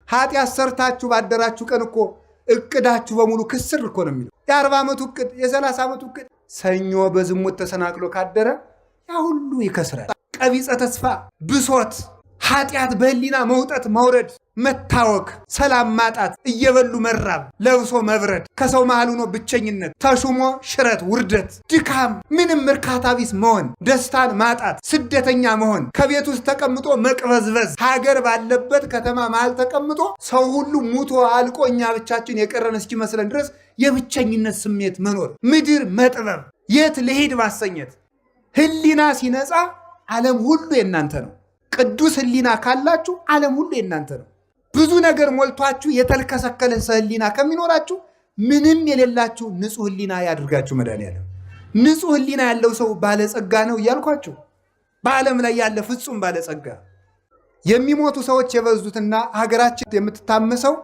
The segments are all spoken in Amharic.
ኃጢአት ሰርታችሁ ባደራችሁ ቀን እኮ እቅዳችሁ በሙሉ ክስር እኮ ነው የሚለው። የ40 ዓመቱ እቅድ፣ የ30 ዓመቱ እቅድ ሰኞ በዝሙት ተሰናክሎ ካደረ ያ ሁሉ ይከስራል። ቀቢጸ ተስፋ፣ ብሶት፣ ኃጢአት በህሊና መውጠት መውረድ፣ መታወክ፣ ሰላም ማጣት፣ እየበሉ መራብ፣ ለብሶ መብረድ፣ ከሰው መሃል ሆኖ ብቸኝነት፣ ተሹሞ ሽረት፣ ውርደት፣ ድካም፣ ምንም እርካታ ቢስ መሆን፣ ደስታን ማጣት፣ ስደተኛ መሆን፣ ከቤት ውስጥ ተቀምጦ መቅበዝበዝ፣ ሀገር ባለበት ከተማ መሃል ተቀምጦ ሰው ሁሉ ሙቶ አልቆ እኛ ብቻችን የቀረን እስኪመስለን ድረስ የብቸኝነት ስሜት መኖር፣ ምድር መጥበብ፣ የት ልሄድ ማሰኘት። ህሊና ሲነጻ ዓለም ሁሉ የእናንተ ነው። ቅዱስ ህሊና ካላችሁ ዓለም ሁሉ የእናንተ ነው። ብዙ ነገር ሞልቷችሁ የተልከሰከለ ህሊና ከሚኖራችሁ ምንም የሌላችሁ ንጹህ ህሊና ያድርጋችሁ መድኃኒዓለም። ንጹህ ህሊና ያለው ሰው ባለጸጋ ነው እያልኳችሁ፣ በዓለም ላይ ያለ ፍጹም ባለጸጋ። የሚሞቱ ሰዎች የበዙትና ሀገራችን የምትታመሰው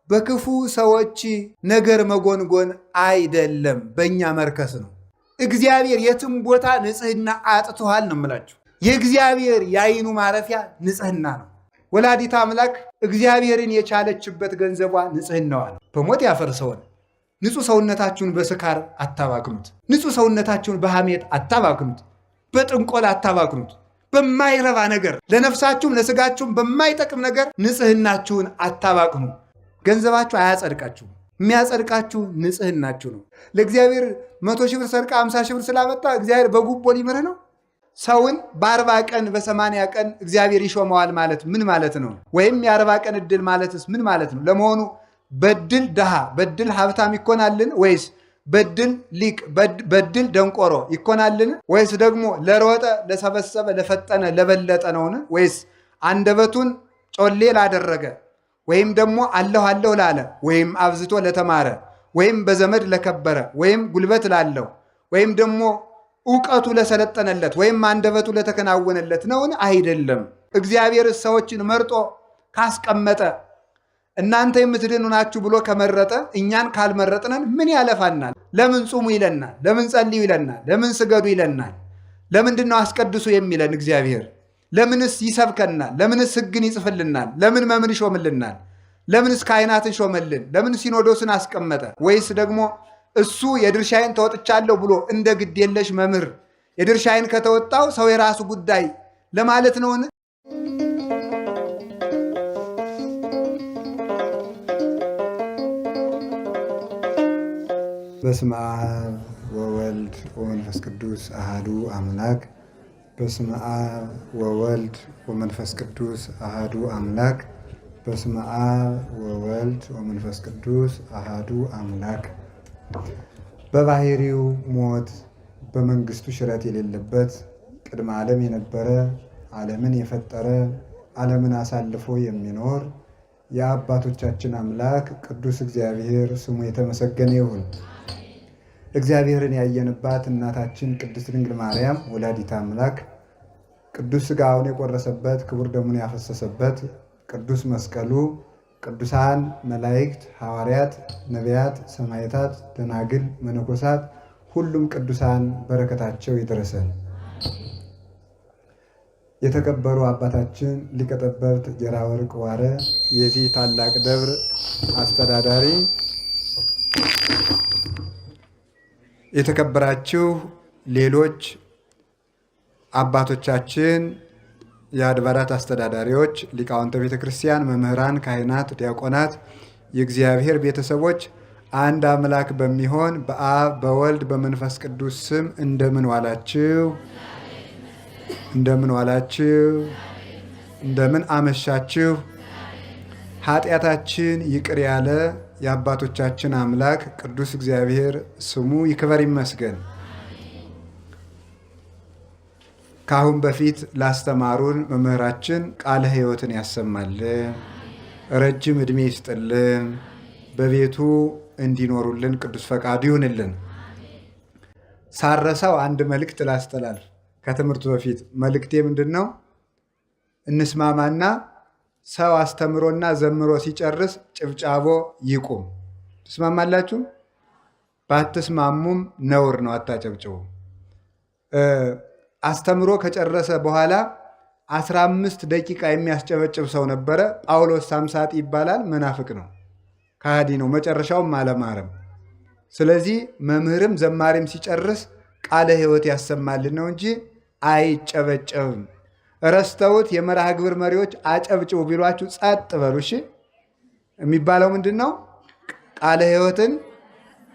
በክፉ ሰዎች ነገር መጎንጎን አይደለም፣ በእኛ መርከስ ነው። እግዚአብሔር የትም ቦታ ንጽህና አጥቶሃል ነው የምላችሁ። የእግዚአብሔር የዓይኑ ማረፊያ ንጽህና ነው። ወላዲተ አምላክ እግዚአብሔርን የቻለችበት ገንዘቧ ንጽህናዋ ነው። በሞት ያፈርሰውን ንጹህ ሰውነታችሁን በስካር አታባክኑት። ንጹህ ሰውነታችሁን በሐሜት አታባክኑት። በጥንቆላ አታባክኑት። በማይረባ ነገር ለነፍሳችሁም ለስጋችሁም በማይጠቅም ነገር ንጽህናችሁን አታባክኑ። ገንዘባችሁ አያጸድቃችሁም። የሚያጸድቃችሁ ንጽህናችሁ ነው። ለእግዚአብሔር 100 ሺህ ብር ሰርቃ 50 ሺህ ብር ስላመጣ እግዚአብሔር በጉቦ ሊምርህ ነው? ሰውን በ40 ቀን በ80 ቀን እግዚአብሔር ይሾመዋል ማለት ምን ማለት ነው? ወይም የ40 ቀን እድል ማለትስ ምን ማለት ነው? ለመሆኑ በድል ድሃ በድል ሀብታም ይኮናልን? ወይስ በድል ሊቅ በድል ደንቆሮ ይኮናልን? ወይስ ደግሞ ለሮጠ ለሰበሰበ ለፈጠነ ለበለጠ ነውን? ወይስ አንደበቱን ጮሌ ላደረገ ወይም ደግሞ አለሁ አለሁ ላለ ወይም አብዝቶ ለተማረ ወይም በዘመድ ለከበረ ወይም ጉልበት ላለው ወይም ደግሞ ዕውቀቱ ለሰለጠነለት ወይም አንደበቱ ለተከናወነለት ነውን? አይደለም። እግዚአብሔር ሰዎችን መርጦ ካስቀመጠ እናንተ የምትድኑ ናችሁ ብሎ ከመረጠ እኛን ካልመረጥነን ምን ያለፋናል? ለምን ጹሙ ይለናል? ለምን ጸልዩ ይለናል? ለምን ስገዱ ይለናል? ለምንድን ነው አስቀድሱ የሚለን እግዚአብሔር? ለምንስ ይሰብከናል? ለምንስ ሕግን ይጽፍልናል? ለምን መምህር ይሾምልናል? ለምንስ ካህናትን ሾመልን? ለምን ሲኖዶስን አስቀመጠ? ወይስ ደግሞ እሱ የድርሻዬን ተወጥቻለሁ ብሎ እንደ ግድ የለሽ መምህር የድርሻዬን ከተወጣው ሰው የራሱ ጉዳይ ለማለት ነውን? በስመ አብ ወወልድ ወመንፈስ ቅዱስ አሃዱ አምላክ። በስመ አብ ወወልድ ወመንፈስ ቅዱስ አሃዱ አምላክ። በስመ አብ ወወልድ ወመንፈስ ቅዱስ አሃዱ አምላክ። በባህሪው ሞት በመንግስቱ ሽረት የሌለበት ቅድመ ዓለም የነበረ ዓለምን የፈጠረ ዓለምን አሳልፎ የሚኖር የአባቶቻችን አምላክ ቅዱስ እግዚአብሔር ስሙ የተመሰገነ ይሁን። እግዚአብሔርን ያየንባት እናታችን ቅድስት ድንግል ማርያም ወላዲተ አምላክ ቅዱስ ሥጋውን የቆረሰበት ክቡር ደሙን ያፈሰሰበት ቅዱስ መስቀሉ ቅዱሳን መላእክት፣ ሐዋርያት፣ ነቢያት፣ ሰማዕታት፣ ደናግል፣ መነኮሳት ሁሉም ቅዱሳን በረከታቸው ይድረሰን። የተከበሩ አባታችን ሊቀ ጠበብት ጌራ ወርቅ ዋረ የዚህ ታላቅ ደብር አስተዳዳሪ፣ የተከበራችሁ ሌሎች አባቶቻችን የአድባራት አስተዳዳሪዎች፣ ሊቃውንተ ቤተ ክርስቲያን፣ መምህራን፣ ካህናት፣ ዲያቆናት፣ የእግዚአብሔር ቤተሰቦች አንድ አምላክ በሚሆን በአብ በወልድ በመንፈስ ቅዱስ ስም እንደምን ዋላችሁ? እንደምን ዋላችሁ? እንደምን አመሻችሁ? ኃጢአታችን ይቅር ያለ የአባቶቻችን አምላክ ቅዱስ እግዚአብሔር ስሙ ይክበር ይመስገን። ከአሁን በፊት ላስተማሩን መምህራችን ቃለ ሕይወትን ያሰማልን፣ ረጅም ዕድሜ ይስጥልን፣ በቤቱ እንዲኖሩልን ቅዱስ ፈቃዱ ይሁንልን። ሳረሳው አንድ መልእክት ላስተላልፍ ከትምህርቱ በፊት። መልእክቴ ምንድን ነው? እንስማማና ሰው አስተምሮና ዘምሮ ሲጨርስ ጭብጫቦ ይቁም። ትስማማላችሁ? ባትስማሙም ነውር ነው፣ አታጨብጭቡ። አስተምሮ ከጨረሰ በኋላ 15 ደቂቃ የሚያስጨበጭብ ሰው ነበረ። ጳውሎስ ሳምሳጢ ይባላል። መናፍቅ ነው፣ ከሃዲ ነው፣ መጨረሻውም አለማረም። ስለዚህ መምህርም ዘማሪም ሲጨርስ ቃለ ሕይወት ያሰማልን ነው እንጂ አይጨበጨብም። ረስተውት የመርሃ ግብር መሪዎች አጨብጭቡ ቢሏችሁ ጸጥ በሉ እሺ። የሚባለው ምንድን ነው? ቃለ ሕይወትን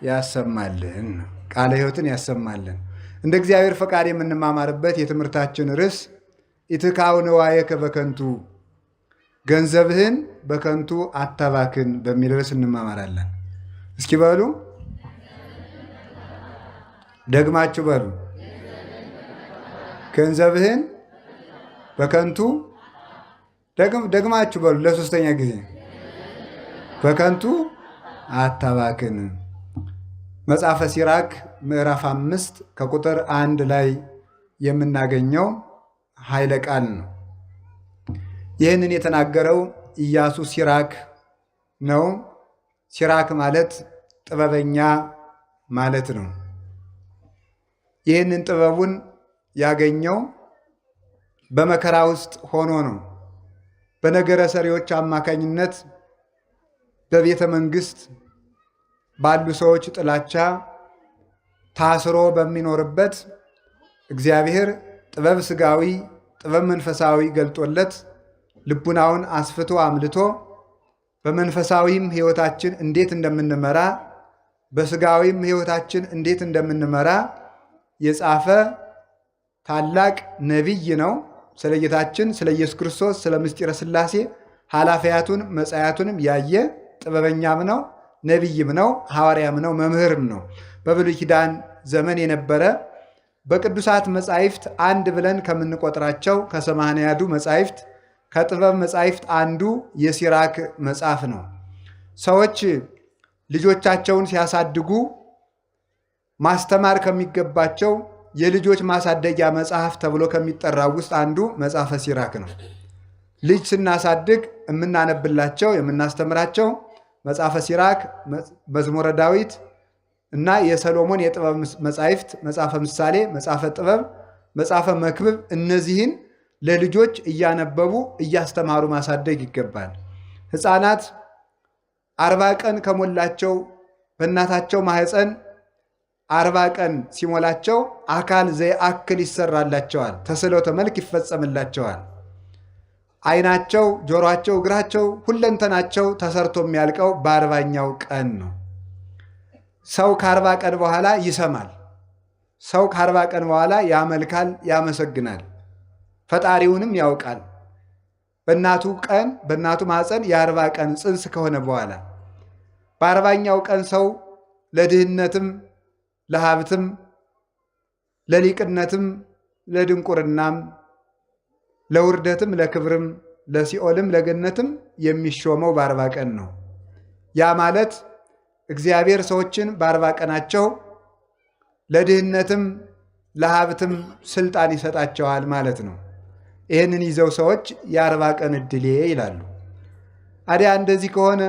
ያሰማልን። ቃለ ሕይወትን ያሰማልን። እንደ እግዚአብሔር ፈቃድ የምንማማርበት የትምህርታችን ርዕስ ኢትካው ንዋየከ በከንቱ፣ ገንዘብህን በከንቱ አታባክን በሚል ርዕስ እንማማራለን። እስኪ በሉ ደግማችሁ በሉ። ገንዘብህን በከንቱ ደግማችሁ በሉ ለሶስተኛ ጊዜ። በከንቱ አታባክን። መጽሐፈ ሲራክ ምዕራፍ 5 ከቁጥር 1 ላይ የምናገኘው ኃይለ ቃል ነው። ይህንን የተናገረው ኢያሱ ሲራክ ነው። ሲራክ ማለት ጥበበኛ ማለት ነው። ይህንን ጥበቡን ያገኘው በመከራ ውስጥ ሆኖ ነው። በነገረ ሰሪዎች አማካኝነት በቤተ መንግስት ባሉ ሰዎች ጥላቻ ታስሮ በሚኖርበት እግዚአብሔር ጥበብ ስጋዊ፣ ጥበብ መንፈሳዊ ገልጦለት ልቡናውን አስፍቶ አምልቶ በመንፈሳዊም ሕይወታችን እንዴት እንደምንመራ በስጋዊም ሕይወታችን እንዴት እንደምንመራ የጻፈ ታላቅ ነቢይ ነው። ስለ ጌታችን ስለ ኢየሱስ ክርስቶስ ስለ ምስጢረ ሥላሴ ኃላፊያቱን መጻያቱንም ያየ ጥበበኛም ነው፣ ነቢይም ነው፣ ሐዋርያም ነው፣ መምህርም ነው። በብሉይ ኪዳን ዘመን የነበረ በቅዱሳት መጻሕፍት አንድ ብለን ከምንቆጥራቸው ከ80 መጻሕፍት ከጥበብ መጻሕፍት አንዱ የሲራክ መጽሐፍ ነው። ሰዎች ልጆቻቸውን ሲያሳድጉ ማስተማር ከሚገባቸው የልጆች ማሳደጊያ መጽሐፍ ተብሎ ከሚጠራው ውስጥ አንዱ መጽሐፈ ሲራክ ነው። ልጅ ስናሳድግ የምናነብላቸው የምናስተምራቸው መጽሐፈ ሲራክ፣ መዝሙረ ዳዊት እና የሰሎሞን የጥበብ መጻሕፍት መጽሐፈ ምሳሌ፣ መጽሐፈ ጥበብ፣ መጽሐፈ መክብብ፣ እነዚህን ለልጆች እያነበቡ እያስተማሩ ማሳደግ ይገባል። ሕፃናት 40 ቀን ከሞላቸው በእናታቸው ማህፀን 40 ቀን ሲሞላቸው አካል ዘየአክል ይሰራላቸዋል፣ ተስዕሎተ መልክ ይፈጸምላቸዋል። ዓይናቸው፣ ጆሮአቸው፣ እግራቸው፣ ሁለንተናቸው ተሰርቶ የሚያልቀው በ40ኛው ቀን ነው። ሰው ከ40 ቀን በኋላ ይሰማል። ሰው ከ40 ቀን በኋላ ያመልካል፣ ያመሰግናል፣ ፈጣሪውንም ያውቃል። በእናቱ ቀን በእናቱ ማፀን የ40 ቀን ጽንስ ከሆነ በኋላ በ40ኛው ቀን ሰው ለድህነትም ለሀብትም ለሊቅነትም ለድንቁርናም ለውርደትም ለክብርም ለሲኦልም ለገነትም የሚሾመው በ40 ቀን ነው። ያ ማለት እግዚአብሔር ሰዎችን በ40 ቀናቸው ለድህነትም ለሀብትም ስልጣን ይሰጣቸዋል ማለት ነው። ይህንን ይዘው ሰዎች የ40 ቀን ዕድሌ ይላሉ። አዲያ እንደዚህ ከሆነ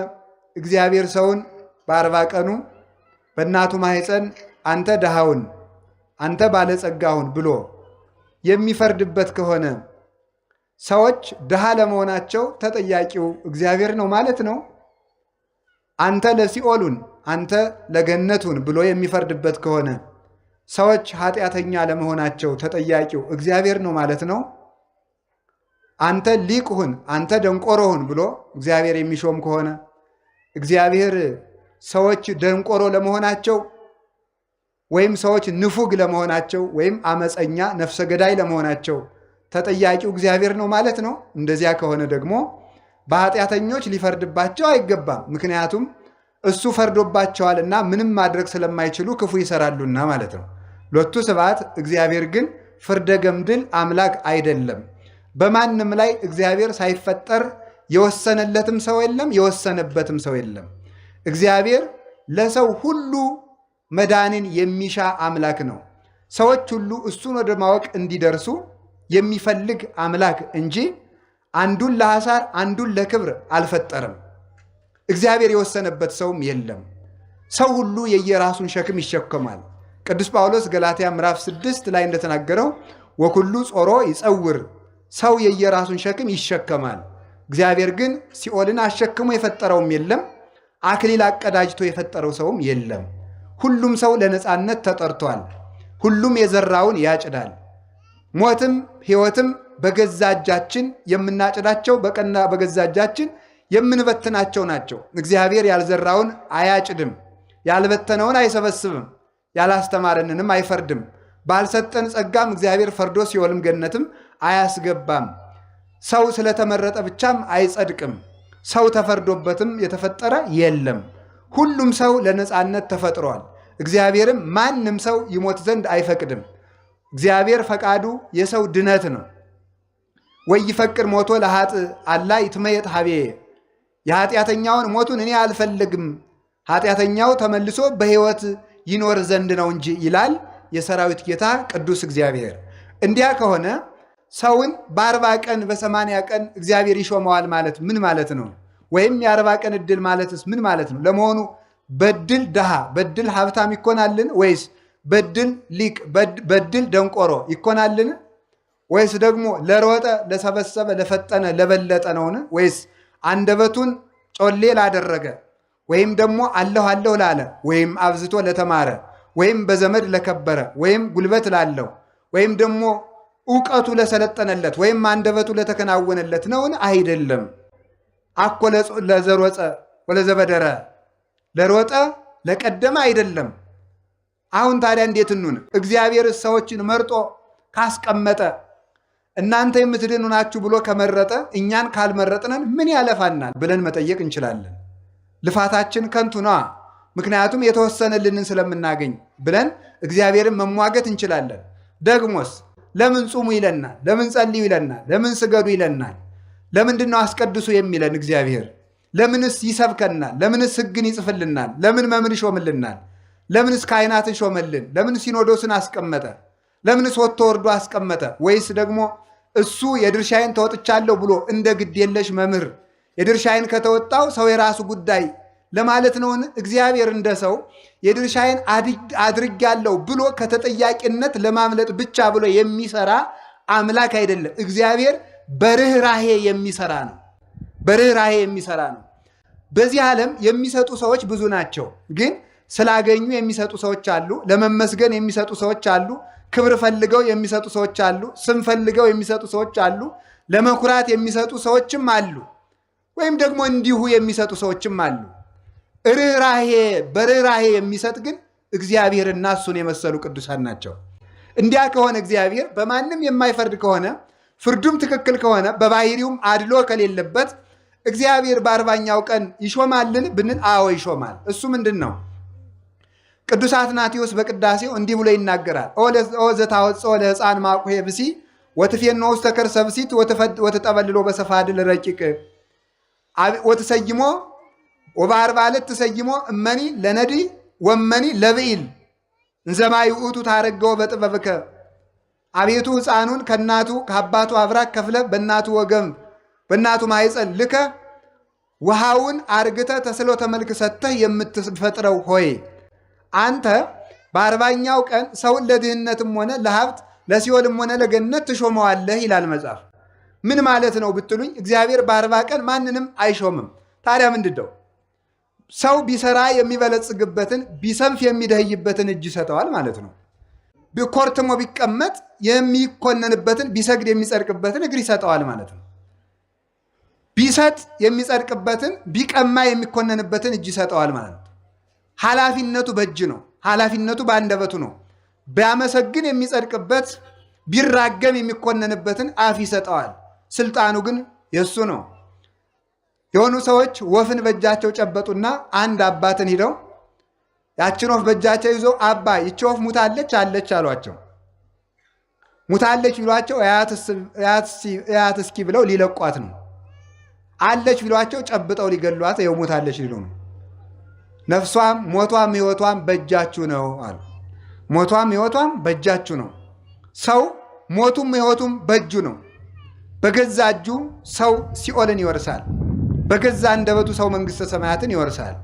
እግዚአብሔር ሰውን በ40 ቀኑ በእናቱ ማህፀን አንተ ድሃውን አንተ ባለጸጋውን ብሎ የሚፈርድበት ከሆነ ሰዎች ድሃ ለመሆናቸው ተጠያቂው እግዚአብሔር ነው ማለት ነው። አንተ ለሲኦሉን አንተ ለገነቱን ብሎ የሚፈርድበት ከሆነ ሰዎች ኃጢአተኛ ለመሆናቸው ተጠያቂው እግዚአብሔር ነው ማለት ነው። አንተ ሊቅ ሁን አንተ ደንቆሮ ሁን ብሎ እግዚአብሔር የሚሾም ከሆነ እግዚአብሔር ሰዎች ደንቆሮ ለመሆናቸው ወይም ሰዎች ንፉግ ለመሆናቸው ወይም አመፀኛ ነፍሰ ገዳይ ለመሆናቸው ተጠያቂው እግዚአብሔር ነው ማለት ነው። እንደዚያ ከሆነ ደግሞ በኃጢአተኞች ሊፈርድባቸው አይገባም። ምክንያቱም እሱ ፈርዶባቸዋልና ምንም ማድረግ ስለማይችሉ ክፉ ይሰራሉና ማለት ነው። ሎቱ ስብሐት። እግዚአብሔር ግን ፍርደ ገምድል አምላክ አይደለም። በማንም ላይ እግዚአብሔር ሳይፈጠር የወሰነለትም ሰው የለም፣ የወሰነበትም ሰው የለም። እግዚአብሔር ለሰው ሁሉ መዳንን የሚሻ አምላክ ነው። ሰዎች ሁሉ እሱን ወደ ማወቅ እንዲደርሱ የሚፈልግ አምላክ እንጂ አንዱን ለሐሳር አንዱን ለክብር አልፈጠረም። እግዚአብሔር የወሰነበት ሰውም የለም። ሰው ሁሉ የየራሱን ሸክም ይሸከማል። ቅዱስ ጳውሎስ ገላትያ ምዕራፍ 6 ላይ እንደተናገረው ወኩሉ ጾሮ ይጸውር፣ ሰው የየራሱን ሸክም ይሸከማል። እግዚአብሔር ግን ሲኦልን አሸክሞ የፈጠረውም የለም፣ አክሊል አቀዳጅቶ የፈጠረው ሰውም የለም። ሁሉም ሰው ለነፃነት ተጠርቷል። ሁሉም የዘራውን ያጭዳል። ሞትም ሕይወትም በገዛ እጃችን የምናጭዳቸው በገዛ እጃችን የምንበትናቸው ናቸው። እግዚአብሔር ያልዘራውን አያጭድም፣ ያልበተነውን አይሰበስብም፣ ያላስተማረንንም አይፈርድም። ባልሰጠን ጸጋም እግዚአብሔር ፈርዶ ሲኦልም ገነትም አያስገባም። ሰው ስለተመረጠ ብቻም አይጸድቅም። ሰው ተፈርዶበትም የተፈጠረ የለም። ሁሉም ሰው ለነፃነት ተፈጥሯል። እግዚአብሔርም ማንም ሰው ይሞት ዘንድ አይፈቅድም። እግዚአብሔር ፈቃዱ የሰው ድነት ነው። ወይፈቅድ ሞቶ ለኃጥእ አላ ይትመየጥ ሀቤየ። የኃጢአተኛውን ሞቱን እኔ አልፈልግም፣ ኃጢአተኛው ተመልሶ በሕይወት ይኖር ዘንድ ነው እንጂ ይላል የሰራዊት ጌታ ቅዱስ እግዚአብሔር። እንዲያ ከሆነ ሰውን በ40 ቀን በ80 ቀን እግዚአብሔር ይሾመዋል ማለት ምን ማለት ነው? ወይም የ40 ቀን ዕድል ማለትስ ምን ማለት ነው? ለመሆኑ በድል ድሃ በድል ሀብታም ይኮናልን? ወይስ በድል ሊቅ በድል ደንቆሮ ይኮናልን? ወይስ ደግሞ ለሮጠ ለሰበሰበ ለፈጠነ ለበለጠ ነውን? ወይስ አንደበቱን ጮሌ ላደረገ ወይም ደግሞ አለሁ አለሁ ላለ ወይም አብዝቶ ለተማረ ወይም በዘመድ ለከበረ ወይም ጉልበት ላለው ወይም ደግሞ ዕውቀቱ ለሰለጠነለት ወይም አንደበቱ ለተከናወነለት ነውን? አይደለም። አኮ ለዘሮፀ ወለዘበደረ ለሮጠ ለቀደመ አይደለም። አሁን ታዲያ እንዴት እንሁን? እግዚአብሔር ሰዎችን መርጦ ካስቀመጠ እናንተ የምትድኑ ናችሁ ብሎ ከመረጠ እኛን ካልመረጥነን ምን ያለፋናል ብለን መጠየቅ እንችላለን። ልፋታችን ከንቱ ነዋ። ምክንያቱም የተወሰነልንን ስለምናገኝ ብለን እግዚአብሔርን መሟገት እንችላለን። ደግሞስ ለምን ጹሙ ይለናል? ለምን ጸልዩ ይለናል? ለምን ስገዱ ይለናል? ለምንድን ነው አስቀድሱ የሚለን እግዚአብሔር? ለምንስ ይሰብከናል? ለምንስ ሕግን ይጽፍልናል? ለምን መምህር ይሾምልናል? ለምንስ ካህናትን ሾመልን? ለምን ሲኖዶስን አስቀመጠ? ለምንስ ወጥቶ ወርዶ አስቀመጠ? ወይስ ደግሞ እሱ የድርሻዬን ተወጥቻለሁ ብሎ እንደ ግድ የለሽ መምህር የድርሻዬን ከተወጣው ሰው የራሱ ጉዳይ ለማለት ነውን? እግዚአብሔር እንደ ሰው የድርሻዬን አድርጌያለሁ ብሎ ከተጠያቂነት ለማምለጥ ብቻ ብሎ የሚሰራ አምላክ አይደለም። እግዚአብሔር በርኅራኄ የሚሰራ ነው። በርኅራኄ የሚሰራ ነው። በዚህ ዓለም የሚሰጡ ሰዎች ብዙ ናቸው። ግን ስላገኙ የሚሰጡ ሰዎች አሉ። ለመመስገን የሚሰጡ ሰዎች አሉ። ክብር ፈልገው የሚሰጡ ሰዎች አሉ። ስም ፈልገው የሚሰጡ ሰዎች አሉ። ለመኩራት የሚሰጡ ሰዎችም አሉ። ወይም ደግሞ እንዲሁ የሚሰጡ ሰዎችም አሉ። በርኅራኄ የሚሰጥ ግን እግዚአብሔርና እሱን የመሰሉ ቅዱሳን ናቸው። እንዲያ ከሆነ እግዚአብሔር በማንም የማይፈርድ ከሆነ ፍርዱም ትክክል ከሆነ በባህሪውም አድሎ ከሌለበት እግዚአብሔር በ40ኛው ቀን ይሾማልን ብንል፣ አዎ ይሾማል። እሱ ምንድን ነው? ቅዱስ አትናቴዎስ በቅዳሴው እንዲህ ብሎ ይናገራል። ኦ ዘታወፅኦ ለሕፃን ማቁሄ ብሲ ወትፌኖ ውስተ ከርሰ ብሲት ወትጠበልሎ በሰፋድል ረቂቅ ወትሰይሞ ወበ40 ዕለት ተሰይሞ እመኒ ለነዲ ወመኒ ለብኢል እንዘማይ ውእቱ ታረገው በጥበብከ። አቤቱ ሕፃኑን ከእናቱ ከአባቱ አብራክ ከፍለ በእናቱ ወገም በእናቱ ማኅፀን ልከ ውሃውን አርግተ ተስሎ ተመልክ ሰጥተህ የምትፈጥረው ሆይ አንተ በ40ኛው ቀን ሰውን ለድህነትም ሆነ ለሀብት ለሲኦልም ሆነ ለገነት ትሾመዋለህ ይላል መጽሐፍ። ምን ማለት ነው ብትሉኝ፣ እግዚአብሔር በ40 ቀን ማንንም አይሾምም። ታዲያ ምንድን ነው? ሰው ቢሰራ የሚበለጽግበትን ቢሰንፍ የሚደህይበትን እጅ ይሰጠዋል ማለት ነው። ኮርትሞ ቢቀመጥ የሚኮነንበትን ቢሰግድ የሚጸድቅበትን እግር ይሰጠዋል ማለት ነው። ቢሰጥ የሚጸድቅበትን ቢቀማ የሚኮነንበትን እጅ ይሰጠዋል ማለት ነው። ኃላፊነቱ በእጅ ነው። ኃላፊነቱ በአንደበቱ ነው። ቢያመሰግን የሚጸድቅበት ቢራገም የሚኮነንበትን አፍ ይሰጠዋል። ስልጣኑ ግን የእሱ ነው። የሆኑ ሰዎች ወፍን በእጃቸው ጨበጡና አንድ አባትን ሂደው ያችን ወፍ በእጃቸው ይዘው አባ ይቺ ወፍ ሙታለች አለች አሏቸው። ሙታለች ቢሏቸው እያት እስኪ ብለው ሊለቋት ነው። አለች ቢሏቸው ጨብጠው ሊገሏት ይኸው ሙታለች ሊሉ ነው። ነፍሷም ሞቷም ሕይወቷም በእጃችሁ ነው አሉ። ሞቷም ሕይወቷም በእጃችሁ ነው። ሰው ሞቱም ሕይወቱም በእጁ ነው። በገዛ እጁ ሰው ሲኦልን ይወርሳል። በገዛ አንደበቱ ሰው መንግሥተ ሰማያትን ይወርሳል።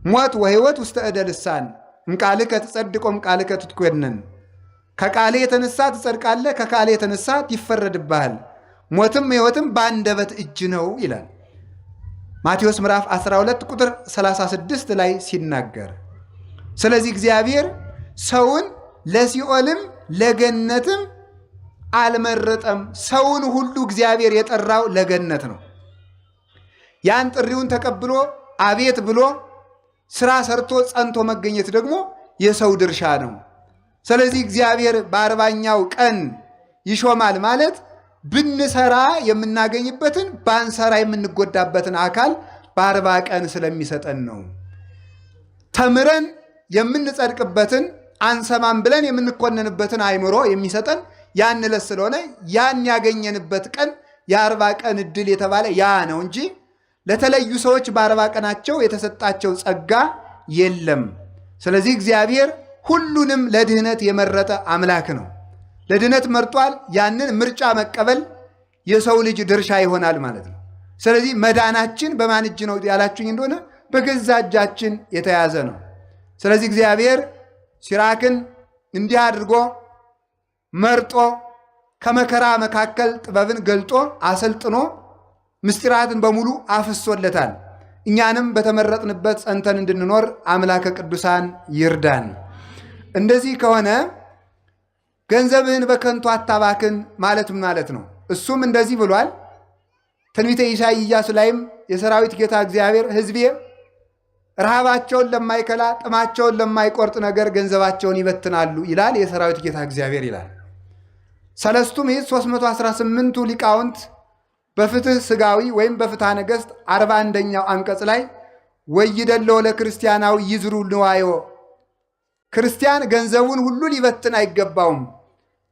ሞት ወሕይወት ውስተ እደ ልሳን እምቃልከ ትጸድቆ እምቃልከ ትትኮነን። ከቃሌ የተነሳ ትጸድቃለህ፣ ከቃሌ የተነሳ ይፈረድብሃል። ሞትም ሕይወትም በአንደበት እጅ ነው ይላል ማቴዎስ ምዕራፍ 12 ቁጥር 36 ላይ ሲናገር። ስለዚህ እግዚአብሔር ሰውን ለሲኦልም ለገነትም አልመረጠም። ሰውን ሁሉ እግዚአብሔር የጠራው ለገነት ነው። ያን ጥሪውን ተቀብሎ አቤት ብሎ ስራ ሰርቶ ጸንቶ መገኘት ደግሞ የሰው ድርሻ ነው። ስለዚህ እግዚአብሔር በ40ኛው ቀን ይሾማል ማለት ብንሰራ የምናገኝበትን ባንሰራ የምንጎዳበትን አካል በ40 ቀን ስለሚሰጠን ነው። ተምረን የምንጸድቅበትን አንሰማም ብለን የምንኮነንበትን አእምሮ የሚሰጠን ያን ዕለት ስለሆነ ያን ያገኘንበት ቀን የ40 ቀን ዕድል የተባለ ያ ነው እንጂ ለተለዩ ሰዎች በ40 ቀናቸው የተሰጣቸው ጸጋ የለም። ስለዚህ እግዚአብሔር ሁሉንም ለድህነት የመረጠ አምላክ ነው። ለድህነት መርጧል። ያንን ምርጫ መቀበል የሰው ልጅ ድርሻ ይሆናል ማለት ነው። ስለዚህ መዳናችን በማን እጅ ነው ያላችሁኝ እንደሆነ በገዛ እጃችን የተያዘ ነው። ስለዚህ እግዚአብሔር ሲራክን እንዲህ አድርጎ መርጦ ከመከራ መካከል ጥበብን ገልጦ አሰልጥኖ ምስጢራትን በሙሉ አፍሶለታል። እኛንም በተመረጥንበት ጸንተን እንድንኖር አምላከ ቅዱሳን ይርዳን። እንደዚህ ከሆነ ገንዘብህን በከንቱ አታባክን ማለት ምን ማለት ነው? እሱም እንደዚህ ብሏል። ትንቢተ ኢሳይያስ ላይም የሰራዊት ጌታ እግዚአብሔር ሕዝቤ ረሃባቸውን ለማይከላ ጥማቸውን ለማይቆርጥ ነገር ገንዘባቸውን ይበትናሉ ይላል የሰራዊት ጌታ እግዚአብሔር ይላል። ሰለስቱ ምዕት 318ቱ ሊቃውንት በፍትህ ስጋዊ ወይም በፍትሐ ነገሥት 41ኛው አንቀጽ ላይ ወይደለው ለክርስቲያናዊ ይዝሩ ንዋዮ፣ ክርስቲያን ገንዘቡን ሁሉ ሊበትን አይገባውም፣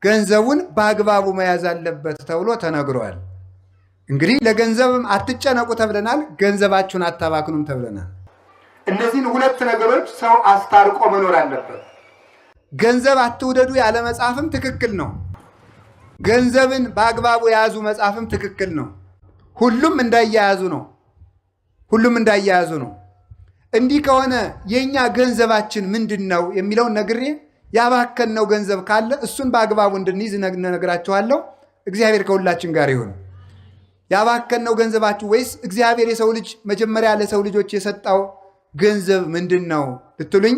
ገንዘቡን በአግባቡ መያዝ አለበት ተብሎ ተነግሯል። እንግዲህ ለገንዘብም አትጨነቁ ተብለናል፣ ገንዘባችሁን አታባክኑም ተብለናል። እነዚህን ሁለት ነገሮች ሰው አስታርቆ መኖር አለበት። ገንዘብ አትውደዱ ያለ መጽሐፍም ትክክል ነው። ገንዘብን በአግባቡ የያዙ መጽሐፍም ትክክል ነው። ሁሉም እንዳያያዙ ነው። ሁሉም እንዳያያዙ ነው። እንዲህ ከሆነ የኛ ገንዘባችን ምንድን ነው የሚለውን ነግሬ ያባከነው ገንዘብ ካለ እሱን በአግባቡ እንድንይዝ ነግራችኋለሁ። እግዚአብሔር ከሁላችን ጋር ይሁን። ያባከነው ገንዘባችሁ ወይስ እግዚአብሔር የሰው ልጅ መጀመሪያ ለሰው ልጆች የሰጣው ገንዘብ ምንድን ነው ልትሉኝ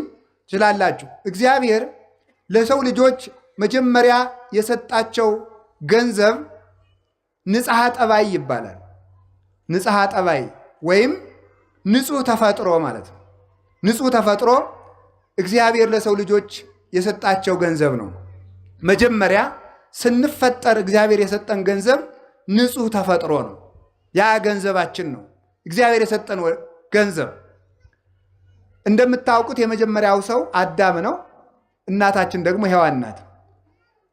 ትችላላችሁ። እግዚአብሔር ለሰው ልጆች መጀመሪያ የሰጣቸው ገንዘብ ንጽሐ ጠባይ ይባላል። ንጽሐ ጠባይ ወይም ንጹህ ተፈጥሮ ማለት ነው። ንጹህ ተፈጥሮ እግዚአብሔር ለሰው ልጆች የሰጣቸው ገንዘብ ነው። መጀመሪያ ስንፈጠር እግዚአብሔር የሰጠን ገንዘብ ንጹህ ተፈጥሮ ነው። ያ ገንዘባችን ነው፣ እግዚአብሔር የሰጠን ገንዘብ። እንደምታውቁት የመጀመሪያው ሰው አዳም ነው። እናታችን ደግሞ ሔዋን ናት።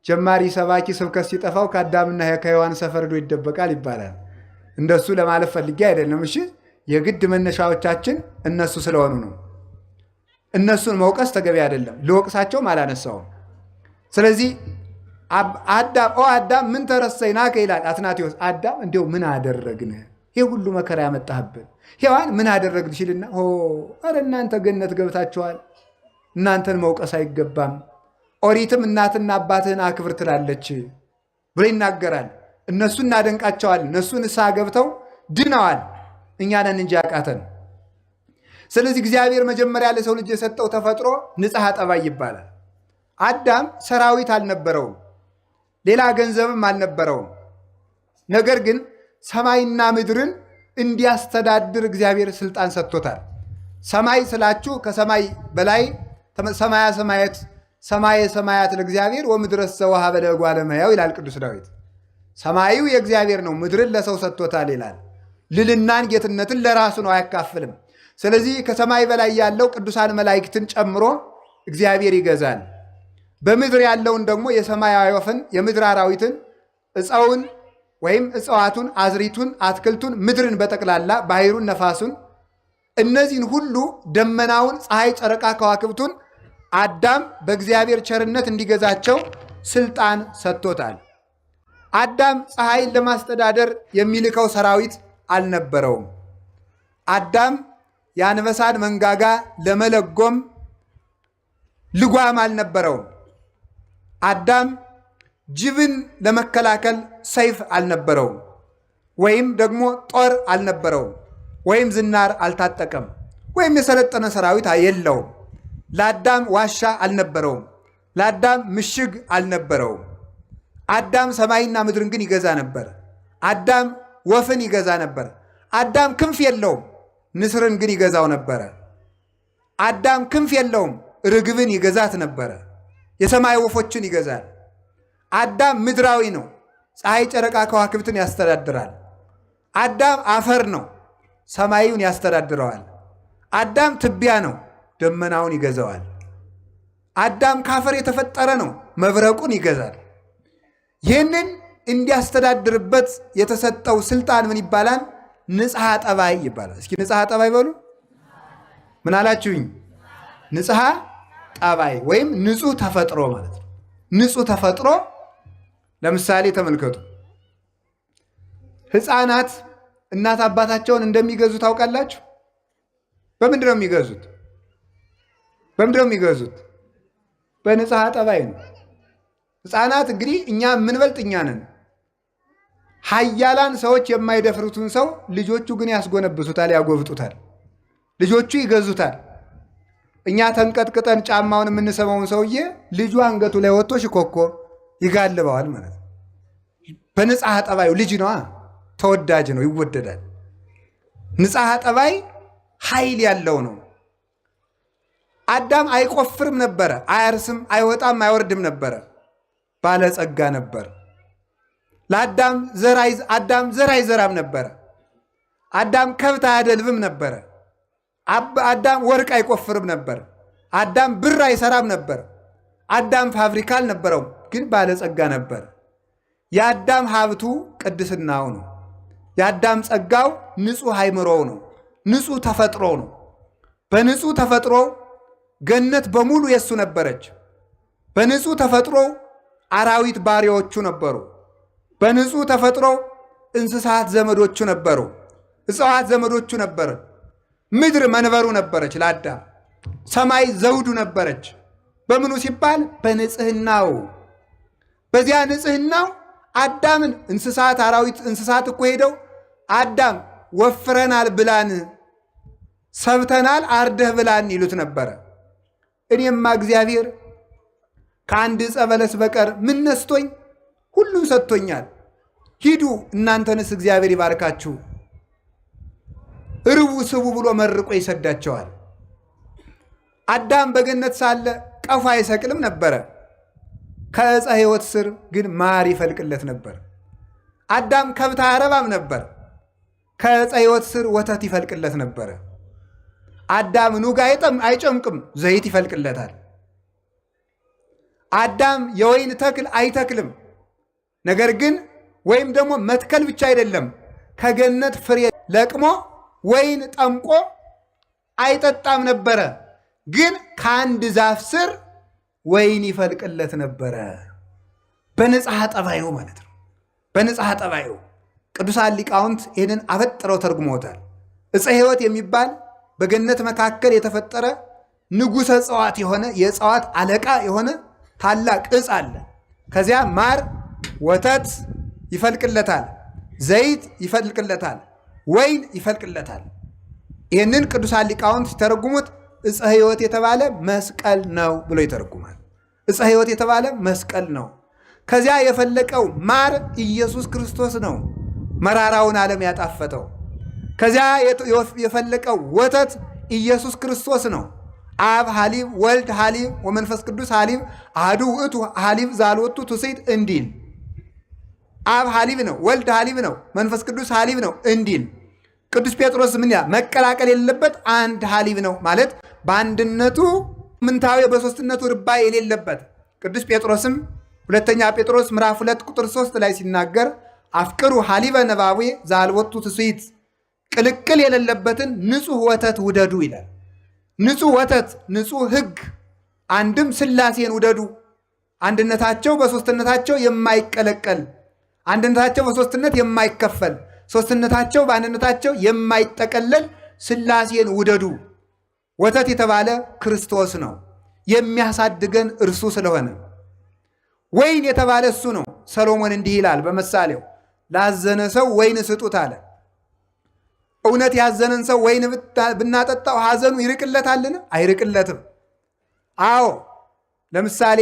ጀማሪ ሰባኪ ስብከት ሲጠፋው ከአዳምና ከሔዋን ሰፈር ሄዶ ይደበቃል ይባላል። እንደሱ ለማለት ፈልጌ አይደለም። እሺ፣ የግድ መነሻዎቻችን እነሱ ስለሆኑ ነው። እነሱን መውቀስ ተገቢ አይደለም። ልወቅሳቸውም አላነሳውም። ስለዚህ አዳም ምን ተረሰይናከ ይላል አትናቴዎስ። አዳም እንዲያው ምን አደረግን? ይህ ሁሉ መከራ ያመጣህብን። ሔዋን ምን አደረግን ሲልና ኧረ እናንተ ገነት ገብታችኋል፣ እናንተን መውቀስ አይገባም። ኦሪትም እናትና አባትህን አክብር ትላለች ብሎ ይናገራል። እነሱ እናደንቃቸዋል። እነሱ ንስሐ ገብተው ድነዋል። እኛ ነን እንጂ ያቃተን። ስለዚህ እግዚአብሔር መጀመሪያ ለሰው ልጅ የሰጠው ተፈጥሮ ንጽሐ ጠባይ ይባላል። አዳም ሰራዊት አልነበረውም፣ ሌላ ገንዘብም አልነበረውም። ነገር ግን ሰማይና ምድርን እንዲያስተዳድር እግዚአብሔር ስልጣን ሰጥቶታል። ሰማይ ስላችሁ ከሰማይ በላይ ሰማየ ሰማያት ለእግዚአብሔር ወምድረሰ ወሀበ ለእጓለ እመሕያው ይላል ቅዱስ ዳዊት። ሰማዩ የእግዚአብሔር ነው፣ ምድርን ለሰው ሰጥቶታል ይላል። ልልናን ጌትነትን ለራሱ ነው፣ አያካፍልም። ስለዚህ ከሰማይ በላይ ያለው ቅዱሳን መላእክትን ጨምሮ እግዚአብሔር ይገዛል። በምድር ያለውን ደግሞ የሰማይ ወፍን፣ የምድር አራዊትን፣ ዕፀውን ወይም እጽዋቱን፣ አዝሪቱን፣ አትክልቱን፣ ምድርን በጠቅላላ ባሕሩን፣ ነፋሱን፣ እነዚህን ሁሉ ደመናውን፣ ፀሐይ፣ ጨረቃ፣ ከዋክብቱን አዳም በእግዚአብሔር ቸርነት እንዲገዛቸው ስልጣን ሰጥቶታል። አዳም ፀሐይን ለማስተዳደር የሚልከው ሰራዊት አልነበረውም። አዳም የአንበሳን መንጋጋ ለመለጎም ልጓም አልነበረውም። አዳም ጅብን ለመከላከል ሰይፍ አልነበረውም፣ ወይም ደግሞ ጦር አልነበረውም፣ ወይም ዝናር አልታጠቀም፣ ወይም የሰለጠነ ሰራዊት የለውም። ለአዳም ዋሻ አልነበረውም፣ ለአዳም ምሽግ አልነበረውም። አዳም ሰማይና ምድርን ግን ይገዛ ነበር። አዳም ወፍን ይገዛ ነበር። አዳም ክንፍ የለውም፣ ንስርን ግን ይገዛው ነበረ። አዳም ክንፍ የለውም፣ ርግብን ይገዛት ነበረ። የሰማይ ወፎችን ይገዛል። አዳም ምድራዊ ነው፣ ፀሐይ፣ ጨረቃ፣ ከዋክብትን ያስተዳድራል። አዳም አፈር ነው፣ ሰማዩን ያስተዳድረዋል። አዳም ትቢያ ነው፣ ደመናውን ይገዛዋል። አዳም ካፈር የተፈጠረ ነው፣ መብረቁን ይገዛል። ይህንን እንዲያስተዳድርበት የተሰጠው ስልጣን ምን ይባላል? ንጽሐ ጠባይ ይባላል። እስኪ ንጽሐ ጠባይ በሉ። ምን አላችሁኝ? ንጽሐ ጠባይ ወይም ንጹህ ተፈጥሮ ማለት ነው። ንጹህ ተፈጥሮ ለምሳሌ ተመልከቱ። ሕፃናት እናት አባታቸውን እንደሚገዙ ታውቃላችሁ? በምንድን ነው የሚገዙት? በምንድን ነው የሚገዙት? በንጽሐ ጠባይ ነው። ሕፃናት እንግዲህ እኛ የምንበልጥ እኛ ነን። ኃያላን ሰዎች የማይደፍሩትን ሰው ልጆቹ ግን ያስጎነብሱታል፣ ያጎብጡታል። ልጆቹ ይገዙታል። እኛ ተንቀጥቅጠን ጫማውን የምንሰማውን ሰውዬ ልጁ አንገቱ ላይ ወጥቶ ሽኮኮ ይጋልበዋል ማለት ነው። በንጽሐ ጠባዩ ልጅ ነዋ፣ ተወዳጅ ነው፣ ይወደዳል። ንጽሐ ጠባይ ኃይል ያለው ነው። አዳም አይቆፍርም ነበረ፣ አያርስም፣ አይወጣም፣ አይወርድም ነበረ፣ ባለጸጋ ነበር። ለአዳም ዘር አይዘራም ነበረ። አዳም ከብት አያደልብም ነበረ። አዳም ወርቅ አይቆፍርም ነበር። አዳም ብር አይሰራም ነበር። አዳም ፋብሪካ አልነበረውም፣ ግን ባለጸጋ ነበር። የአዳም ሀብቱ ቅድስናው ነው። የአዳም ጸጋው ንጹሕ አእምሮው ነው፣ ንጹሕ ተፈጥሮ ነው። በንጹሕ ተፈጥሮ ገነት በሙሉ የሱ ነበረች። በንጹሕ ተፈጥሮ አራዊት ባሪያዎቹ ነበሩ። በንጹሕ ተፈጥሮ እንስሳት ዘመዶቹ ነበሩ። እጽዋት ዘመዶቹ ነበሩ። ምድር መንበሩ ነበረች ለአዳም። ሰማይ ዘውዱ ነበረች። በምኑ ሲባል በንጽህናው። በዚያ ንጽህናው አዳምን እንስሳት አራዊት እንስሳት እኮ ሄደው አዳም ወፍረናል ብላን፣ ሰብተናል አርደህ ብላን ይሉት ነበረ። እኔማ እግዚአብሔር ከአንድ ዕፀ በለስ በቀር ምን ነስቶኝ? ሁሉም ሰጥቶኛል። ሂዱ እናንተንስ እግዚአብሔር ይባርካችሁ፣ ርቡ ስቡ ብሎ መርቆ ይሰዳቸዋል። አዳም በገነት ሳለ ቀፎ አይሰቅልም ነበረ። ከዕፀ ሕይወት ስር ግን ማር ይፈልቅለት ነበር። አዳም ከብት አያረባም ነበር። ከዕፀ ሕይወት ስር ወተት ይፈልቅለት ነበረ። አዳም ኑግ አይጨምቅም፣ ዘይት ይፈልቅለታል። አዳም የወይን ተክል አይተክልም። ነገር ግን ወይም ደግሞ መትከል ብቻ አይደለም፣ ከገነት ፍሬ ለቅሞ ወይን ጠምቆ አይጠጣም ነበረ። ግን ከአንድ ዛፍ ስር ወይን ይፈልቅለት ነበረ። በንጽሐ ጠባዩ ማለት ነው። በንጽሐ ጠባዩ ቅዱሳን ሊቃውንት ይህንን አበጥረው ተርጉመውታል። ዕፀ ሕይወት የሚባል በገነት መካከል የተፈጠረ ንጉሠ እጽዋት የሆነ የእጽዋት አለቃ የሆነ ታላቅ ዕፅ አለ። ከዚያ ማር ወተት ይፈልቅለታል፣ ዘይት ይፈልቅለታል፣ ወይን ይፈልቅለታል። ይህንን ቅዱሳን ሊቃውንት ሲተረጉሙት ዕፀ ሕይወት የተባለ መስቀል ነው ብሎ ይተረጉማል። ዕፀ ሕይወት የተባለ መስቀል ነው። ከዚያ የፈለቀው ማር ኢየሱስ ክርስቶስ ነው፣ መራራውን ዓለም ያጣፈጠው። ከዚያ የፈለቀው ወተት ኢየሱስ ክርስቶስ ነው። አብ ሐሊብ፣ ወልድ ሐሊብ፣ ወመንፈስ ቅዱስ ሐሊብ፣ አሐዱ ውእቱ ሐሊብ ዛልወቱ ትስብእት እንዲል አብ ሐሊብ ነው፣ ወልድ ሐሊብ ነው፣ መንፈስ ቅዱስ ሐሊብ ነው እንዲል ቅዱስ ጴጥሮስ ምን ያ መቀላቀል የሌለበት አንድ ሐሊብ ነው ማለት በአንድነቱ ምንታዊ በሶስትነቱ ርባይ የሌለበት። ቅዱስ ጴጥሮስም ሁለተኛ ጴጥሮስ ምዕራፍ 2 ቁጥር 3 ላይ ሲናገር አፍቅሩ ሐሊበ ነባቤ ዛልወቱ ትስብእት፣ ቅልቅል የሌለበትን ንጹሕ ወተት ውደዱ ይላል። ንጹሕ ወተት፣ ንጹሕ ሕግ፣ አንድም ሥላሴን ውደዱ። አንድነታቸው በሶስትነታቸው የማይቀለቀል፣ አንድነታቸው በሶስትነት የማይከፈል፣ ሶስትነታቸው በአንድነታቸው የማይጠቀለል ሥላሴን ውደዱ። ወተት የተባለ ክርስቶስ ነው፣ የሚያሳድገን እርሱ ስለሆነ። ወይን የተባለ እሱ ነው። ሰሎሞን እንዲህ ይላል በምሳሌው ላዘነ ሰው ወይን ስጡት አለ። እውነት ያዘነን ሰው ወይን ብናጠጣው ሐዘኑ ይርቅለታልን? አይርቅለትም። አዎ ለምሳሌ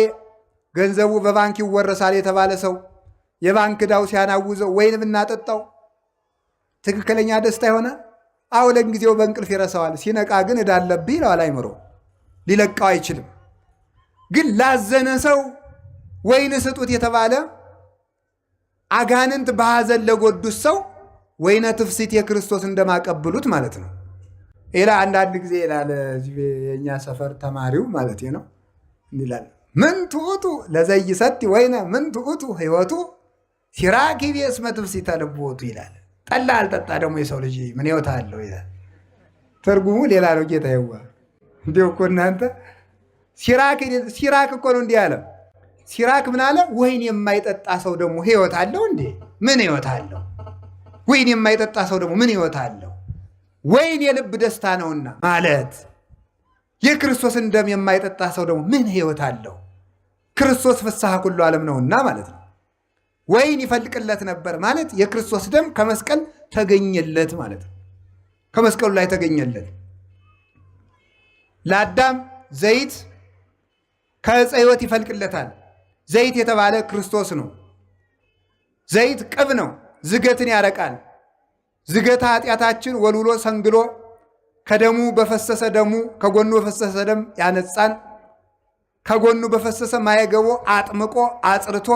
ገንዘቡ በባንክ ይወረሳል የተባለ ሰው የባንክ ዕዳው ሲያናውዘው ወይን ብናጠጣው ትክክለኛ ደስታ ይሆናል? አዎ ለጊዜው በእንቅልፍ ይረሳዋል። ሲነቃ ግን ዕዳ አለብህ ይለዋል። አይምሮ ሊለቃው አይችልም። ግን ላዘነ ሰው ወይን ስጡት የተባለ አጋንንት በሐዘን ለጎዱት ሰው ወይነ ትፍሲት የክርስቶስ እንደማቀብሉት ማለት ነው። ሌላ አንዳንድ ጊዜ ይላል የእኛ ሰፈር ተማሪው ማለት ነው ይላል ምን ትዑቱ ለዘይሰቲ ወይነ ምን ትዑቱ ሕይወቱ ሲራክ ቤስመ ትፍሲተ ልቦቱ ይላል። ጠላ አልጠጣ ደግሞ የሰው ልጅ ምን ሕይወት አለው ይላል። ትርጉሙ ሌላ ነው። ጌታ ይዋ እንዲሁ እኮ እናንተ ሲራክ እኮ ነው እንዲህ አለ። ሲራክ ምን አለ? ወይን የማይጠጣ ሰው ደግሞ ሕይወት አለው እንዴ? ምን ሕይወት አለው? ወይን የማይጠጣ ሰው ደግሞ ምን ሕይወት አለው? ወይን የልብ ደስታ ነውና ማለት የክርስቶስን ደም የማይጠጣ ሰው ደግሞ ምን ሕይወት አለው? ክርስቶስ ፍስሐ ኩሉ ዓለም ነውና ማለት ነው። ወይን ይፈልቅለት ነበር ማለት የክርስቶስ ደም ከመስቀል ተገኘለት ማለት ነው። ከመስቀሉ ላይ ተገኘለት። ለአዳም ዘይት ከዕፀ ሕይወት ይፈልቅለታል። ዘይት የተባለ ክርስቶስ ነው። ዘይት ቅብ ነው። ዝገትን ያረቃል። ዝገታ ኃጢአታችን ወልውሎ ሰንግሎ ከደሙ በፈሰሰ ደሙ ከጎኑ በፈሰሰ ደም ያነጻን። ከጎኑ በፈሰሰ ማየገቦ አጥምቆ አጽርቶ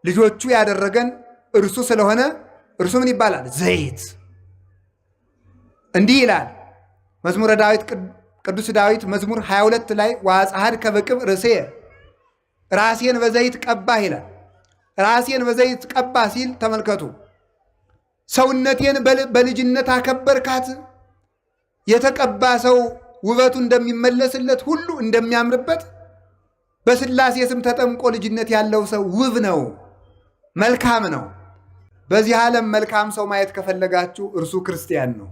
ልጆቹ ያደረገን እርሱ ስለሆነ እርሱ ምን ይባላል? ዘይት። እንዲህ ይላል መዝሙረ ዳዊት ቅዱስ ዳዊት መዝሙር 22 ላይ ወአጽሐድከ በቅብ ርእስየ ራሴን በዘይት ቀባህ ይላል። ራሴን በዘይት ቀባ ሲል ተመልከቱ። ሰውነቴን በልጅነት አከበርካት። የተቀባ ሰው ውበቱ እንደሚመለስለት ሁሉ እንደሚያምርበት በሥላሴ ስም ተጠምቆ ልጅነት ያለው ሰው ውብ ነው፣ መልካም ነው። በዚህ ዓለም መልካም ሰው ማየት ከፈለጋችሁ እርሱ ክርስቲያን ነው።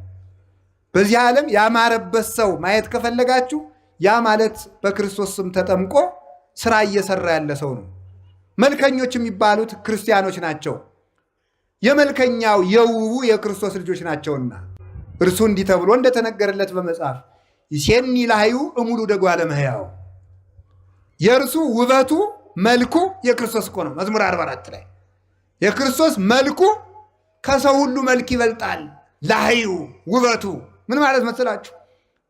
በዚህ ዓለም ያማረበት ሰው ማየት ከፈለጋችሁ ያ ማለት በክርስቶስ ስም ተጠምቆ ስራ እየሰራ ያለ ሰው ነው። መልከኞች የሚባሉት ክርስቲያኖች ናቸው። የመልከኛው የውቡ የክርስቶስ ልጆች ናቸውና እርሱ እንዲህ ተብሎ እንደተነገረለት በመጽሐፍ ይሴኒ ላህዩ እሙሉ ደጓለ እመሕያው የእርሱ ውበቱ መልኩ የክርስቶስ እኮ ነው። መዝሙር 44 ላይ የክርስቶስ መልኩ ከሰው ሁሉ መልክ ይበልጣል። ላህዩ ውበቱ ምን ማለት መስላችሁ?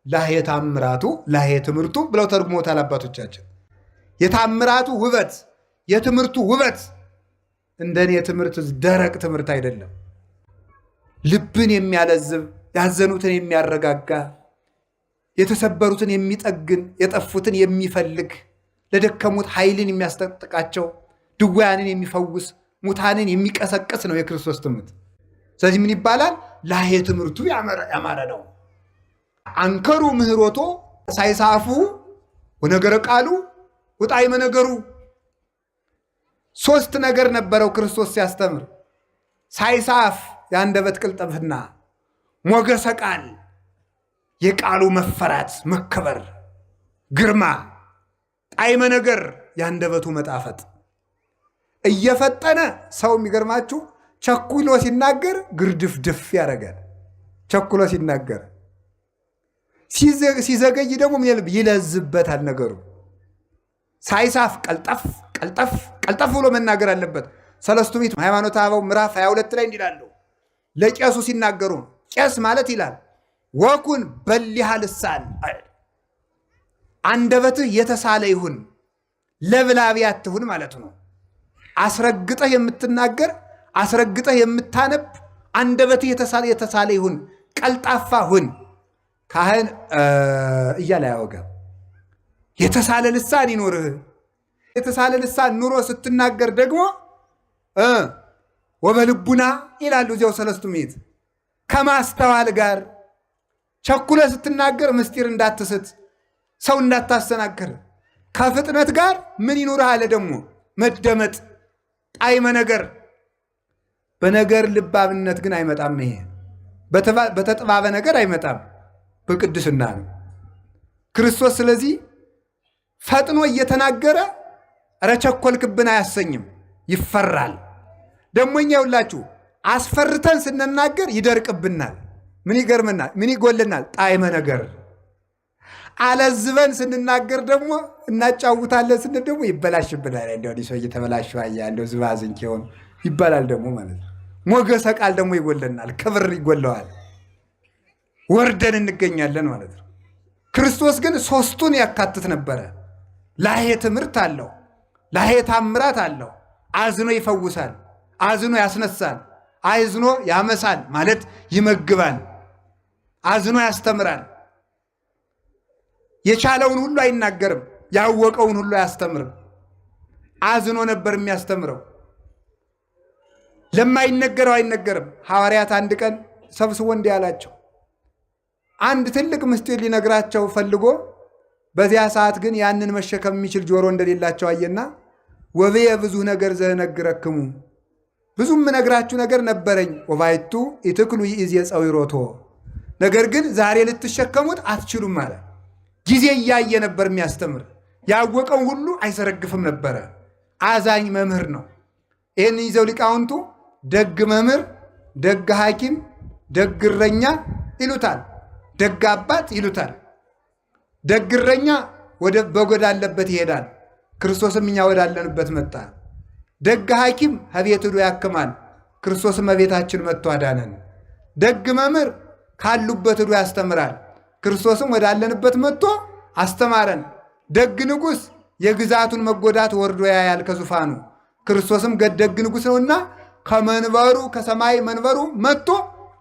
ላህየ ታምራቱ ላህየ ትምህርቱ ብለው ተርጉሞታል አባቶቻችን። የታምራቱ ውበት የትምህርቱ ውበት እንደኔ ትምህርት ደረቅ ትምህርት አይደለም። ልብን የሚያለዝብ ያዘኑትን የሚያረጋጋ የተሰበሩትን የሚጠግን የጠፉትን የሚፈልግ ለደከሙት ኃይልን የሚያስጠጥቃቸው ድውያንን የሚፈውስ ሙታንን የሚቀሰቅስ ነው የክርስቶስ ትምህርት። ስለዚህ ምን ይባላል? ላህየ ትምህርቱ ያማረ ነው። አንከሩ ምህሮቶ ሳይሳፉ ወነገረ ቃሉ ወጣዕመ ነገሩ። ሶስት ነገር ነበረው ክርስቶስ ሲያስተምር፣ ሳይሳፍ የአንደበት ቅልጥፍና፣ ሞገሰ ቃል የቃሉ መፈራት መከበር ግርማ፣ ጣዕመ ነገር የአንደበቱ መጣፈጥ። እየፈጠነ ሰው የሚገርማችሁ ቸኩሎ ሲናገር ግርድፍድፍ ያደርጋል። ቸኩሎ ሲናገር ሲዘገይ ደግሞ ይለዝበታል ነገሩ። ሳይሳፍ ቀልጠፍ ቀልጠፍ ቀልጠፍ ብሎ መናገር አለበት። ሰለስቱ ምዕት ሃይማኖተ አበው ምዕራፍ 22 ላይ እንዲላሉ ለቄሱ ሲናገሩ ቄስ ማለት ይላል ወኩን በሊሃ ልሳን አንደበትህ የተሳለ ይሁን ለብላቢ አትሁን ማለት ነው። አስረግጠህ የምትናገር አስረግጠህ የምታነብ አንደበትህ የተሳለ ይሁን፣ ቀልጣፋ ሁን። ካህን እያለ አያወጋም። የተሳለ ልሳን ይኖርህ። የተሳለ ልሳን ኑሮ ስትናገር ደግሞ ወበልቡና ይላሉ እዚያው ሰለስቱ ምዕት ከማስተዋል ጋር ቸኩለ ስትናገር ምስጢር እንዳትስት፣ ሰው እንዳታሰናክር። ከፍጥነት ጋር ምን ይኑርህ አለ ደግሞ መደመጥ፣ ጣዕመ ነገር። በነገር ልባብነት ግን አይመጣም። ይሄ በተጥባበ ነገር አይመጣም፣ በቅድስና ነው ክርስቶስ። ስለዚህ ፈጥኖ እየተናገረ ኧረ ቸኮልክብን አያሰኝም፣ ይፈራል። ደግሞ እኛ ይውላችሁ አስፈርተን ስንናገር ይደርቅብናል። ምን ይገርምናል? ምን ይጎልናል? ጣዕመ ነገር። አለዝበን ስንናገር ደግሞ እናጫውታለን ስንል ደግሞ ይበላሽብናል። እንደው ሰው እየተበላሸው ያለው ዝባዝንኬ ሆኖ ይባላል ደግሞ ማለት ነው። ሞገሰ ቃል ደግሞ ይጎለናል፣ ክብር ይጎለዋል፣ ወርደን እንገኛለን ማለት ነው። ክርስቶስ ግን ሶስቱን ያካትት ነበረ። ላሄ ትምህርት አለው፣ ላሄ ታምራት አለው። አዝኖ ይፈውሳል፣ አዝኖ ያስነሳል፣ አዝኖ ያመሳል ማለት ይመግባል፣ አዝኖ ያስተምራል። የቻለውን ሁሉ አይናገርም፣ ያወቀውን ሁሉ አያስተምርም። አዝኖ ነበር የሚያስተምረው። ለማይነገረው አይነገርም። ሐዋርያት አንድ ቀን ሰብስቦ እንዲህ አላቸው። አንድ ትልቅ ምስጢር ሊነግራቸው ፈልጎ በዚያ ሰዓት ግን ያንን መሸከም የሚችል ጆሮ እንደሌላቸው አየና ወብየ ብዙ ነገር ዘነግረክሙ፣ ብዙም ነግራችሁ ነገር ነበረኝ። ወባይቱ ኢትክሉ ይእዜ ጸዊሮቶ፣ ነገር ግን ዛሬ ልትሸከሙት አትችሉም አለ። ጊዜ እያየ ነበር የሚያስተምር። ያወቀው ሁሉ አይዘረግፍም ነበረ። አዛኝ መምህር ነው። ይህን ይዘው ሊቃውንቱ ደግ መምህር፣ ደግ ሐኪም፣ ደግ እረኛ ይሉታል። ደግ አባት ይሉታል። ደግ እረኛ በጎዳለበት ይሄዳል። ክርስቶስም እኛ ወዳለንበት መጣ። ደግ ሐኪም ከቤት ሄዶ ያክማል። ክርስቶስም በቤታችን መጥቶ አዳነን። ደግ መምህር ካሉበት ሄዶ ያስተምራል። ክርስቶስም ወዳለንበት መጥቶ አስተማረን። ደግ ንጉሥ የግዛቱን መጎዳት ወርዶ ያያል ከዙፋኑ። ክርስቶስም ደግ ንጉሥ ነውና ከመንበሩ ከሰማይ መንበሩ መጥቶ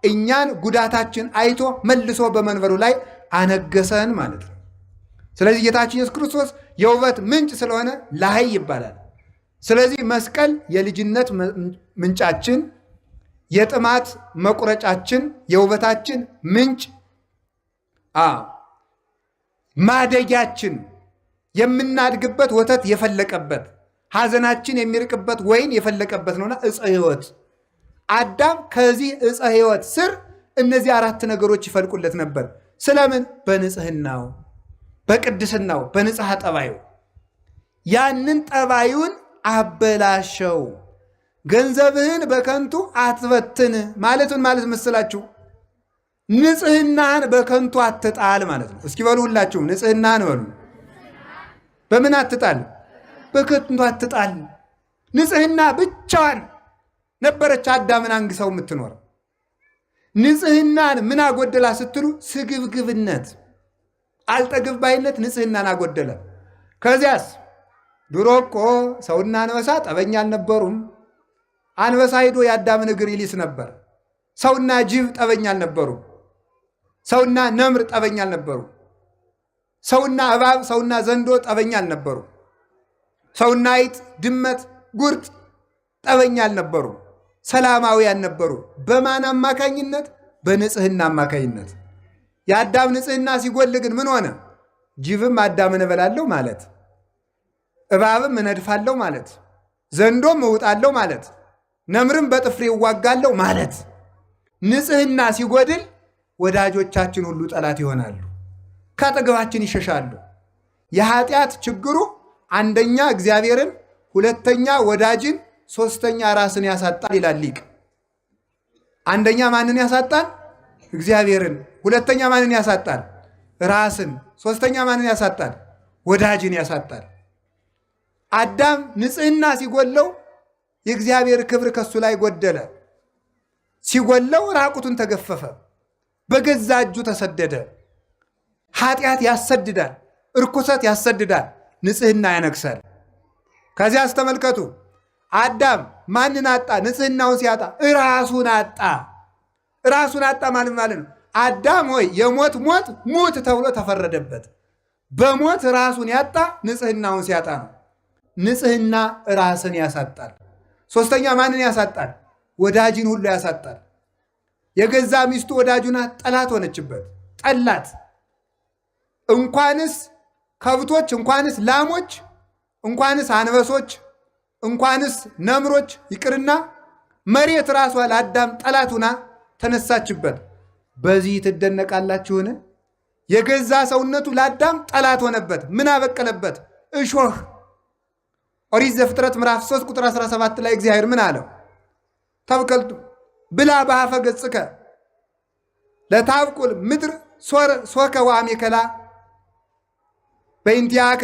እኛን ጉዳታችን አይቶ መልሶ በመንበሩ ላይ አነገሰን ማለት ነው። ስለዚህ ጌታችን ኢየሱስ ክርስቶስ የውበት ምንጭ ስለሆነ ላህይ ይባላል። ስለዚህ መስቀል የልጅነት ምንጫችን፣ የጥማት መቁረጫችን፣ የውበታችን ምንጭ፣ ማደጊያችን፣ የምናድግበት ወተት የፈለቀበት፣ ሐዘናችን የሚርቅበት ወይን የፈለቀበት ነውና ዕፀ ሕይወት። አዳም ከዚህ ዕፀ ሕይወት ስር እነዚህ አራት ነገሮች ይፈልቁለት ነበር። ስለምን? በንጽህናው፣ በቅድስናው፣ በንጽሐ ጠባዩ። ያንን ጠባዩን አበላሸው። ገንዘብህን በከንቱ አትበትን ማለቱን ማለት መስላችሁ? ንጽህናህን በከንቱ አትጣል ማለት ነው። እስኪ በሉ ሁላችሁም ንጽህናህን በሉ። በምን አትጣል? በከንቱ አትጣል። ንጽህና ብቻዋን ነበረች አዳምን አንግሰው የምትኖር። ንጽህናን ምን አጎደላ ስትሉ? ስግብግብነት፣ አልጠግብ ባይነት ንጽህናን አጎደለ። ከዚያስ ድሮ እኮ ሰውና አንበሳ ጠበኛ አልነበሩም። አንበሳ ሂዶ የአዳምን እግር ይሊስ ነበር። ሰውና ጅብ ጠበኛ አልነበሩም። ሰውና ነምር ጠበኛ አልነበሩ። ሰውና እባብ፣ ሰውና ዘንዶ ጠበኛ አልነበሩ። ሰውና አይጥ፣ ድመት፣ ጉርጥ ጠበኛ አልነበሩ። ሰላማውያን ነበሩ። በማን አማካኝነት? በንጽህና አማካኝነት። የአዳም ንጽህና ሲጎል ግን ምን ሆነ? ጅብም አዳምን እበላለሁ ማለት፣ እባብም እነድፋለሁ ማለት፣ ዘንዶም እውጣለሁ ማለት፣ ነምርም በጥፍሬ እዋጋለሁ ማለት። ንጽህና ሲጎድል ወዳጆቻችን ሁሉ ጠላት ይሆናሉ፣ ከአጠገባችን ይሸሻሉ። የኃጢአት ችግሩ አንደኛ እግዚአብሔርን፣ ሁለተኛ ወዳጅን፣ ሶስተኛ ራስን ያሳጣል ይላል ሊቅ። አንደኛ ማንን ያሳጣል? እግዚአብሔርን። ሁለተኛ ማንን ያሳጣል? ራስን። ሶስተኛ ማንን ያሳጣል? ወዳጅን ያሳጣል። አዳም ንጽህና ሲጎለው የእግዚአብሔር ክብር ከሱ ላይ ጎደለ። ሲጎለው ራቁቱን ተገፈፈ፣ በገዛ እጁ ተሰደደ። ኃጢአት ያሰድዳል፣ እርኩሰት ያሰድዳል፣ ንጽህና ያነግሳል። ከዚያ አስተመልከቱ፣ አዳም ማንን አጣ? ንጽህናውን ሲያጣ ራሱን አጣ። ራሱን አጣ ማለት ነው። አዳም ሆይ የሞት ሞት ሙት ተብሎ ተፈረደበት። በሞት ራሱን ያጣ ንጽህናውን ሲያጣ ነው። ንጽህና ራስን ያሳጣል። ሶስተኛ ማንን ያሳጣል? ወዳጅን ሁሉ ያሳጣል። የገዛ ሚስቱ ወዳጁና ጠላት ሆነችበት፣ ጠላት። እንኳንስ ከብቶች፣ እንኳንስ ላሞች፣ እንኳንስ አንበሶች፣ እንኳንስ ነምሮች ይቅርና መሬት ራሷ ለአዳም ጠላት ሆና ተነሳችበት። በዚህ ትደነቃላችሁን? የገዛ ሰውነቱ ለአዳም ጠላት ሆነበት። ምን አበቀለበት? እሾህ። ኦሪት ዘፍጥረት ምዕራፍ 3 ቁጥር 17 ላይ እግዚአብሔር ምን አለው? ተብከልቱ ብላ በአፈ ገጽከ ለታብቁል ምድር ሶከ ወአሜከላ በእንቲአከ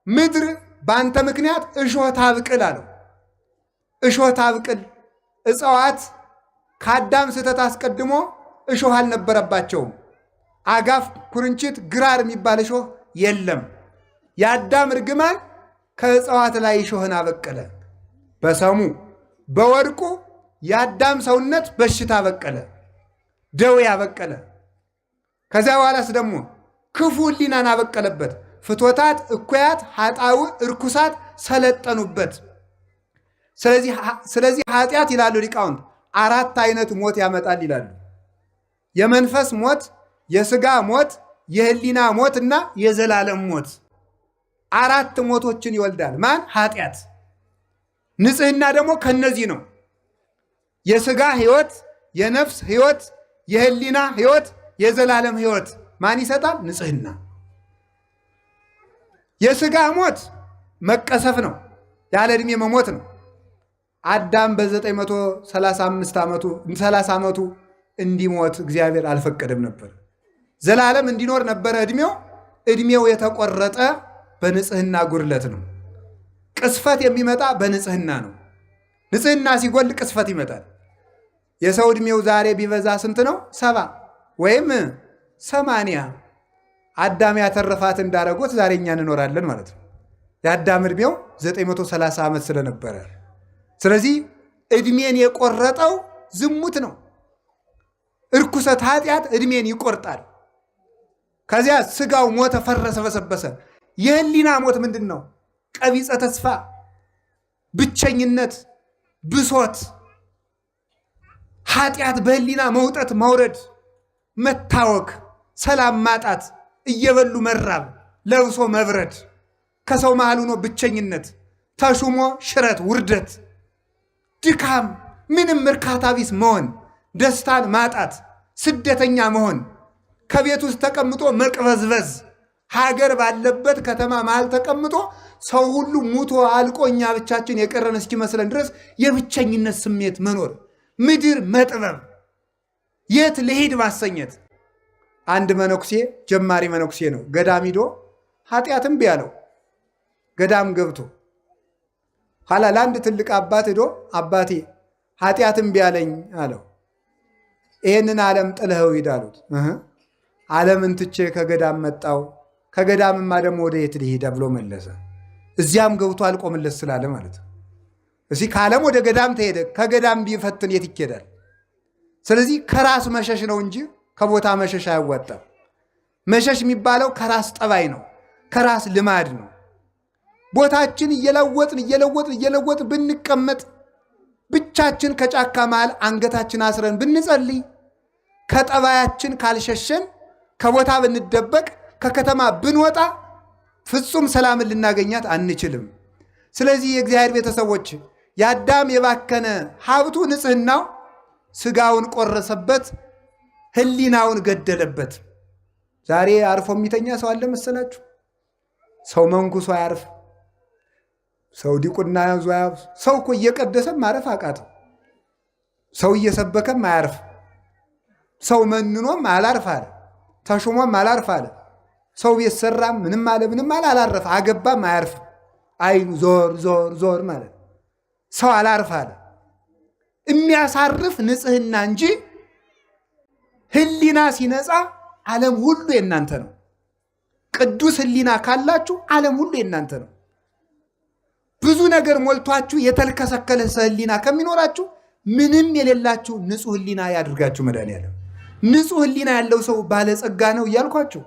ምድር በአንተ ምክንያት እሾህ ታብቅል አለው። እሾህ ታብቅል። እጽዋት ከአዳም ስህተት አስቀድሞ እሾህ አልነበረባቸውም። አጋፍ፣ ኩርንችት፣ ግራር የሚባል እሾህ የለም። የአዳም እርግማን ከእጽዋት ላይ እሾህን አበቀለ። በሰሙ በወድቁ የአዳም ሰውነት በሽታ በቀለ፣ ደዌ አበቀለ። ከዚያ በኋላስ ደግሞ ክፉ ሕሊናን አበቀለበት። ፍቶታት፣ እኩያት፣ ኃጣው፣ እርኩሳት ሰለጠኑበት። ስለዚህ ኃጢአት ይላሉ ሊቃውንት 4 አይነት ሞት ያመጣል ይላሉ። የመንፈስ ሞት፣ የሥጋ ሞት፣ የሕሊና ሞት እና የዘላለም ሞት 4 ሞቶችን ይወልዳል። ማን? ኃጢአት። ንጽህና ደግሞ ከነዚህ ነው። የሥጋ ሕይወት፣ የነፍስ ሕይወት፣ የሕሊና ሕይወት፣ የዘላለም ሕይወት ማን ይሰጣል? ንጽህና። የሥጋ ሞት መቀሰፍ ነው፣ ያለ ዕድሜ መሞት ነው። አዳም በ935 ዓመቱ እንዲሞት እግዚአብሔር አልፈቀደም ነበር። ዘላለም እንዲኖር ነበረ ዕድሜው የተቆረጠ በንጽህና ጉድለት ነው። ቅስፈት የሚመጣ በንጽህና ነው። ንጽህና ሲጎል ቅስፈት ይመጣል። የሰው ዕድሜው ዛሬ ቢበዛ ስንት ነው? 70 ወይም 80። አዳም ያተረፋት እንዳረጎት ዛሬ እኛ እንኖራለን ማለት ነው። የአዳም ዕድሜው 930 ዓመት ስለነበረ፣ ስለዚህ ዕድሜን የቆረጠው ዝሙት ነው። እርኩሰት፣ ኃጢአት ዕድሜን ይቆርጣል። ከዚያ ስጋው ሞተ፣ ፈረሰ፣ በሰበሰ። የሕሊና ሞት ምንድን ነው? ቀቢጸ ተስፋ፣ ብቸኝነት፣ ብሶት፣ ኃጢአት በሕሊና መውጠት መውረድ፣ መታወክ፣ ሰላም ማጣት፣ እየበሉ መራብ፣ ለብሶ መብረድ፣ ከሰው መሃል ሆኖ ብቸኝነት፣ ተሹሞ ሽረት፣ ውርደት፣ ድካም፣ ምንም እርካታ ቢስ መሆን፣ ደስታን ማጣት፣ ስደተኛ መሆን፣ ከቤት ውስጥ ተቀምጦ መቅበዝበዝ፣ ሀገር ባለበት ከተማ መሃል ተቀምጦ ሰው ሁሉ ሙቶ አልቆ እኛ ብቻችን የቀረን እስኪመስለን ድረስ የብቸኝነት ስሜት መኖር፣ ምድር መጥበብ፣ የት ልሄድ ማሰኘት። አንድ መነኩሴ ጀማሪ መነኩሴ ነው። ገዳም ሂዶ ኃጢአትም ቢያለው ገዳም ገብቶ ኋላ ለአንድ ትልቅ አባት ሂዶ አባቴ ኃጢአትም ቢያለኝ አለው። ይህንን ዓለም ጥለኸው ሂድ አሉት። ዓለምን ትቼ ከገዳም መጣው፣ ከገዳምማ ደግሞ ወደ የት ልሂድ ብሎ መለሰ። እዚያም ገብቶ አልቆምለት ስላለ ማለት ነው። እዚህ ከዓለም ወደ ገዳም ተሄደ። ከገዳም ቢፈትን የት ይኬዳል? ስለዚህ ከራስ መሸሽ ነው እንጂ ከቦታ መሸሽ አያዋጣም። መሸሽ የሚባለው ከራስ ጠባይ ነው፣ ከራስ ልማድ ነው። ቦታችን እየለወጥን ብንቀመጥ፣ ብቻችን ከጫካ መሃል አንገታችን አስረን ብንጸልይ፣ ከጠባያችን ካልሸሸን፣ ከቦታ ብንደበቅ፣ ከከተማ ብንወጣ ፍጹም ሰላምን ልናገኛት አንችልም። ስለዚህ የእግዚአብሔር ቤተሰቦች የአዳም የባከነ ሀብቱ ንጽህናው ስጋውን ቆረሰበት፣ ሕሊናውን ገደለበት። ዛሬ አርፎ የሚተኛ ሰው አለ መሰላችሁ? ሰው መንኩሶ አያርፍ፣ ሰው ዲቁና ያዙ አያርፍ። ሰው እኮ እየቀደሰም ማረፍ አቃተው። ሰው እየሰበከም አያርፍ። ሰው መንኖም አላርፍ አለ፣ ተሹሞም አላርፍ አለ። ሰው ቤት ሰራም ምንም አለ አላረፍ፣ አገባም አያርፍ። አይኑ ዞር ማለት ሰው አላርፍ አለ። የሚያሳርፍ ንጽህና እንጂ ሕሊና ሲነጻ ዓለም ሁሉ የእናንተ ነው። ቅዱስ ሕሊና ካላችሁ ዓለም ሁሉ የእናንተ ነው። ብዙ ነገር ሞልቷችሁ የተልከሰከለ ሕሊና ከሚኖራችሁ ምንም የሌላችሁ ንጹሕ ሕሊና ያድርጋችሁ መድኃኒዓለም። ንጹሕ ሕሊና ያለው ሰው ባለጸጋ ነው እያልኳችሁ፣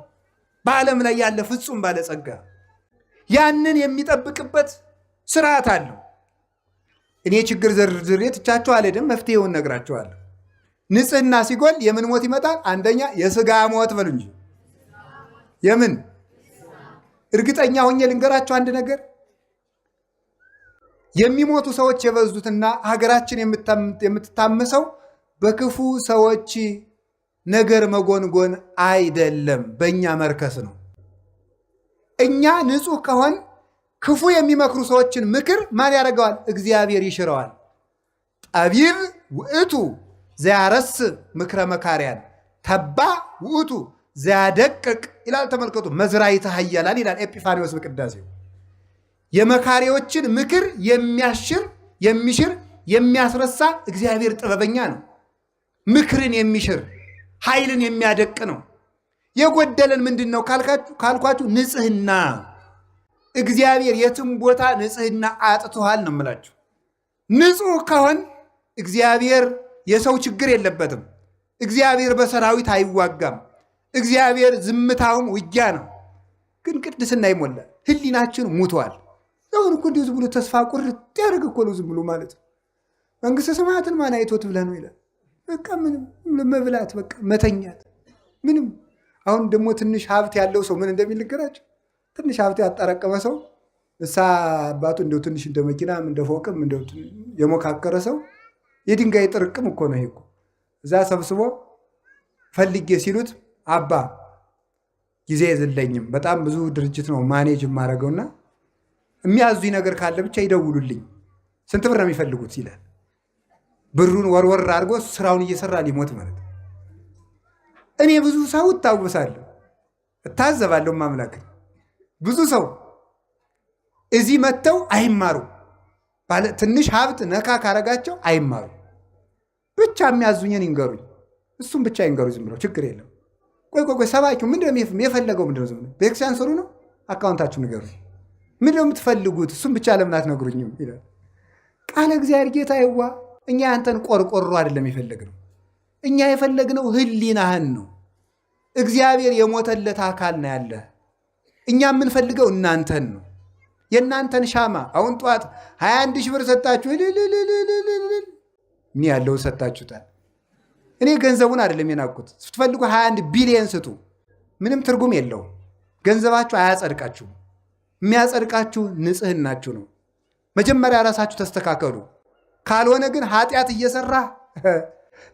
በዓለም ላይ ያለ ፍጹም ባለጸጋ ያንን የሚጠብቅበት ስርዓት አለው። እኔ ችግር ዘርዝሬ ትቻችሁ አልሄድም፣ መፍትሄውን ነግራችኋለሁ። ንጽህና ሲጎል የምን ሞት ይመጣል? አንደኛ የሥጋ ሞት በሉ እንጂ የምን። እርግጠኛ ሆኜ ልንገራችሁ አንድ ነገር፣ የሚሞቱ ሰዎች የበዙትና ሀገራችን የምትታመሰው በክፉ ሰዎች ነገር መጎንጎን አይደለም፣ በእኛ መርከስ ነው። እኛ ንጹህ ከሆን ክፉ የሚመክሩ ሰዎችን ምክር ማን ያደርገዋል? እግዚአብሔር ይሽረዋል። ጠቢብ ውእቱ ዘያረስ ምክረ መካሪያን ተባ ውእቱ ዘያደቅቅ ይላል። ተመልከቱ። መዝራዕተ ኃያላን ይላል ኤጲፋንዮስ በቅዳሴው። የመካሪዎችን ምክር የሚሽር የሚያስረሳ እግዚአብሔር ጥበበኛ ነው። ምክርን የሚሽር ኃይልን የሚያደቅ ነው። የጎደለን ምንድን ነው ካልኳችሁ ንጽህና። እግዚአብሔር የትም ቦታ ንጽህና አጥቶሃል ነው የምላችሁ። ንጹህ ከሆን እግዚአብሔር የሰው ችግር የለበትም። እግዚአብሔር በሰራዊት አይዋጋም። እግዚአብሔር ዝምታውም ውጊያ ነው። ግን ቅድስና ይሞላል። ህሊናችን ሙቷል። አሁን እኮ እንዲሁ ዝም ብሎ ተስፋ ቁርጥ ያደርግ እኮ ነው። ዝም ብሎ ማለት መንግስተ ሰማያትን ማን አይቶት ብለህ ነው ይላል። በቃ ምንም መብላት፣ በቃ መተኛት፣ ምንም። አሁን ደግሞ ትንሽ ሀብት ያለው ሰው ምን እንደሚል ንገራቸው። ትንሽ ሀብት ያጠራቀመ ሰው እሳ አባቱ እንደው ትንሽ እንደ መኪናም እንደ ፎቅም እንደው የሞካከረ ሰው የድንጋይ ጥርቅም እኮ ነው። ይሄ እኮ እዛ ሰብስቦ ፈልጌ ሲሉት አባ ጊዜ የለኝም፣ በጣም ብዙ ድርጅት ነው ማኔጅ የማደርገውና የሚያዙኝ ነገር ካለ ብቻ ይደውሉልኝ፣ ስንት ብር ነው የሚፈልጉት ይላል። ብሩን ወርወር አድርጎ ስራውን እየሰራ ሊሞት ማለት ነው። እኔ ብዙ ሰው እታወሳለሁ፣ እታዘባለሁ። ማምላክ ብዙ ሰው እዚህ መጥተው አይማሩ፣ ትንሽ ሀብት ነካ ካረጋቸው አይማሩ። ብቻ የሚያዙኝን ይንገሩኝ፣ እሱም ብቻ ይንገሩ። ዝም ብለው ችግር የለም። ቆይ ሰባኪው ምንድነው የፈለገው? ምንድነው ዝም ብለው ቤተክርስቲያን ስሩ ነው? አካውንታችሁ ንገሩኝ። ምንድነው የምትፈልጉት? እሱም ብቻ ለምን አትነግሩኝም ይላል ቃለ እግዚአብሔር። ጌታ ይዋ እኛ ያንተን ቆርቆሮ አይደለም የፈለግነው፣ እኛ የፈለግነው ህሊናህን ነው። እግዚአብሔር የሞተለት አካል ነው ያለ። እኛ የምንፈልገው እናንተን ነው፣ የእናንተን ሻማ። አሁን ጠዋት 21 ሺህ ብር ሰጣችሁ ምን ያለውን ሰጣችሁታል። እኔ ገንዘቡን አይደለም የናቁት። ስትፈልጉ 21 ቢሊየን ስጡ፣ ምንም ትርጉም የለውም። ገንዘባችሁ አያጸድቃችሁም። የሚያጸድቃችሁ ንጽህናችሁ ነው። መጀመሪያ ራሳችሁ ተስተካከሉ። ካልሆነ ግን ኃጢአት እየሰራ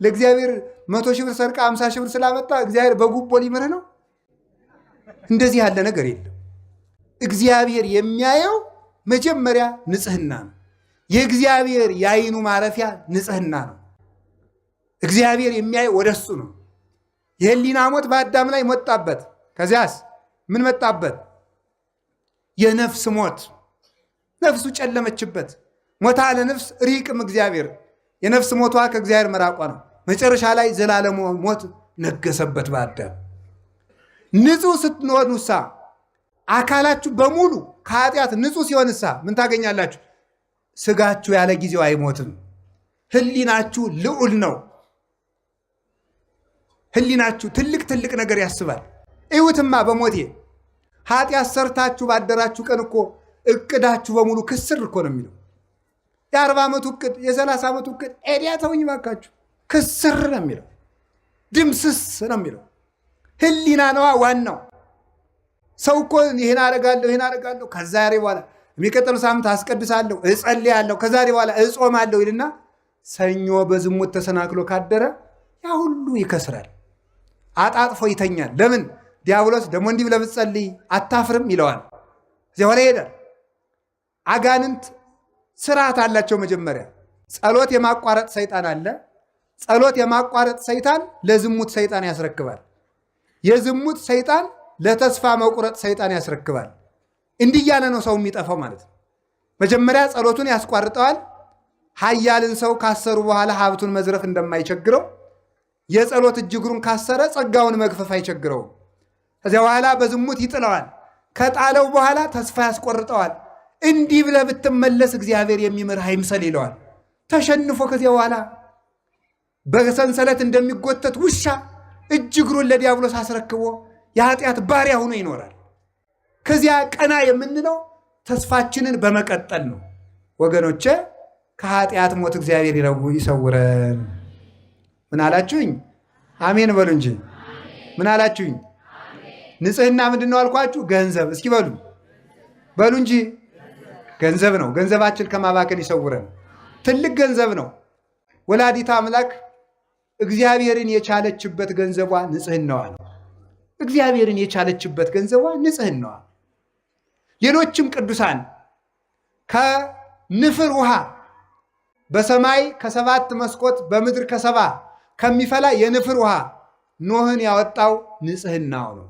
ለእግዚአብሔር 100 ሺህ ብር ሰርቃ 50 ሺህ ብር ስላመጣ እግዚአብሔር በጉቦ ሊምርህ ነው። እንደዚህ ያለ ነገር የለም። እግዚአብሔር የሚያየው መጀመሪያ ንጽህና ነው። የእግዚአብሔር የዓይኑ ማረፊያ ንጽህና ነው። እግዚአብሔር የሚያየው ወደሱ ነው። የህሊና ሞት በአዳም ላይ መጣበት። ከዚያስ ምን መጣበት? የነፍስ ሞት። ነፍሱ ጨለመችበት። ሞታ ለነፍስ ሪቅም እግዚአብሔር። የነፍስ ሞቷ ከእግዚአብሔር መራቋ ነው። መጨረሻ ላይ ዘላለም ሞት ነገሰበት በአዳም። ንጹህ ስትሆኑሳ አካላችሁ በሙሉ ከኃጢአት ንጹህ ሲሆንሳ ምን ታገኛላችሁ? ስጋችሁ ያለ ጊዜው አይሞትም። ህሊናችሁ ልዑል ነው። ህሊናችሁ ትልቅ ነገር ያስባል። እዩትማ በሞቴ ኃጢአት ሰርታችሁ ባደራችሁ ቀን እኮ እቅዳችሁ በሙሉ ክስር እኮ ነው የሚለው። የ40 ዓመቱ እቅድ፣ የ30 ዓመቱ እቅድ ኤዲያ ተውኝ ባካችሁ፣ ክስር ነው የሚለው። ድምስስ ነው የሚለው። ህሊና ነዋ ዋናው። ሰው እኮ ይህን አደርጋለሁ ከዛሬ በኋላ የሚቀጥለው ሳምንት አስቀድሳለሁ፣ እጸልያለሁ፣ ከዛሬ በኋላ እጾማለሁ ይልና ሰኞ በዝሙት ተሰናክሎ ካደረ ያ ሁሉ ይከስራል። አጣጥፎ ይተኛል። ለምን? ዲያብሎስ ደግሞ እንዲህ ብለህ ብትጸልይ አታፍርም ይለዋል። እዚያ ሆነ ሄደ። አጋንንት ስርዓት አላቸው። መጀመሪያ ጸሎት የማቋረጥ ሰይጣን አለ። ጸሎት የማቋረጥ ሰይጣን ለዝሙት ሰይጣን ያስረክባል። የዝሙት ሰይጣን ለተስፋ መቁረጥ ሰይጣን ያስረክባል። እንዲህ እያለ ነው ሰው የሚጠፋው ማለት ነው። መጀመሪያ ጸሎቱን ያስቋርጠዋል። ኃያልን ሰው ካሰሩ በኋላ ሀብቱን መዝረፍ እንደማይቸግረው የጸሎት እጅግሩን ካሰረ ጸጋውን መግፈፍ አይቸግረውም። ከዚያ በኋላ በዝሙት ይጥለዋል። ከጣለው በኋላ ተስፋ ያስቆርጠዋል። እንዲህ ብለህ ብትመለስ እግዚአብሔር የሚምርህ አይምሰል ይለዋል። ተሸንፎ ከዚያ በኋላ በሰንሰለት እንደሚጎተት ውሻ እጅግሩን ለዲያብሎስ አስረክቦ የኃጢአት ባሪያ ሆኖ ይኖራል። ከዚያ ቀና የምንለው ተስፋችንን በመቀጠል ነው። ወገኖቼ ከኃጢአት ሞት እግዚአብሔር ይሰውረን። ምን አላችሁኝ? አሜን በሉ እንጂ። ምን አላችሁኝ? ንጽህና ምንድን ነው አልኳችሁ? ገንዘብ። እስኪ በሉ እንጂ። ገንዘብ ነው። ገንዘባችን ከማባከን ይሰውረን። ትልቅ ገንዘብ ነው። ወላዲተ አምላክ እግዚአብሔርን የቻለችበት ገንዘቧ ንጽህናዋ ነው። እግዚአብሔርን የቻለችበት ገንዘቧ ንጽህናዋ። ሌሎችም ቅዱሳን ከንፍር ውሃ በሰማይ ከ7 መስኮት በምድር ከ7 ከሚፈላ የንፍር ውሃ ኖህን ያወጣው ንጽህናው ነው።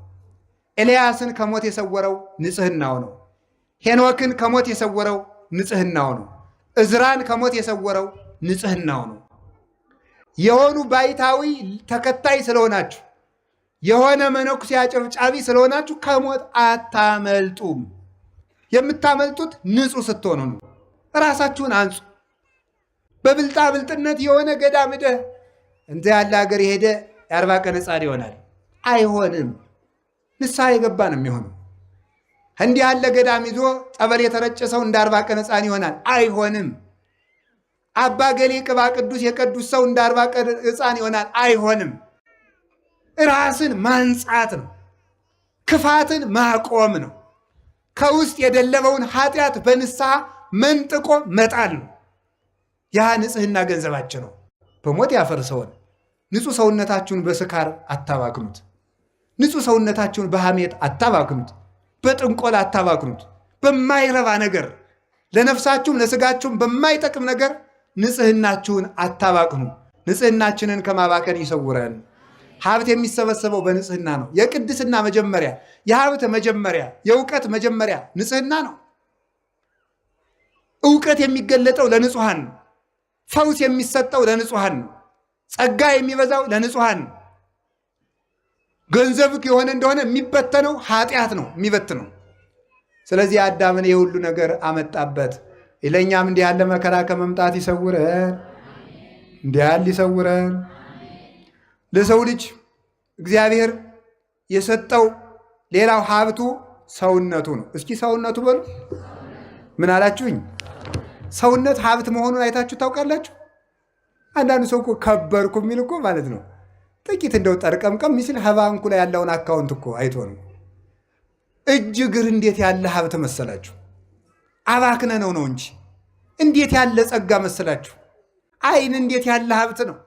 ኤልያስን ከሞት የሰወረው ንጽህናው ነው። ሄኖክን ከሞት የሰወረው ንጽህናው ነው። እዝራን ከሞት የሰወረው ንጽህናው ነው። የሆኑ ባይታዊ ተከታይ ስለሆናችሁ፣ የሆነ መነኩሴ አጨብጫቢ ስለሆናችሁ ከሞት አታመልጡም። የምታመልጡት ንጹሕ ስትሆኑ ነው። ራሳችሁን አንጹ። በብልጣ ብልጥነት የሆነ ገዳም ሄደህ እንተ ያለ ሀገር የሄደ የ40 ቀን ሕፃን ይሆናል። አይሆንም። ንስሐ የገባ ነው የሚሆነው። እንዲህ ያለ ገዳም ይዞ ጸበል የተረጨ ሰው እንደ 40 ቀን ሕፃን ይሆናል። አይሆንም። አባ ገሌ ቅባ ቅዱስ የቅዱስ ሰው እንደ 40 ቀን ሕፃን ይሆናል። አይሆንም። ራስን ማንጻት ነው። ክፋትን ማቆም ነው። ከውስጥ የደለበውን ኃጢአት በንስሐ መንጥቆ መጣል ነው። ያ ንጽህና ገንዘባችን ነው። በሞት ያፈርሰውን ንጹሕ ሰውነታችሁን በስካር አታባክኑት። ንጹሕ ሰውነታችሁን በሐሜት አታባክኑት። በጥንቆላ አታባክኑት። በማይረባ ነገር ለነፍሳችሁም ለስጋችሁም በማይጠቅም ነገር ንጽህናችሁን አታባክኑ። ንጽህናችንን ከማባከን ይሰውረን። ሀብት የሚሰበሰበው በንጽህና ነው። የቅድስና መጀመሪያ፣ የሀብት መጀመሪያ፣ የእውቀት መጀመሪያ ንጽህና ነው። እውቀት የሚገለጠው ለንጹሐን ነው። ፈውስ የሚሰጠው ለንጹሐን ነው። ጸጋ የሚበዛው ለንጹሐን ነው። ገንዘብ የሆነ እንደሆነ የሚበተነው ኃጢአት ነው የሚበትነው። ስለዚህ አዳምን የሁሉ ነገር አመጣበት። ለእኛም እንዲህ ያለ መከራ ከመምጣት ይሰውረን፣ እንዲህ ያለ ይሰውረን። ለሰው ልጅ እግዚአብሔር የሰጠው ሌላው ሀብቱ ሰውነቱ ነው። እስኪ ሰውነቱ በሉ። ምን አላችሁኝ? ሰውነት ሀብት መሆኑን አይታችሁ ታውቃላችሁ? አንዳንዱ ሰው እኮ ከበርኩ የሚል እኮ ማለት ነው ጥቂት እንደው ጠርቀምቀም ሚስል ከባንኩ ላይ ያለውን አካውንት እኮ አይቶ ነው። እጅ እግር እንዴት ያለ ሀብት መሰላችሁ? አባክነ ነው እንጂ እንዴት ያለ ጸጋ መሰላችሁ? አይን እንዴት ያለ ሀብት ነው!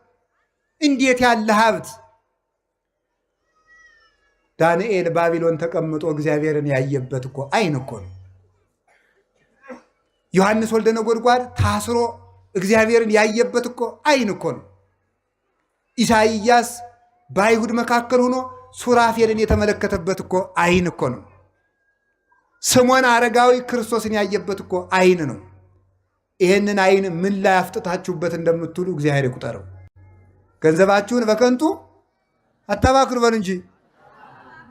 እንዴት ያለ ሀብት! ዳንኤል ባቢሎን ተቀምጦ እግዚአብሔርን ያየበት እኮ አይን እኮ ነው። ዮሐንስ ወልደ ነጎድጓድ ታስሮ እግዚአብሔርን ያየበት እኮ አይን እኮ ነው። ኢሳይያስ በአይሁድ መካከል ሆኖ ሱራፌልን የተመለከተበት እኮ አይን እኮ ነው። ስምዖን አረጋዊ ክርስቶስን ያየበት እኮ አይን ነው። ይሄንን አይን ምን ላይ አፍጥታችሁበት እንደምትውሉ እግዚአብሔር ይቁጠረው። ገንዘባችሁን በከንቱ አታባክኑ በሉ እንጂ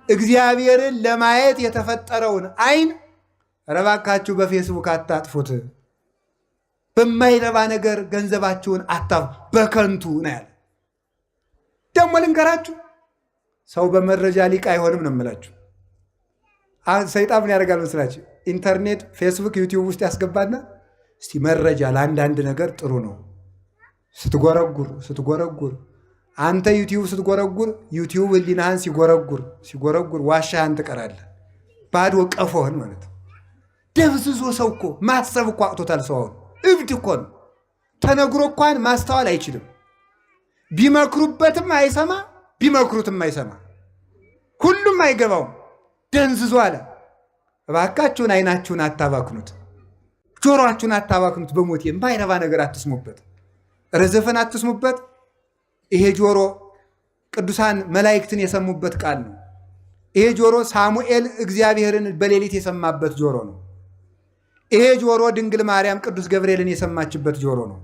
እግዚአብሔርን ለማየት የተፈጠረውን አይን ረባካችሁ በፌስቡክ አታጥፉት። በማይረባ ነገር ገንዘባችሁን በከንቱ ነው ያለ። ደግሞ ልንገራችሁ፣ ሰው በመረጃ ሊቅ አይሆንም ነው የምላችሁ። ሰይጣን ምን ያደርጋል መስላችሁ? ኢንተርኔት፣ ፌስቡክ፣ ዩቲዩብ ውስጥ ያስገባና እስቲ መረጃ ለአንዳንድ ነገር ጥሩ ነው ስትጎረጉር አንተ ዩቲዩብ ስትጎረጉር ዩቲዩብ ህሊናህን ሲጎረጉር ዋሻህን ትቀራለህ። ባዶ ቀፎህን ማለት ደብዝዞ ሰው እኮ ማሰብ እኮ አቅቶታል። ሰው አሁን እብድ እኮ ነው። ተነግሮ እንኳን ማስተዋል አይችልም። ቢመክሩበትም አይሰማ፣ ቢመክሩትም አይሰማ። ሁሉም አይገባውም። ደንዝዞ አለ። እባካችሁን አይናችሁን አታባክኑት፣ ጆሮአችሁን አታባክኑት። በሞቴ የማይረባ ነገር አትስሙበት፣ ረዘፈን አትስሙበት። ይሄ ጆሮ ቅዱሳን መላእክትን የሰሙበት ቃል ነው። ይሄ ጆሮ ሳሙኤል እግዚአብሔርን በሌሊት የሰማበት ጆሮ ነው። ይሄ ጆሮ ድንግል ማርያም ቅዱስ ገብርኤልን የሰማችበት ጆሮ ነው።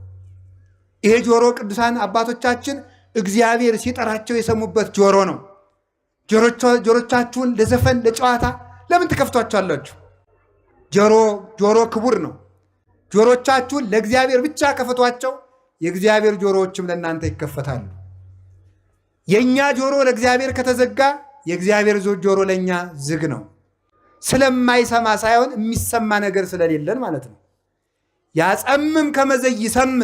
ይሄ ጆሮ ቅዱሳን አባቶቻችን እግዚአብሔር ሲጠራቸው የሰሙበት ጆሮ ነው። ጆሮቻችሁን ለዘፈን ለጨዋታ ለምን ትከፍቷቸዋላችሁ? ጆሮ ክቡር ነው። ጆሮቻችሁን ለእግዚአብሔር ብቻ ከፈቷቸው፣ የእግዚአብሔር ጆሮዎችም ለእናንተ ይከፈታሉ። የእኛ ጆሮ ለእግዚአብሔር ከተዘጋ የእግዚአብሔር ጆሮ ለእኛ ዝግ ነው። ስለማይሰማ ሳይሆን የሚሰማ ነገር ስለሌለን ማለት ነው። ያጸምም ከመዘይ ይሰም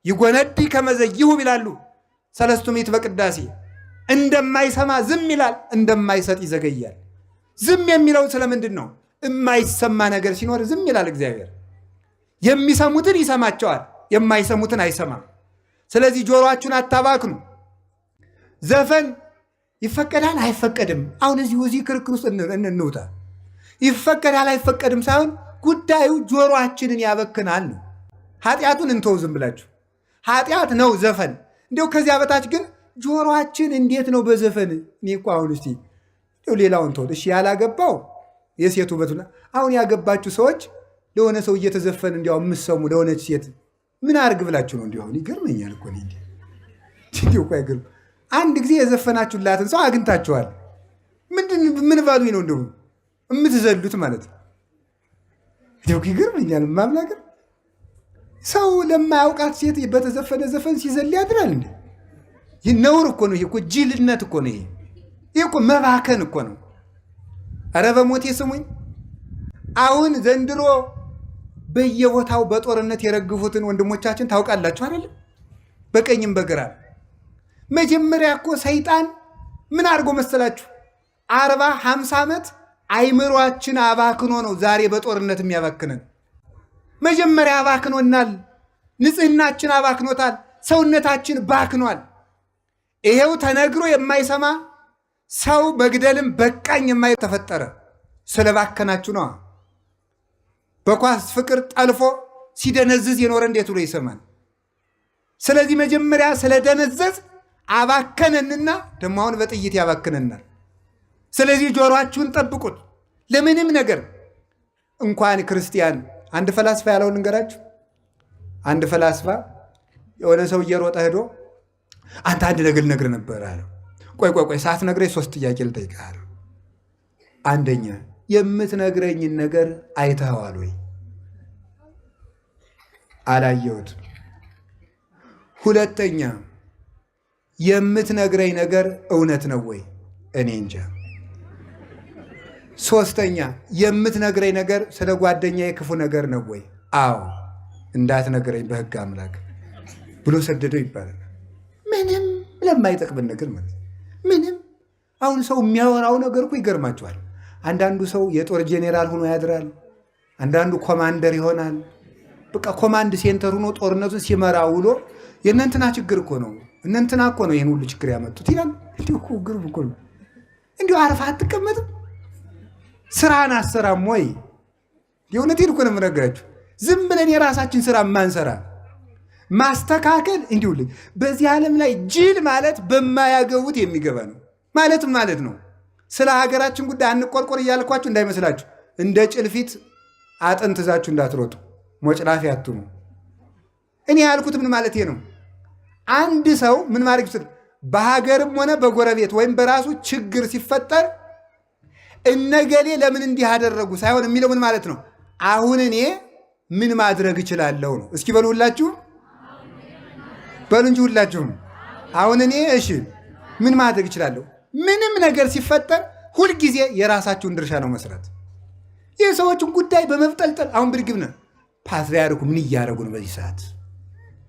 ይጎነዲ ከመዘይ ይሁብ ይላሉ ሰለስቱ ምዕት በቅዳሴ። እንደማይሰማ ዝም ይላል፣ እንደማይሰጥ ይዘገያል። ዝም የሚለው ስለምንድን ነው? የማይሰማ ነገር ሲኖር ዝም ይላል እግዚአብሔር። የሚሰሙትን ይሰማቸዋል፣ የማይሰሙትን አይሰማም። ስለዚህ ጆሮአችሁን አታባክኑ። ዘፈን ይፈቀዳል አይፈቀድም? አሁን እዚህ ክርክር ውስጥ እንውጣ። ይፈቀዳል አይፈቀድም ሳይሆን ጉዳዩ ጆሮአችንን ያበክናል ነው። ኃጢአቱን እንተው ዝም ብላችሁ። ኃጢአት ነው ዘፈን። እንዲያው ከዚያ በታች ግን ጆሮአችን እንዴት ነው በዘፈን? እኔ እኮ አሁን እስቲ ሌላውን ተው እሺ፣ ያላገባው የሴቱ በቱና አሁን ያገባችሁ ሰዎች ለሆነ ሰው እየተዘፈን እንዲያው የምትሰሙ ለሆነች ሴት ምን አርግ ብላችሁ ነው? እንዲያው ይገርመኛል እኮ ነው። እንዲያው እኮ አይገርም። አንድ ጊዜ የዘፈናችሁላትን ሰው አግኝታችኋል። ምን ባሉኝ ነው እንደው የምትዘሉት ማለት ነው? እንዲያው ይገርመኛል። ማምላገር ሰው ለማያውቃት ሴት በተዘፈነ ዘፈን ሲዘል ያድራል እንዴ? ይህ ነውር እኮ ነው። ይሄ እኮ ጅልነት እኮ ነው። ይሄ እኮ መባከን እኮ ነው። ኧረ በሞቴ ስሙኝ። አሁን ዘንድሮ በየቦታው በጦርነት የረግፉትን ወንድሞቻችን ታውቃላችሁ አይደለም? በቀኝም በግራ። መጀመሪያ እኮ ሰይጣን ምን አድርጎ መሰላችሁ? 40-50 ዓመት አይምሯችን አባክኖ ነው ዛሬ በጦርነት የሚያባክነን። መጀመሪያ አባክኖናል። ንጽህናችን አባክኖታል። ሰውነታችን ባክኗል። ይሄው ተነግሮ የማይሰማ ሰው መግደልም በቃኝ የማይተፈጠረ ስለባከናችሁ ነው። በኳስ ፍቅር ጠልፎ ሲደነዝዝ የኖረ እንዴት ብሎ ይሰማል? ስለዚህ መጀመሪያ ስለደነዘዝ አባከነንና ደግሞ አሁን በጥይት ያባክነናል። ስለዚህ ጆሮአችሁን ጠብቁት ለምንም ነገር። እንኳን ክርስቲያን አንድ ፈላስፋ ያለውን እንገራችሁ። አንድ ፈላስፋ የሆነ ሰው እየሮጠ ሄዶ አንተ አንድ ነገር ልነግርህ ነበር አለው። ቆይ ሳትነግረኝ 3 ጥያቄ ልጠይቅህ አለው። አንደኛ የምትነግረኝን ነገር አይተኸዋል ወይ? አላየሁትም። ሁለተኛ የምትነግረኝ ነገር እውነት ነው ወይ? እኔ እንጃ። ሶስተኛ የምትነግረኝ ነገር ስለ ጓደኛዬ ክፉ ነገር ነው ወይ? አዎ። እንዳትነግረኝ በሕግ አምላክ ብሎ ሰደደው ይባላል። ምንም ለማይጠቅምን ነገር ማለት ምንም። አሁን ሰው የሚያወራው ነገር እኮ ይገርማቸዋል። አንዳንዱ ሰው የጦር ጄኔራል ሆኖ ያድራል። አንዳንዱ ኮማንደር ይሆናል። በቃ ኮማንድ ሴንተር ሆኖ ጦርነቱን ሲመራ ውሎ የእነንትና ችግር እኮ ነው እነንትና እኮ ነው ይህን ሁሉ ችግር ያመጡት ይላል። እንዲሁ እኮ ግርም እኮ ነው። እንዲሁ አርፋ አትቀመጥም? ስራን አሰራም ወይ? የእውነቴን እኮ ነው የምነግራችሁ። ዝም ብለን የራሳችን ስራ ማንሰራ ማስተካከል እንዲሁ በዚህ ዓለም ላይ ጅል ማለት በማያገቡት የሚገባ ነው ማለት ነው። ስለ ሀገራችን ጉዳይ አንቆርቆር እያልኳችሁ እንዳይመስላችሁ። እንደ ጭልፊት አጥንት ይዛችሁ እንዳትሮጡ፣ ሞጭላፊ አትኑ። እኔ ያልኩት ምን ማለት ነው? አንድ ሰው ምን ማድረግ ይችላል? በሀገርም ሆነ በጎረቤት ወይም በራሱ ችግር ሲፈጠር እነገሌ ለምን እንዲህ አደረጉ ሳይሆን የሚለው ምን ማለት ነው? አሁን እኔ ምን ማድረግ እችላለሁ ነው። እስኪ በሉ ሁላችሁም በሉ እንጂ ሁላችሁም። አሁን እኔ እሺ ምን ማድረግ እችላለሁ? ምንም ነገር ሲፈጠር ሁልጊዜ የራሳችሁን ድርሻ ነው መስራት። የሰዎችን ጉዳይ በመፍጠልጠል አሁን ብርግብ ነው። ፓትርያርኩ ምን እያደረጉ ነው በዚህ ሰዓት?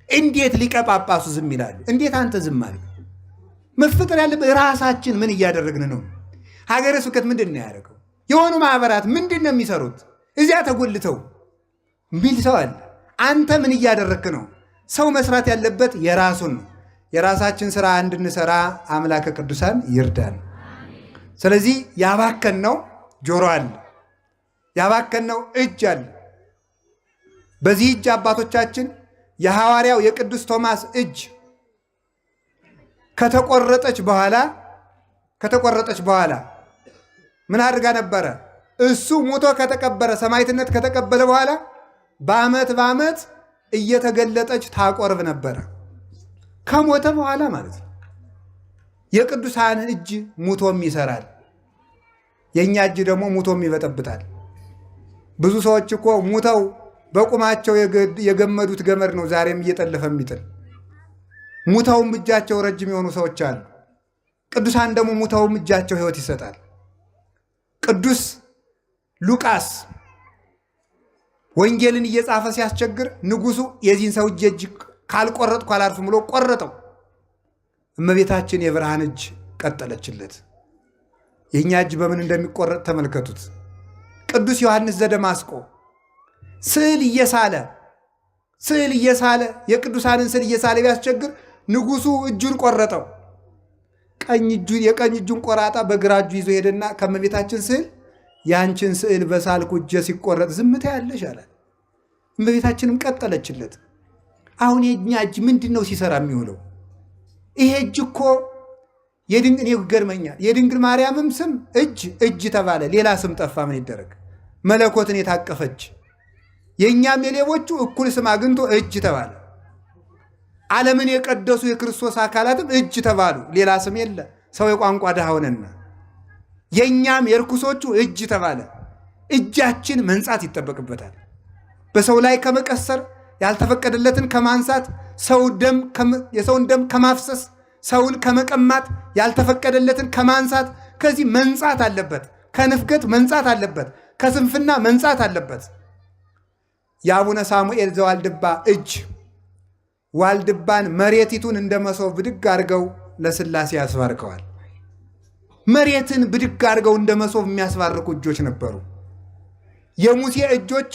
እንዴት ሊቀ ጳጳሱ ዝም ይላሉ? እንዴት አንተ ዝም አልክ? መፈጠር ያለበት ራሳችን ምን እያደረግን ነው? ሀገረ ስብከት ምንድን ነው ያደረገው? የሆኑ ማህበራት ምንድን ነው የሚሰሩት? እዚያ ተጎልተው ሚል ሰው አለ። አንተ ምን እያደረግክ ነው? ሰው መስራት ያለበት የራሱን ነው። የራሳችን ስራ እንድንሰራ አምላከ ቅዱሳን ይርዳን። ስለዚህ ያባከነው ጆሮ አለ፣ ያባከነው እጅ አለ። በዚህ እጅ አባቶቻችን የሐዋርያው የቅዱስ ቶማስ እጅ ከተቆረጠች በኋላ ምን አድርጋ ነበረ? እሱ ሞቶ ከተቀበረ ሰማዕትነት ከተቀበለ በኋላ በዓመት እየተገለጠች ታቆርብ ነበረ። ከሞተ በኋላ ማለት ነው። የቅዱሳን እጅ ሙቶም ይሰራል፣ የእኛ እጅ ደግሞ ሙቶም ይበጠብጣል። ብዙ ሰዎች እኮ ሙተው በቁማቸው የገመዱት ገመድ ነው ዛሬም እየጠለፈ የሚጥል። ሙተውም እጃቸው ረጅም የሆኑ ሰዎች አሉ። ቅዱሳን ደግሞ ሙተውም እጃቸው ሕይወት ይሰጣል። ቅዱስ ሉቃስ ወንጌልን እየጻፈ ሲያስቸግር ንጉሱ የዚህን ሰው እጅ ካልቆረጥኩ አላርፍም ብሎ ቆረጠው። እመቤታችን የብርሃን እጅ ቀጠለችለት። የእኛ እጅ በምን እንደሚቆረጥ ተመልከቱት። ቅዱስ ዮሐንስ ዘደማስቆ ስዕል እየሳለ የቅዱሳንን ስዕል እየሳለ ቢያስቸግር ንጉሱ እጁን ቆረጠው። የቀኝ እጁን ቆራጣ በግራ እጁ ይዞ ሄደና ከእመቤታችን ስዕል ያንቺን ስዕል በሳልኩ እጄ ሲቆረጥ ዝምታ ያለሽ አላት። እመቤታችንም ቀጠለችለት። አሁን የእኛ እጅ ምንድን ነው ሲሰራ የሚውለው? ይሄ እጅ እኮ እኔ ይገርመኛል። የድንግል ማርያምም ስም እጅ ተባለ፣ ሌላ ስም ጠፋ። ምን ይደረግ? መለኮትን የታቀፈች የእኛም የሌቦቹ እኩል ስም አግኝቶ እጅ ተባለ። ዓለምን የቀደሱ የክርስቶስ አካላትም እጅ ተባሉ፣ ሌላ ስም የለ። ሰው የቋንቋ ድሃ ሆነና የእኛም የርኩሶቹ እጅ ተባለ። እጃችን መንጻት ይጠበቅበታል። በሰው ላይ ከመቀሰር፣ ያልተፈቀደለትን ከማንሳት፣ የሰውን ደም ከማፍሰስ፣ ሰውን ከመቀማት፣ ያልተፈቀደለትን ከማንሳት፣ ከዚህ መንጻት አለበት። ከንፍገት መንጻት አለበት። ከስንፍና መንጻት አለበት። የአቡነ ሳሙኤል ዘዋልድባ እጅ ዋልድባን መሬቲቱን እንደ መሶብ ብድግ አድርገው ለሥላሴ ያስባርከዋል። መሬትን ብድግ አድርገው እንደ መሶብ የሚያስባርኩ እጆች ነበሩ። የሙሴ እጆች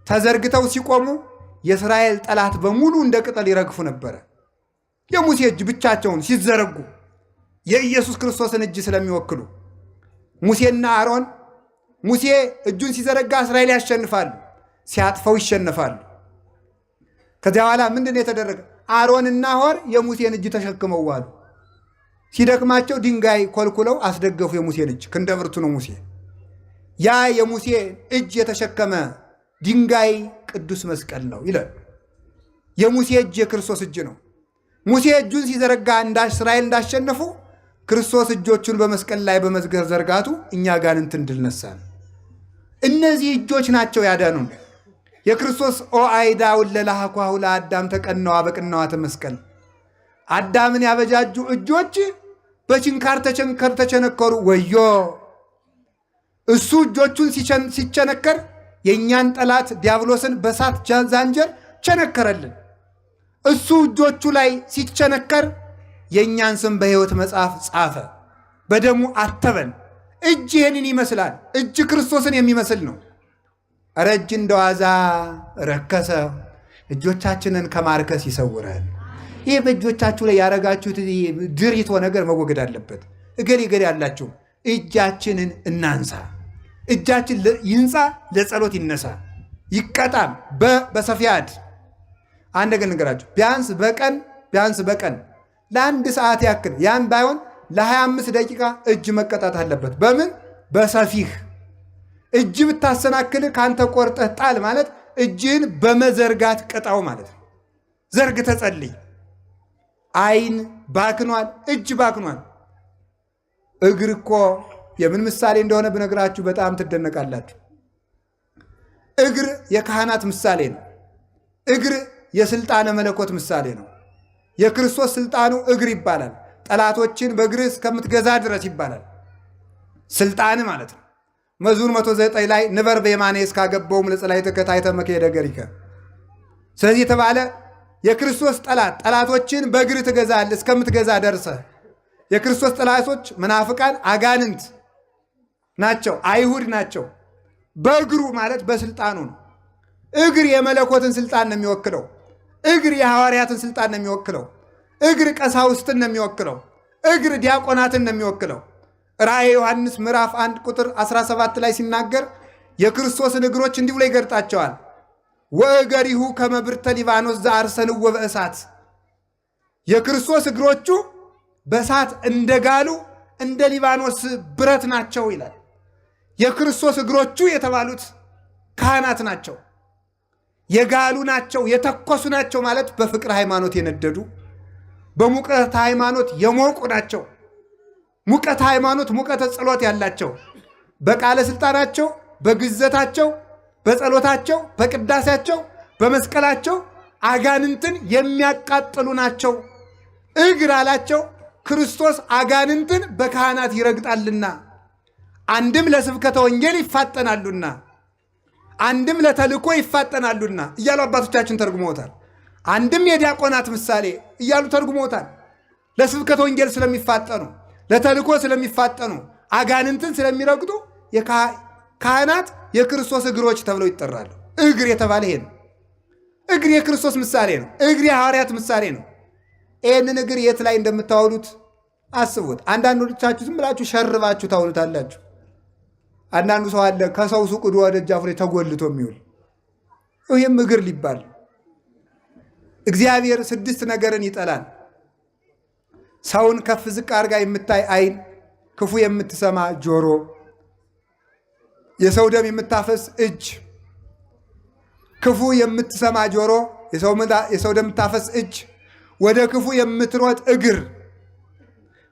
ተዘርግተው ሲቆሙ የእስራኤል ጠላት በሙሉ እንደ ቅጠል ይረግፉ ነበረ። የሙሴ እጅ ብቻቸውን ሲዘረጉ የኢየሱስ ክርስቶስን እጅ ስለሚወክሉ ሙሴና አሮን ሙሴ እጁን ሲዘረጋ እስራኤል ያሸንፋሉ፣ ሲያጥፈው ይሸነፋሉ። ከዚያ በኋላ ምንድን የተደረገ? አሮንና ሆር የሙሴን እጅ ተሸክመው ዋሉ። ሲደክማቸው ድንጋይ ኮልኩለው አስደገፉ የሙሴን እጅ። ክንደ ብርቱ ነው ሙሴ። ያ የሙሴ እጅ የተሸከመ ድንጋይ ቅዱስ መስቀል ነው ይላል። የሙሴ እጅ የክርስቶስ እጅ ነው። ሙሴ እጁን ሲዘረጋ እስራኤል እንዳሸነፉ ክርስቶስ እጆቹን በመስቀል ላይ በመዝገር ዘርጋቱ እኛ አጋንንትን ድል ነሳን። እነዚህ እጆች ናቸው ያዳኑን። የክርስቶስ ኦአይዳ ወለላሃኳሁ ለአዳም ተቀነዋ በቅነዋተ መስቀል። አዳምን ያበጃጁ እጆች በችንካር ተቸነከሩ። ወዮ! እሱ እጆቹን ሲቸነከር የእኛን ጠላት ዲያብሎስን በሳት ዛንጀር ቸነከረልን። እሱ እጆቹ ላይ ሲቸነከር የእኛን ስም በሕይወት መጽሐፍ ጻፈ፣ በደሙ አተበን። እጅ ይህንን ይመስላል። እጅ ክርስቶስን የሚመስል ነው። ኧረ እጅ እንደዋዛ ረከሰ። እጆቻችንን ከማርከስ ይሰውረን። ይህ በእጆቻችሁ ላይ ያረጋችሁት ድሪቶ ነገር መወገድ አለበት። እገሌ ያላችሁ እጃችንን እናንሳ። እጃችን ይንጻ፣ ለጸሎት ይነሳ፣ ይቀጣም። በሰፊያድ አንድ ነገር ንገራችሁ። ቢያንስ በቀን ለአንድ ሰዓት ያክል ያን ባይሆን ለ25 ደቂቃ እጅ መቀጣት አለበት። በምን? በሰፊህ እጅ ብታሰናክል ካንተ ቆርጠህ ጣል ማለት እጅህን በመዘርጋት ቅጣው ማለት ነው። ዘርግተህ ጸልይ። አይን ባክኗል፣ እጅ ባክኗል። እግር እኮ የምን ምሳሌ እንደሆነ ብነግራችሁ በጣም ትደነቃላችሁ። እግር የካህናት ምሳሌ ነው። እግር የስልጣነ መለኮት ምሳሌ ነው። የክርስቶስ ስልጣኑ እግር ይባላል። ጠላቶችን በእግርህ እስከምትገዛ ድረስ ይባላል። ስልጣን ማለት ነው። መዝሙር 109 ላይ ንበር በየማኔ እስካገባውም ለጸላይ ተከታይተ መከሄደ ገሪከ። ስለዚህ የተባለ የክርስቶስ ጠላቶችን በእግር ትገዛለህ እስከምትገዛ ደርሰ። የክርስቶስ ጠላቶች መናፍቃን አጋንንት ናቸው፣ አይሁድ ናቸው። በእግሩ ማለት በስልጣኑ ነው። እግር የመለኮትን ስልጣን ነው የሚወክለው። እግር የሐዋርያትን ስልጣን ነው የሚወክለው። እግር ቀሳውስትን ነው የሚወክለው። እግር ዲያቆናትን ነው የሚወክለው። ራእየ ዮሐንስ ምዕራፍ 1 ቁጥር 17 ላይ ሲናገር የክርስቶስን እግሮች እንዲህ ብሎ ይገርጣቸዋል። ወእገሪሁ ከመ ብርተ ሊባኖስ ዘአርሰንዎ በእሳት። የክርስቶስ እግሮቹ በእሳት እንደጋሉ እንደ ሊባኖስ ብረት ናቸው ይላል። የክርስቶስ እግሮቹ የተባሉት ካህናት ናቸው። የጋሉ ናቸው፣ የተኮሱ ናቸው ማለት በፍቅር ሃይማኖት የነደዱ በሙቀት ሃይማኖት የሞቁ ናቸው። ሙቀት ሃይማኖት፣ ሙቀተ ጸሎት ያላቸው በቃለ ስልጣናቸው፣ በግዘታቸው፣ በጸሎታቸው፣ በቅዳሴያቸው፣ በመስቀላቸው አጋንንትን የሚያቃጥሉ ናቸው። እግር አላቸው ክርስቶስ አጋንንትን በካህናት ይረግጣልና፣ አንድም ለስብከተ ወንጌል ይፋጠናሉና፣ አንድም ለተልእኮ ይፋጠናሉና እያሉ አባቶቻችን ተርጉመውታል። አንድም የዲያቆናት ምሳሌ እያሉ ተርጉመውታል። ለስብከተ ወንጌል ስለሚፋጠኑ፣ ለተልእኮ ስለሚፋጠኑ፣ አጋንንትን ስለሚረግጡ ካህናት የክርስቶስ እግሮች ተብለው ይጠራሉ። እግር የተባለ ይሄ ነው። እግር የክርስቶስ ምሳሌ ነው። እግር የሐዋርያት ምሳሌ ነው። ይህንን እግር የት ላይ እንደምታውሉት አስቡት። አንዳንዶቻችሁ ዝም ብላችሁ ሸርባችሁ ታውሉታላችሁ። አንዳንዱ ሰው አለ ከሰው ሱቅ ወደ ደጃፉ ላይ ተጎልቶ የሚውል ይህም እግር ሊባል። እግዚአብሔር 6 ነገርን ይጠላል። ሰውን ከፍ ዝቅ አድርጋ የምታይ ዓይን፣ ክፉ የምትሰማ ጆሮ፣ የሰው ደም የምታፈስ እጅ፣ ክፉ የምትሰማ ጆሮ፣ የሰው ደም የምታፈስ እጅ፣ ወደ ክፉ የምትሮጥ እግር፣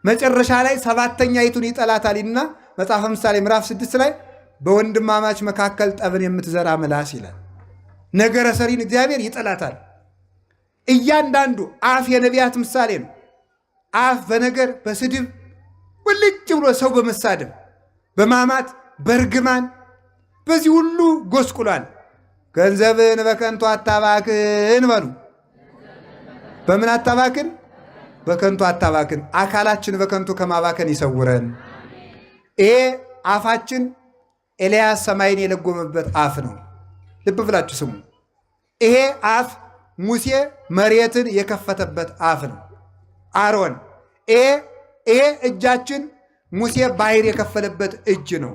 መጨረሻ ላይ 7ተኛይቱን ይጠላታልና መጽሐፈ ምሳሌ ምዕራፍ 6 ላይ በወንድማማች መካከል ጠብን የምትዘራ ምላስ ይላል። ነገረ ሰሪን እግዚአብሔር ይጠላታል። እያንዳንዱ አፍ የነቢያት ምሳሌ ነው። አፍ በነገር በስድብ ውልጭ ብሎ ሰው በመሳደብ በማማት በርግማን በዚህ ሁሉ ጎስቁሏል። ገንዘብን በከንቱ አታባክን በሉ። በምን አታባክን? በከንቱ አታባክን። አካላችን በከንቱ ከማባከን ይሰውረን። ይሄ አፋችን ኤልያስ ሰማይን የለጎመበት አፍ ነው። ልብ ብላችሁ ስሙ። ይሄ አፍ ሙሴ መሬትን የከፈተበት አፍ ነው። አሮን ይሄ እጃችን ሙሴ ባሕር የከፈለበት እጅ ነው።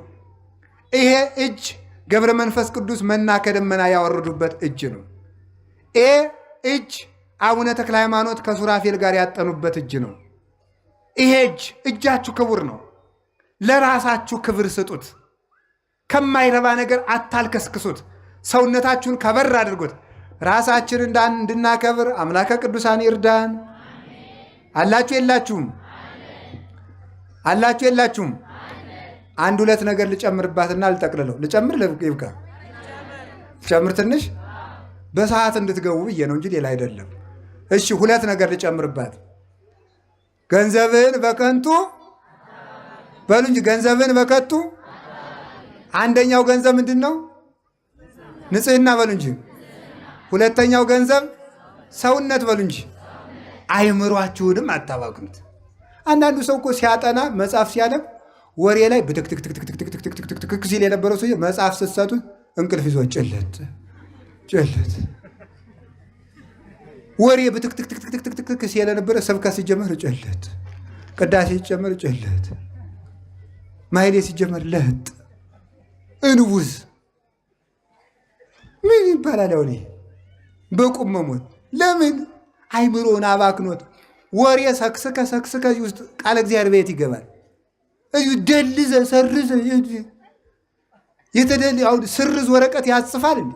ይሄ እጅ ገብረ መንፈስ ቅዱስ መና ከደመና ያወረዱበት እጅ ነው። ይሄ እጅ አቡነ ተክለ ሃይማኖት ከሱራፌል ጋር ያጠኑበት እጅ ነው። ይሄ እጃችሁ ክቡር ነው። ለራሳችሁ ክብር ስጡት። ከማይረባ ነገር አታልከስክሱት። ሰውነታችሁን ከበር አድርጎት። ራሳችን እንድናከብር አምላከ ቅዱሳን ይርዳን። አላችሁ የላችሁም? አላችሁ የላችሁም? 1-2 ነገር ልጨምርባትና ልጠቅልለው። ልጨምር ይብቃ። ልጨምር ትንሽ በሰዓት እንድትገቡ ብዬ ነው እንጂ ሌላ አይደለም። እሺ 2 ነገር ልጨምርባት። ገንዘብን በከንቱ በሉ እንጂ ገንዘብን በከንቱ። አንደኛው ገንዘብ ምንድን ነው? ንጽህና በሉ እንጂ። ሁለተኛው ገንዘብ ሰውነት በሉ እንጂ። አይምሯችሁንም አታባክኑት። አንዳንዱ ሰው እኮ ሲያጠና መጽሐፍ ሲያነብ ወሬ ላይ ብትክትክትክትክትክትክትክ ሲል የነበረው ሰው መጽሐፍ ስትሰጡት እንቅልፍ ይዞ ጭለት ወሬ ብትክትክትክትክትክ ሲል የነበረ ስብከት ሲጀመር ጭለት፣ ቅዳሴ ሲጀመር ጭለት፣ ማይሌ ሲጀመር ለጥ እንውዝ ምን ይባላል? አሁን በቁም መሞት ለምን? አይምሮን አባክኖት ወሬ ሰክስከ እዚህ ውስጥ ቃለ እግዚአብሔር ቤት ይገባል። እዩ ደልዘ ሰርዘ አሁን ስርዝ ወረቀት ያጽፋል እንዴ?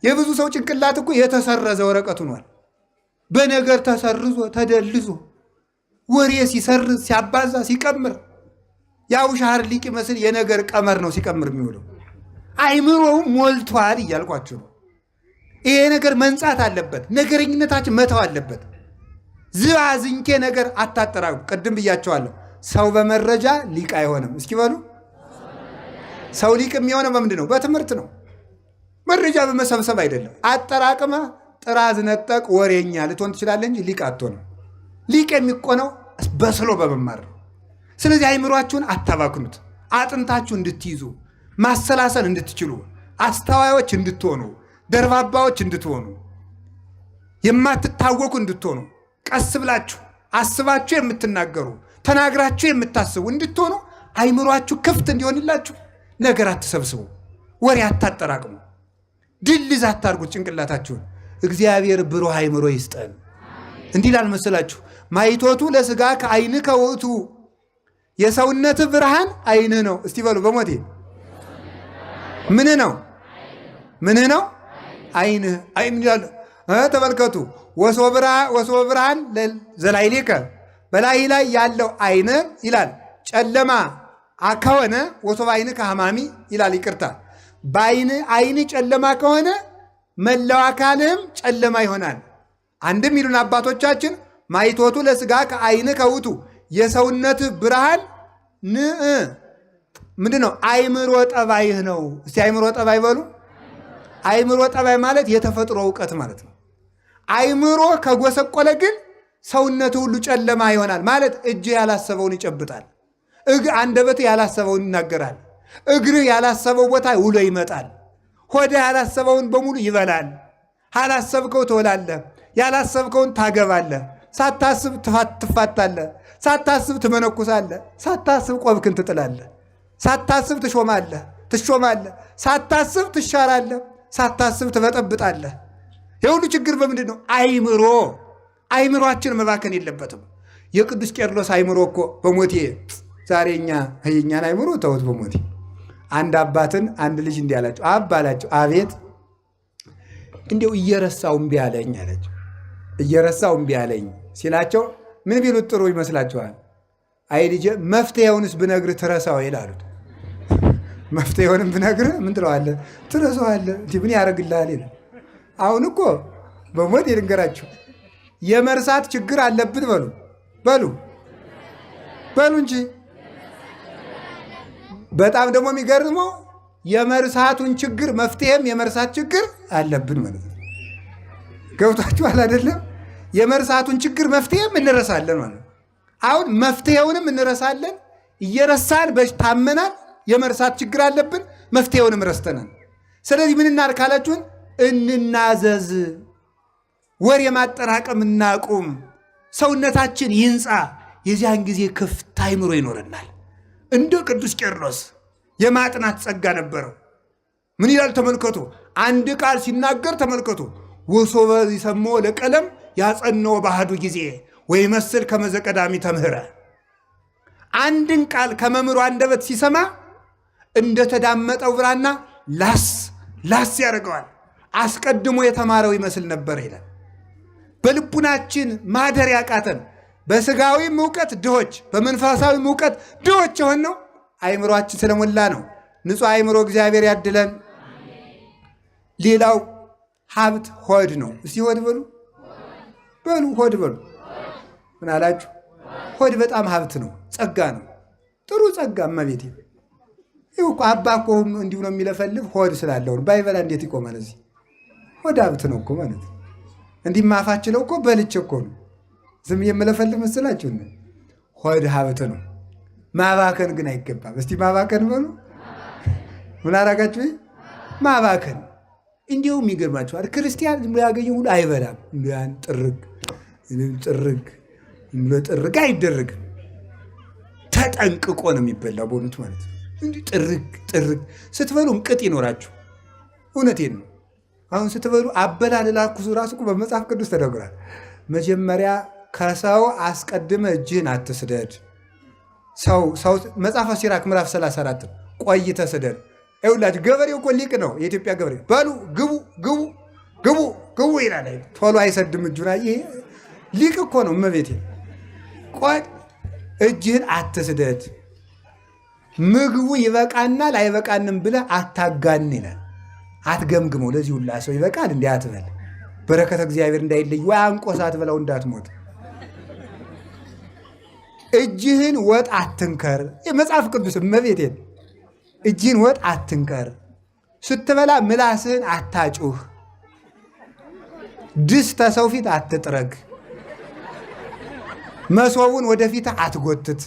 የብዙ ሰው ጭንቅላት እኮ የተሰረዘ ወረቀት ሆኗል። በነገር ተሰርዞ ተደልዞ ወሬ ሲሰርዝ ሲያባዛ ሲቀምር ያው ሻር ሊቅ መስል የነገር ቀመር ነው ሲቀምር የሚውለው። አይምሮው ሞልቷል እያልኳችሁ ነው። ይሄ ነገር መንጻት አለበት። ነገረኝነታችን መተው አለበት። ዝባዝንኬ ነገር አታጠራቁ። ቅድም ብያቸዋለሁ። ሰው በመረጃ ሊቅ አይሆንም። እስኪ በሉ። ሰው ሊቅ የሚሆነው በምንድን ነው? በትምህርት ነው። መረጃ በመሰብሰብ አይደለም። አጠራቅመ ጥራዝ ነጠቅ ወሬኛ ልትሆን ትችላለህ እንጂ ሊቅ አትሆንም። ሊቅ የሚቆነው በስሎ በመማር ነው። ስለዚህ አይምሯችሁን አታባክኑት። አጥንታችሁ እንድትይዙ፣ ማሰላሰል እንድትችሉ፣ አስተዋዮች እንድትሆኑ፣ ደርባባዎች እንድትሆኑ፣ የማትታወቁ እንድትሆኑ፣ ቀስ ብላችሁ አስባችሁ የምትናገሩ ተናግራችሁ የምታስቡ እንድትሆኑ አይምሯችሁ ክፍት እንዲሆንላችሁ ነገር አትሰብስቡ፣ ወሬ አታጠራቅሙ፣ ድልዝ አታርጉት ጭንቅላታችሁን። እግዚአብሔር ብሩህ አይምሮ ይስጠን። እንዲህ ይላል መሰላችሁ፣ ማይቶቱ ለሥጋ ከዓይንህ ከውእቱ፣ የሰውነት ብርሃን ዓይንህ ነው። እስቲ በሉ በሞቴ ምን ነው? ምን ነው? ዓይንህ። አይን ይላል። ተመልከቱ። ወሶበ ብርሃን ዘላዕሌከ፣ በላይ ላይ ያለው ዓይን ይላል ጨለማ ከሆነ ወሶበ ዓይንከ ሐማሚ ይላል። ይቅርታ፣ ዓይን ጨለማ ከሆነ መላው አካልህም ጨለማ ይሆናል። አንድም ይሉን አባቶቻችን ማይቶቱ ለሥጋ ከዓይንህ ከውእቱ፣ የሰውነት ብርሃን ምንድን ነው? አይምሮ ጠባይህ ነው። እስቲ አይምሮ ጠባይ በሉ። አይምሮ ጠባይ ማለት የተፈጥሮ እውቀት ማለት ነው። አይምሮ ከጎሰቆለ ግን ሰውነት ሁሉ ጨለማ ይሆናል ማለት። እጅህ ያላሰበውን ይጨብጣል። አንደበትህ ያላሰበውን ይናገራል። እግርህ ያላሰበው ቦታ ውሎ ይመጣል። ሆድህ ያላሰበውን በሙሉ ይበላል። ያላሰብከው ትወላለህ። ያላሰብከውን ታገባለህ። ሳታስብ ትፋታለህ። ሳታስብ ትመነኩሳለህ። ሳታስብ ቆብክን ትጥላለህ። ሳታስብ ትሾማለህ፣ ሳታስብ ትሻራለህ፣ ሳታስብ ትበጠብጣለህ። የሁሉ ችግር በምንድን ነው? አይምሮአችን መባከን የለበትም። የቅዱስ ቄርሎስ አይምሮ እኮ በሞቴ ዛሬ የእኛን አይምሮ ተውት። በሞቴ አንድ አባትን አንድ ልጅ እንዲህ አላቸው። አላቸው፣ አቤት እንዲው እየረሳው እምቢ አለኝ አላቸው። እየረሳው እምቢ አለኝ ሲላቸው ምን ቢሉት ጥሩ ይመስላችኋል? አይ ልጄ መፍትሄውንስ ብነግርህ ትረሳው ይላሉት። መፍትሄውንም ብነግርህ ምን ትለዋለህ? ትረሳዋለህ። ምን ያደርግልሃል? ይላል። አሁን እኮ በሞት ልንገራችሁ የመርሳት ችግር አለብን በሉ እንጂ። በጣም ደግሞ የሚገርመው የመርሳቱን ችግር መፍትሄም የመርሳት ችግር አለብን ማለት ነው። ገብቷችኋል አይደለም? የመርሳቱን ችግር መፍትሄም እንረሳለን ማለት ነው። አሁን መፍትሄውንም እንረሳለን። እየረሳን ታመናል። የመርሳት ችግር አለብን፣ መፍትሄውንም ረስተናል። ስለዚህ ምን እናድርግ ካላችሁን፣ እንናዘዝ፣ ወሬ ማጠራቀም እናቁም፣ ሰውነታችን ይንጻ። የዚያን ጊዜ ክፍት አይምሮ ይኖረናል። እንደ ቅዱስ ቄርሎስ የማጥናት ጸጋ ነበረው። ምን ይላል ተመልከቱ። አንድ ቃል ሲናገር ተመልከቱ። ወሶበ ይሰምዖ ለቀለም ያጸንዖ ባህዱ ጊዜ ወይመስል ከመ ዘቀዳሚ ተምህረ። አንድን ቃል ከመምህሩ አንደበት ሲሰማ እንደተዳመጠው ብራና ላስ ያደርገዋል። አስቀድሞ የተማረው ይመስል ነበር ይላል። በልቡናችን ማደር ያቃተን በስጋዊም እውቀት ድሆች በመንፈሳዊም እውቀት ድሆች የሆነው አይምሮአችን ስለሞላ ነው። ንጹሕ አይምሮ እግዚአብሔር ያድለን። ሌላው ሀብት ሆድ ነው። እስቲ ሆድ በሉ ሆድ በሉ። ምን አላችሁ? ሆድ በጣም ሀብት ነው፣ ጸጋ ነው፣ ጥሩ ጸጋ። እመቤቴ ይኸው እኮ አባ እኮ እንዲሁ ነው የሚለፈልፍ ሆድ ስላለው ባይበላ እንዴት ይቆማል? እዚህ ሆድ ሀብት ነው እኮ ማለት ነው። እንዲህ ማፋችለው እኮ በልቼ እኮ ነው ዝም የምለፈልፍ መስላችሁ? ሆድ ሀብት ነው። ማባከን ግን አይገባም። እስቲ ማባከን በሉ። ምን አደረጋችሁ? ማባከን። እንዲሁም ይገርማችኋል፣ ክርስቲያን ያገኘ ሁሉ አይበላም። ያን ጥርግ አይደረግም። ተጠንቅቆ ነው የሚበላ በእውነቱ ማለት ነው። እንዲህ ጥርግ ስትበሉም ቅጥ ይኖራችሁ። እውነቴን ነው። አሁን ስትበሉ አበላል ላኩሱ ራሱ እኮ በመጽሐፍ ቅዱስ ተደግሯል። መጀመሪያ ከሰው አስቀድመ እጅህን አትስደድ። ሰው መጽሐፈ ሲራክ ምዕራፍ 34 ቆይተ ስደድ። ይኸውላችሁ ገበሬው እኮ ሊቅ ነው። የኢትዮጵያ ገበሬ በሉ ግቡ ይላል። ቶሎ አይሰድም እጁን። ይሄ ሊቅ እኮ ነው። እመቤቴ ቆይ እጅህን አትስደድ፣ ምግቡ ይበቃናል አይበቃንም ብለህ አታጋን ይላል። አትገምግመው። ለዚህ ሁላ ሰው ይበቃል እንዲህ አትበል። በረከተ እግዚአብሔር እንዳይለይ ወይ አንቆስ አትበላው እንዳትሞት። እጅህን ወጥ አትንከር። የመጽሐፍ ቅዱስ እመቤቴን እጅህን ወጥ አትንከር። ስትበላ ምላስህን አታጩህ። ድስት ሰው ፊት አትጥረግ። መሶቡን ወደፊት አትጎትት።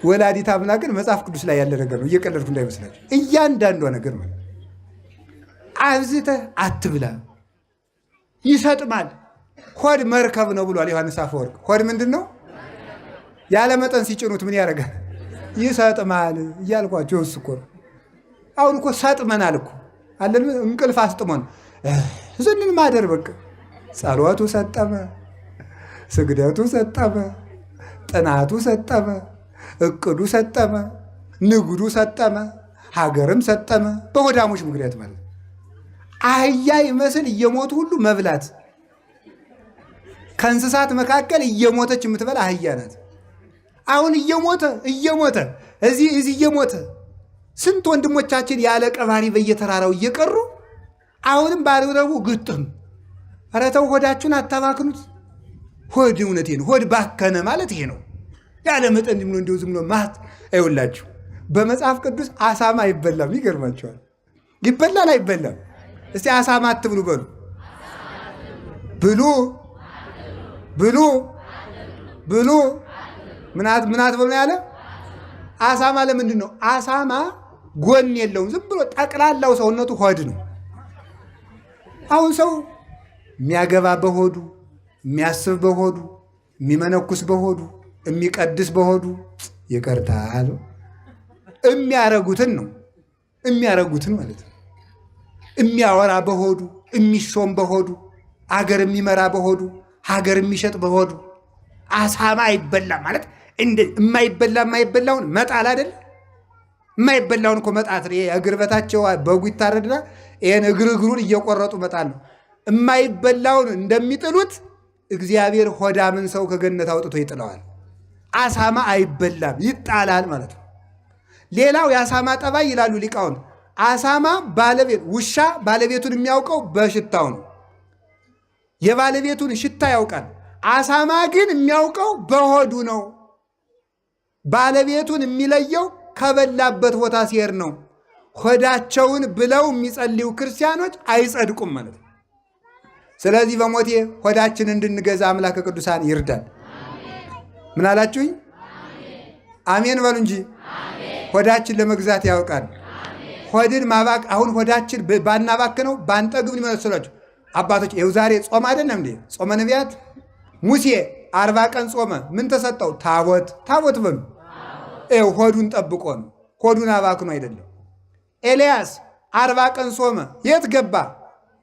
ወላዲተ አምላክ ግን መጽሐፍ ቅዱስ ላይ ያለ ነገር ነው። እየቀለድኩ እንዳይመስላችሁ። እያንዳንዷ ነገር ነው። አብዝተህ አትብላ፣ ይሰጥማል። ሆድ መርከብ ነው ብሏል ዮሐንስ አፈወርቅ። ሆድ ምንድን ነው? ያለ መጠን ሲጭኑት ምን ያደርጋል? ይሰጥማል እያልኳቸው እሱ እኮ ነው። አሁን እኮ ሰጥመናል እኮ አለን። እንቅልፍ አስጥሞን ዝንን ማደር በቃ። ጸሎቱ ሰጠመ፣ ስግደቱ ሰጠመ፣ ጥናቱ ሰጠመ፣ እቅዱ ሰጠመ፣ ንግዱ ሰጠመ፣ ሀገርም ሰጠመ። በሆዳሞች ምክንያት ማለት አህያ ይመስል እየሞቱ ሁሉ መብላት። ከእንስሳት መካከል እየሞተች የምትበላ አህያ ናት። አሁን እየሞተ እዚህ እየሞተ ስንት ወንድሞቻችን ያለ ቀባሪ በየተራራው እየቀሩ አሁንም ባልረቡ ግጥም። ኧረ ተው ሆዳችሁን አታባክኑት። ሆድ እውነቴን ሆድ ባከነ ማለት ይሄ ነው። ያለ መጠን ዝም ብሎ እንደው ዝም ብሎ ማት አይውላችሁ። በመጽሐፍ ቅዱስ አሳማ አይበላም። ይገርማችኋል። ይበላል አይበላም? እስቲ አሳማ አትብሉ በሉ። ብሉ ምናት ብሎ ያለ አሳማ። ለምንድን ነው? አሳማ ጎን የለውም። ዝም ብሎ ጠቅላላው ሰውነቱ ሆድ ነው። አሁን ሰው የሚያገባ በሆዱ፣ የሚያስብ በሆዱ፣ የሚመነኩስ በሆዱ፣ የሚቀድስ በሆዱ ይቀርታል። የሚያረጉትን ነው የሚያረጉትን ማለት ነው። የሚያወራ በሆዱ የሚሾም በሆዱ አገር የሚመራ በሆዱ ሀገር የሚሸጥ በሆዱ አሳማ አይበላም ማለት የማይበላውን መጣል አይደል? የማይበላውን እኮ መጣት ነው። እግር በታቸው በጉ ይታረድና ይህን እግሩን እየቆረጡ መጣል ነው። የማይበላውን እንደሚጥሉት እግዚአብሔር ሆዳምን ሰው ከገነት አውጥቶ ይጥለዋል። አሳማ አይበላም ይጣላል ማለት ነው። ሌላው የአሳማ ጠባይ ይላሉ ሊቃውንት፣ አሳማ ውሻ ባለቤቱን የሚያውቀው በሽታው ነው። የባለቤቱን ሽታ ያውቃል። አሳማ ግን የሚያውቀው በሆዱ ነው። ባለቤቱን የሚለየው ከበላበት ቦታ ሲሄድ ነው። ሆዳቸውን ብለው የሚጸልዩ ክርስቲያኖች አይጸድቁም ማለት ነው። ስለዚህ በሞቴ ሆዳችን እንድንገዛ አምላከ ቅዱሳን ይርዳል። ምን አላችሁኝ? አሜን በሉ እንጂ። ሆዳችን ለመግዛት ያውቃል። ሆድን ማባክ አሁን ሆዳችን ባናባክነው ባንጠግብ ይመስላችሁ አባቶች። ይኸው ዛሬ ጾም አይደለም እንዴ? ጾመ ነቢያት ሙሴ 40 ቀን ጾመ። ምን ተሰጠው? ታቦት በሉ። ይኸው ሆዱን ጠብቆ ነው። ሆዱን አባክኖ አይደለም። ኤልያስ 40 ቀን ጾመ። የት ገባ?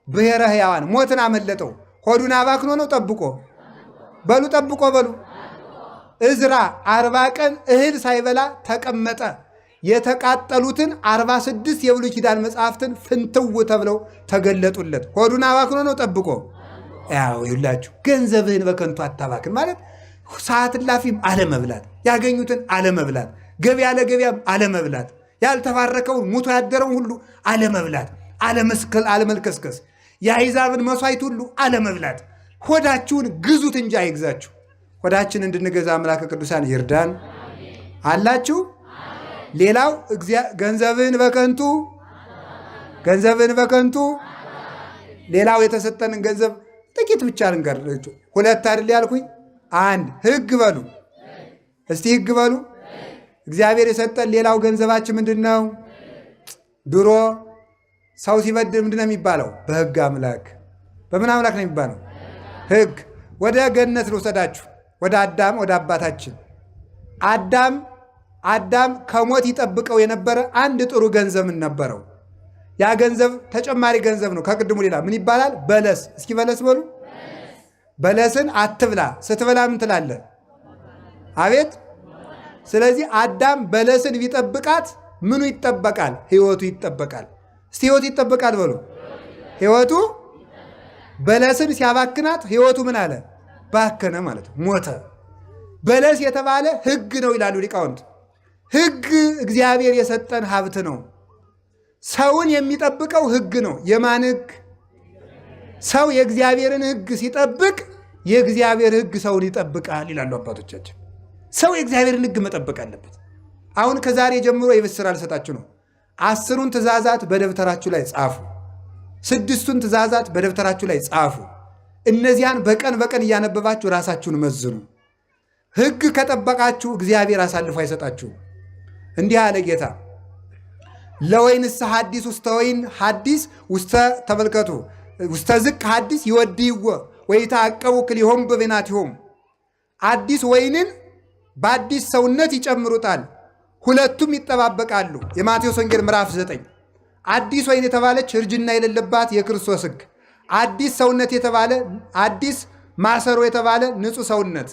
ብሔረ ሕያዋን ሞትን አመለጠው። ሆዱን አባክኖ ነው? ጠብቆ በሉ። እዝራ 40 ቀን እህል ሳይበላ ተቀመጠ። የተቃጠሉትን 46 የብሉይ ኪዳን መጽሐፍትን ፍንትው ተብለው ተገለጡለት። ሆዱን አባክኖ ነው? ጠብቆ። ያው ይላችሁ ገንዘብህን በከንቱ አታባክን ማለት ሰዓት እላፊም አለመብላት፣ ያገኙትን አለመብላት፣ ገበያ ለገበያም አለመብላት፣ ያልተባረከውን ሙቶ ያደረውን ሁሉ አለመብላት፣ አለመልከስከስ፣ የአሕዛብን መሥዋዕት ሁሉ አለመብላት። ሆዳችሁን ግዙት እንጂ አይግዛችሁ። ሆዳችን እንድንገዛ አምላከ ቅዱሳን ይርዳን። አላችሁ። ሌላው ገንዘብን በከንቱ ሌላው የተሰጠንን ገንዘብ ጥቂት ብቻ ልንገራችሁ። 2 አይደል ያልኩኝ? 1 ሕግ በሉ እስቲ ሕግ በሉ። እግዚአብሔር የሰጠን ሌላው ገንዘባችን ምንድን ነው? ድሮ ሰው ሲበድል ምንድን ነው የሚባለው? በሕግ አምላክ። በምን አምላክ ነው የሚባለው? ሕግ። ወደ ገነት ልውሰዳችሁ፣ ወደ አዳም፣ ወደ አባታችን አዳም ከሞት ይጠብቀው የነበረ አንድ ጥሩ ገንዘብ ነበረው። ያ ገንዘብ ተጨማሪ ገንዘብ ነው ከቅድሙ ሌላ። ምን ይባላል? በለስ። እስኪ በለስ በሉ። በለስን አትብላ፣ ስትበላ ምን ትላለህ? አቤት። ስለዚህ አዳም በለስን ቢጠብቃት ምኑ ይጠበቃል? ሕይወቱ ይጠበቃል። እስቲ ሕይወቱ ይጠበቃል በሉ። ሕይወቱ በለስን ሲያባክናት ሕይወቱ ምን አለ? ባከነ ማለት ሞተ። በለስ የተባለ ሕግ ነው ይላሉ ሊቃውንት። ሕግ እግዚአብሔር የሰጠን ሀብት ነው። ሰውን የሚጠብቀው ሕግ ነው። የማን ሕግ? ሰው የእግዚአብሔርን ሕግ ሲጠብቅ የእግዚአብሔር ሕግ ሰውን ይጠብቃል ይላሉ አባቶቻችን። ሰው የእግዚአብሔርን ሕግ መጠበቅ አለበት። አሁን ከዛሬ ጀምሮ የብስራ ልሰጣችሁ ነው። 10ቱን ትእዛዛት በደብተራችሁ ላይ ጻፉ። 6ቱን ትእዛዛት በደብተራችሁ ላይ ጻፉ። እነዚያን በቀን እያነበባችሁ ራሳችሁን መዝኑ። ሕግ ከጠበቃችሁ እግዚአብሔር አሳልፎ አይሰጣችሁም። እንዲህ አለ ጌታ፣ ለወይንስ ሐዲስ ውስተ ወይን ሐዲስ ውስተ ተመልከቱ ውስተ ዝቅ ሐዲስ ይወድይዎ ወይተዐቀቡ ክልኤሆሙ በቤናቲሆሙ። አዲስ ወይንን በአዲስ ሰውነት ይጨምሩታል፣ ሁለቱም ይጠባበቃሉ። የማቴዎስ ወንጌል ምዕራፍ 9። አዲስ ወይን የተባለች እርጅና የሌለባት የክርስቶስ ሕግ፣ አዲስ ሰውነት የተባለ አዲስ ማሰሮ የተባለ ንጹሕ ሰውነት፣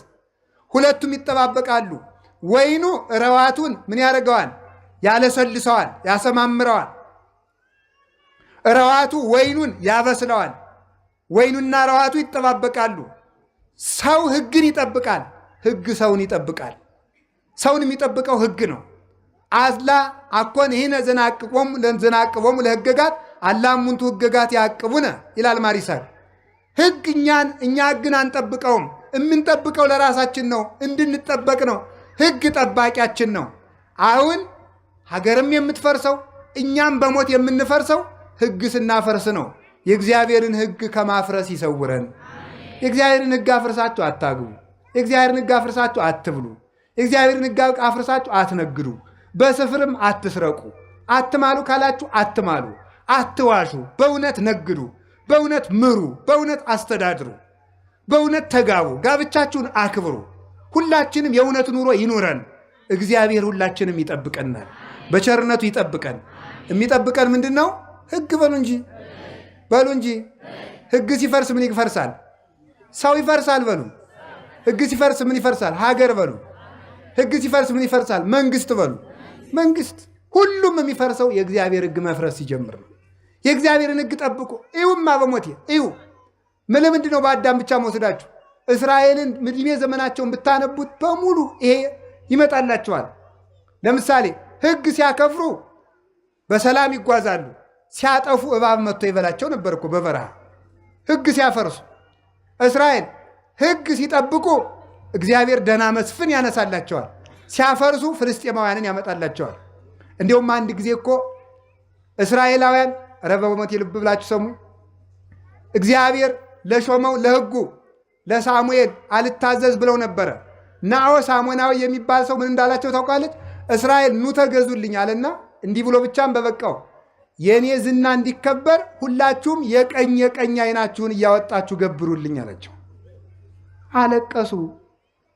ሁለቱም ይጠባበቃሉ። ወይኑ ረዋቱን ምን ያደርገዋል? ያለሰልሰዋል፣ ያሰማምረዋል። ረዋቱ ወይኑን ያበስለዋል። ወይኑና ረዋቱ ይጠባበቃሉ። ሰው ሕግን ይጠብቃል፣ ሕግ ሰውን ይጠብቃል። ሰውን የሚጠብቀው ሕግ ነው። አዝላ አኮን ይህነ ዘናቅቦሙ ለሕገጋት አላ እሙንቱ ሕገጋት ያዕቅቡነ ይላል ማሪሳር። ሕግ እኛ ሕግን አንጠብቀውም። የምንጠብቀው ለራሳችን ነው፣ እንድንጠበቅ ነው። ሕግ ጠባቂያችን ነው። አሁን ሀገርም የምትፈርሰው እኛም በሞት የምንፈርሰው ሕግ ስናፈርስ ነው። የእግዚአብሔርን ሕግ ከማፍረስ ይሰውረን። የእግዚአብሔርን ሕግ አፍርሳችሁ አታግቡ። የእግዚአብሔርን ሕግ አፍርሳችሁ አትብሉ። የእግዚአብሔርን ሕግ አፍርሳችሁ አትነግዱ። በስፍርም አትስረቁ። አትማሉ ካላችሁ አትማሉ። አትዋሹ። በእውነት ነግዱ። በእውነት ምሩ። በእውነት አስተዳድሩ። በእውነት ተጋቡ። ጋብቻችሁን አክብሩ። ሁላችንም የእውነት ኑሮ ይኑረን። እግዚአብሔር ሁላችንም ይጠብቀናል። በቸርነቱ ይጠብቀን። የሚጠብቀን ምንድን ነው? ሕግ በሉ እንጂ ሕግ ሲፈርስ ምን ይፈርሳል? ሰው ይፈርሳል። በሉ ሕግ ሲፈርስ ምን ይፈርሳል? ሀገር በሉ። ሕግ ሲፈርስ ምን ይፈርሳል? መንግስት በሉ። መንግስት ሁሉም የሚፈርሰው የእግዚአብሔር ሕግ መፍረስ ሲጀምር ነው። የእግዚአብሔርን ሕግ ጠብቁ። እዩማ በሞቴ እዩ። ምንድን ነው በአዳም ብቻ መወስዳችሁ? እስራኤልን ዕድሜ ዘመናቸውን ብታነቡት በሙሉ ይሄ ይመጣላቸዋል። ለምሳሌ ሕግ ሲያከፍሩ በሰላም ይጓዛሉ። ሲያጠፉ እባብ መጥቶ ይበላቸው ነበር እኮ በበረሃ። ሕግ ሲያፈርሱ እስራኤል ሕግ ሲጠብቁ እግዚአብሔር ደህና መስፍን ያነሳላቸዋል። ሲያፈርሱ ፍልስጤማውያንን ያመጣላቸዋል። እንዲሁም አንድ ጊዜ እኮ እስራኤላውያን ረበሞት ልብ ብላችሁ ሰሙ። እግዚአብሔር ለሾመው ለሕጉ ለሳሙኤል አልታዘዝ ብለው ነበረ። ናዖስ አሞናዊ የሚባል ሰው ምን እንዳላቸው ታውቃለች? እስራኤል ኑ ተገዙልኝ አለና እንዲህ ብሎ ብቻም በበቃው የእኔ ዝና እንዲከበር ሁላችሁም የቀኝ ዓይናችሁን እያወጣችሁ ገብሩልኝ አላቸው። አለቀሱ።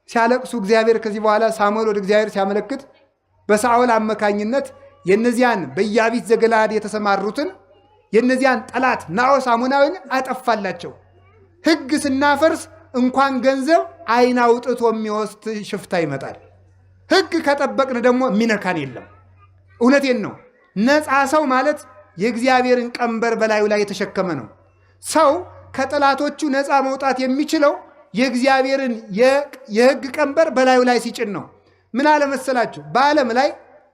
ሲያለቅሱ እግዚአብሔር ከዚህ በኋላ ሳሙኤል ወደ እግዚአብሔር ሲያመለክት በሳኦል አመካኝነት የነዚያን በኢያቢስ ዘገለዓድ የተሰማሩትን የነዚያን ጠላት ናዖስ አሞናዊን አጠፋላቸው። ሕግ ስናፈርስ እንኳን ገንዘብ ዓይን አውጥቶ የሚወስድ ሽፍታ ይመጣል። ሕግ ከጠበቅን ደግሞ የሚነካን የለም። እውነቴን ነው። ነፃ ሰው ማለት የእግዚአብሔርን ቀንበር በላዩ ላይ የተሸከመ ነው። ሰው ከጠላቶቹ ነፃ መውጣት የሚችለው የእግዚአብሔርን የሕግ ቀንበር በላዩ ላይ ሲጭን ነው። ምን አለመሰላችሁ? በዓለም ላይ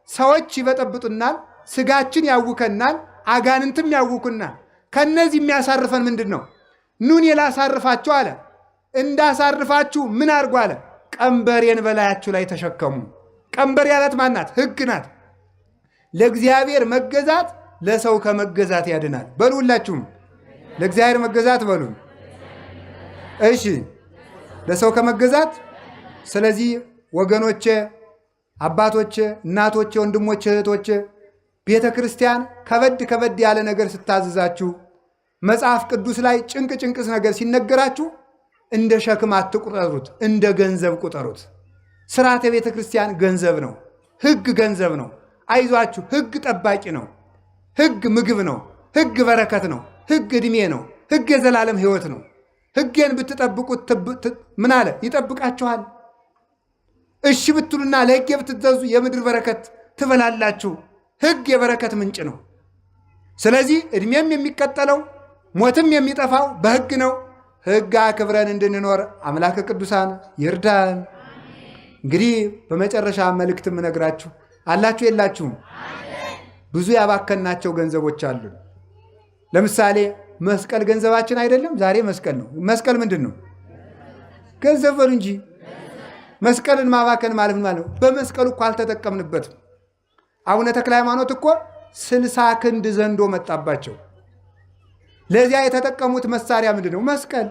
ሰዎች ይበጠብጡናል፣ ስጋችን ያውከናል፣ አጋንንትም ያውኩናል። ከነዚህ የሚያሳርፈን ምንድን ነው? ኑን ላሳርፋችሁ አለ። እንዳሳርፋችሁ ምን አድርጉ አለ? ቀንበሬን በላያችሁ ላይ ተሸከሙ። ቀንበር ያላት ማናት? ሕግ ናት። ለእግዚአብሔር መገዛት ለሰው ከመገዛት ያድናል። በሉ ሁላችሁም ለእግዚአብሔር መገዛት በሉ። እሺ፣ ለሰው ከመገዛት። ስለዚህ ወገኖቼ፣ አባቶቼ፣ እናቶቼ፣ ወንድሞቼ፣ እህቶቼ ቤተ ክርስቲያን ከበድ ያለ ነገር ስታዝዛችሁ መጽሐፍ ቅዱስ ላይ ጭንቅስ ነገር ሲነገራችሁ እንደ ሸክም አትቁጠሩት፣ እንደ ገንዘብ ቁጠሩት። ስርዓተ ቤተ ክርስቲያን ገንዘብ ነው። ሕግ ገንዘብ ነው። አይዟችሁ፣ ሕግ ጠባቂ ነው። ሕግ ምግብ ነው። ሕግ በረከት ነው። ሕግ ዕድሜ ነው። ሕግ የዘላለም ሕይወት ነው። ሕጌን ብትጠብቁት ምን አለ? ይጠብቃችኋል። እሺ ብትሉና ለሕጌ ብትገዙ የምድር በረከት ትበላላችሁ። ሕግ የበረከት ምንጭ ነው። ስለዚህ ዕድሜም የሚቀጠለው ሞትም የሚጠፋው በሕግ ነው። ሕግ አክብረን እንድንኖር አምላከ ቅዱሳን ይርዳን። እንግዲህ በመጨረሻ መልእክት የምነግራችሁ አላችሁ የላችሁም? ብዙ ያባከናቸው ገንዘቦች አሉ። ለምሳሌ መስቀል ገንዘባችን አይደለም? ዛሬ መስቀል ነው። መስቀል ምንድን ነው? ገንዘብ በሉ እንጂ። መስቀልን ማባከን ማለት ነው። በመስቀሉ እኮ አልተጠቀምንበትም። አቡነ ተክለ ሃይማኖት እኮ 60 ክንድ ዘንዶ መጣባቸው። ለዚያ የተጠቀሙት መሳሪያ ምንድን ነው? መስቀል።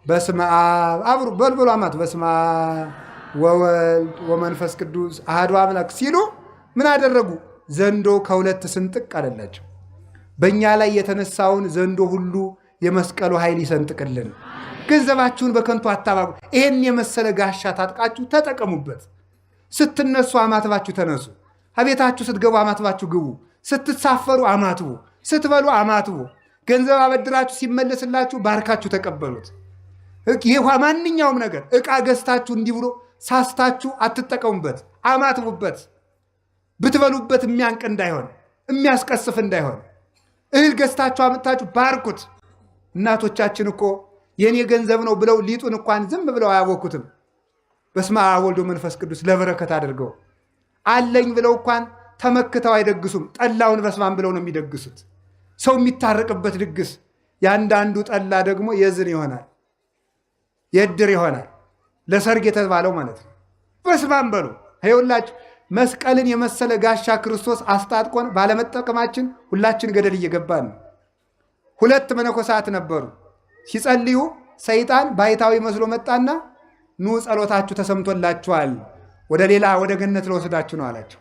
በስመ አብ አብሩ በልበሉ አማት በስመ አብ ወወልድ ወመንፈስ ቅዱስ አሐዱ አምላክ ሲሉ ምን አደረጉ? ዘንዶ ከሁለት ስንጥቅ አለላቸው። በእኛ ላይ የተነሳውን ዘንዶ ሁሉ የመስቀሉ ኃይል ይሰንጥቅልን። ገንዘባችሁን በከንቱ አታባቡ። ይሄን የመሰለ ጋሻ ታጥቃችሁ ተጠቀሙበት። ስትነሱ አማትባችሁ ተነሱ። አቤታችሁ ስትገቡ አማትባችሁ ግቡ። ስትሳፈሩ አማትቡ። ስትበሉ አማትቡ። ገንዘብ አበድራችሁ ሲመለስላችሁ ባርካችሁ ተቀበሉት። ይህ ማንኛውም ነገር ዕቃ ገዝታችሁ እንዲህ ብሎ ሳስታችሁ አትጠቀሙበት። አማትቡበት። ብትበሉበት የሚያንቅ እንዳይሆን፣ የሚያስቀስፍ እንዳይሆን። እህል ገዝታችሁ አምጥታችሁ ባርኩት። እናቶቻችን እኮ የኔ ገንዘብ ነው ብለው ሊጡን እንኳን ዝም ብለው አያቦኩትም። በስመ አብ ወልድ መንፈስ ቅዱስ ለበረከት አድርገው አለኝ ብለው እንኳን ተመክተው አይደግሱም። ጠላውን በስማም ብለው ነው የሚደግሱት። ሰው የሚታረቅበት ድግስ ያንዳንዱ ጠላ ደግሞ የዝን ይሆናል፣ የእድር ይሆናል። ለሰርግ የተባለው ማለት ነው። በስማም በሉ። ይኸውላችሁ መስቀልን የመሰለ ጋሻ ክርስቶስ አስታጥቆን ባለመጠቀማችን ሁላችን ገደል እየገባን ነው። 2 መነኮሳት ነበሩ። ሲጸልዩ ሰይጣን ባይታዊ መስሎ መጣና ኑ ጸሎታችሁ ተሰምቶላችኋል፣ ወደ ገነት ለወስዳችሁ ነው አላቸው።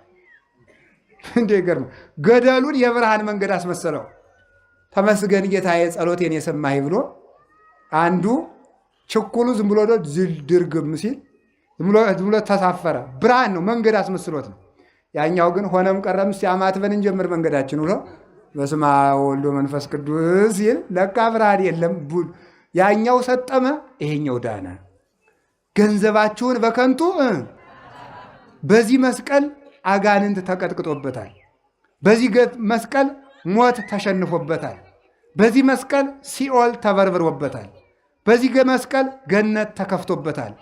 እንዴ ገርም! ገደሉን የብርሃን መንገድ አስመሰለው። ተመስገን ጌታዬ ጸሎቴን የሰማህ ብሎ አንዱ ችኩሉ ዝም ብሎ ድርግም ሲል ዝም ብሎ ተሳፈረ። ብርሃን ነው፣ መንገድ አስመስሎት ነው። ያኛው ግን ሆነም ቀረም ሲያማትበን እንጀምር መንገዳችን ብሎ በስመ አብ ወወልድ ወመንፈስ ቅዱስ ሲል ለካ ብርሃን የለም። ያኛው ሰጠመ፣ ይሄኛው ዳነ። ገንዘባችሁን በከንቱ በዚህ መስቀል አጋንንት ተቀጥቅጦበታል። በዚህ መስቀል ሞት ተሸንፎበታል። በዚህ መስቀል ሲኦል ተበርብሮበታል። በዚህ መስቀል ገነት ተከፍቶበታል።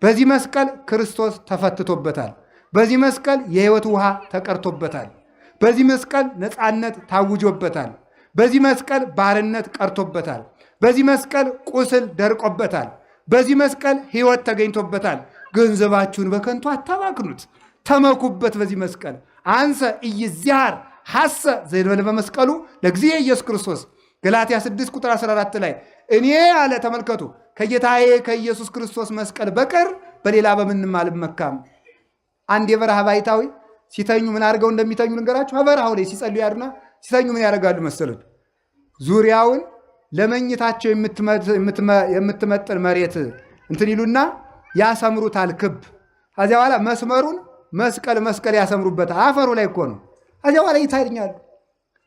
በዚህ መስቀል ክርስቶስ ተፈትቶበታል። በዚህ መስቀል የሕይወት ውሃ ተቀርቶበታል። በዚህ መስቀል ነፃነት ታውጆበታል። በዚህ መስቀል ባርነት ቀርቶበታል። በዚህ መስቀል ቁስል ደርቆበታል። በዚህ መስቀል ሕይወት ተገኝቶበታል። ገንዘባችሁን በከንቱ አታባክኑት፣ ተመኩበት በዚህ መስቀል። አንሰ ኢይዝሃር ሐሰ ዘይንበለ በመስቀሉ ለእግዚእ ኢየሱስ ክርስቶስ ገላትያ 6 ቁጥር 14 ላይ እኔ አለ ተመልከቱ፣ ከጌታዬ ከኢየሱስ ክርስቶስ መስቀል በቀር በሌላ በምንም አልመካም። አንድ የበረሃ ባይታዊ ሲተኙ ምን አድርገው እንደሚተኙ ልንገራችሁ። በበረሃው ላይ ሲጸልዩ ያድሩና ሲተኙ ምን ያደርጋሉ መሰሉት? ዙሪያውን ለመኝታቸው የምትመጥን መሬት እንትን ይሉና ያሰምሩታል ክብ። ከዚያ በኋላ መስመሩን መስቀል ያሰምሩበታል። አፈሩ ላይ እኮ ነው። ከዚያ በኋላ ይታኛሉ።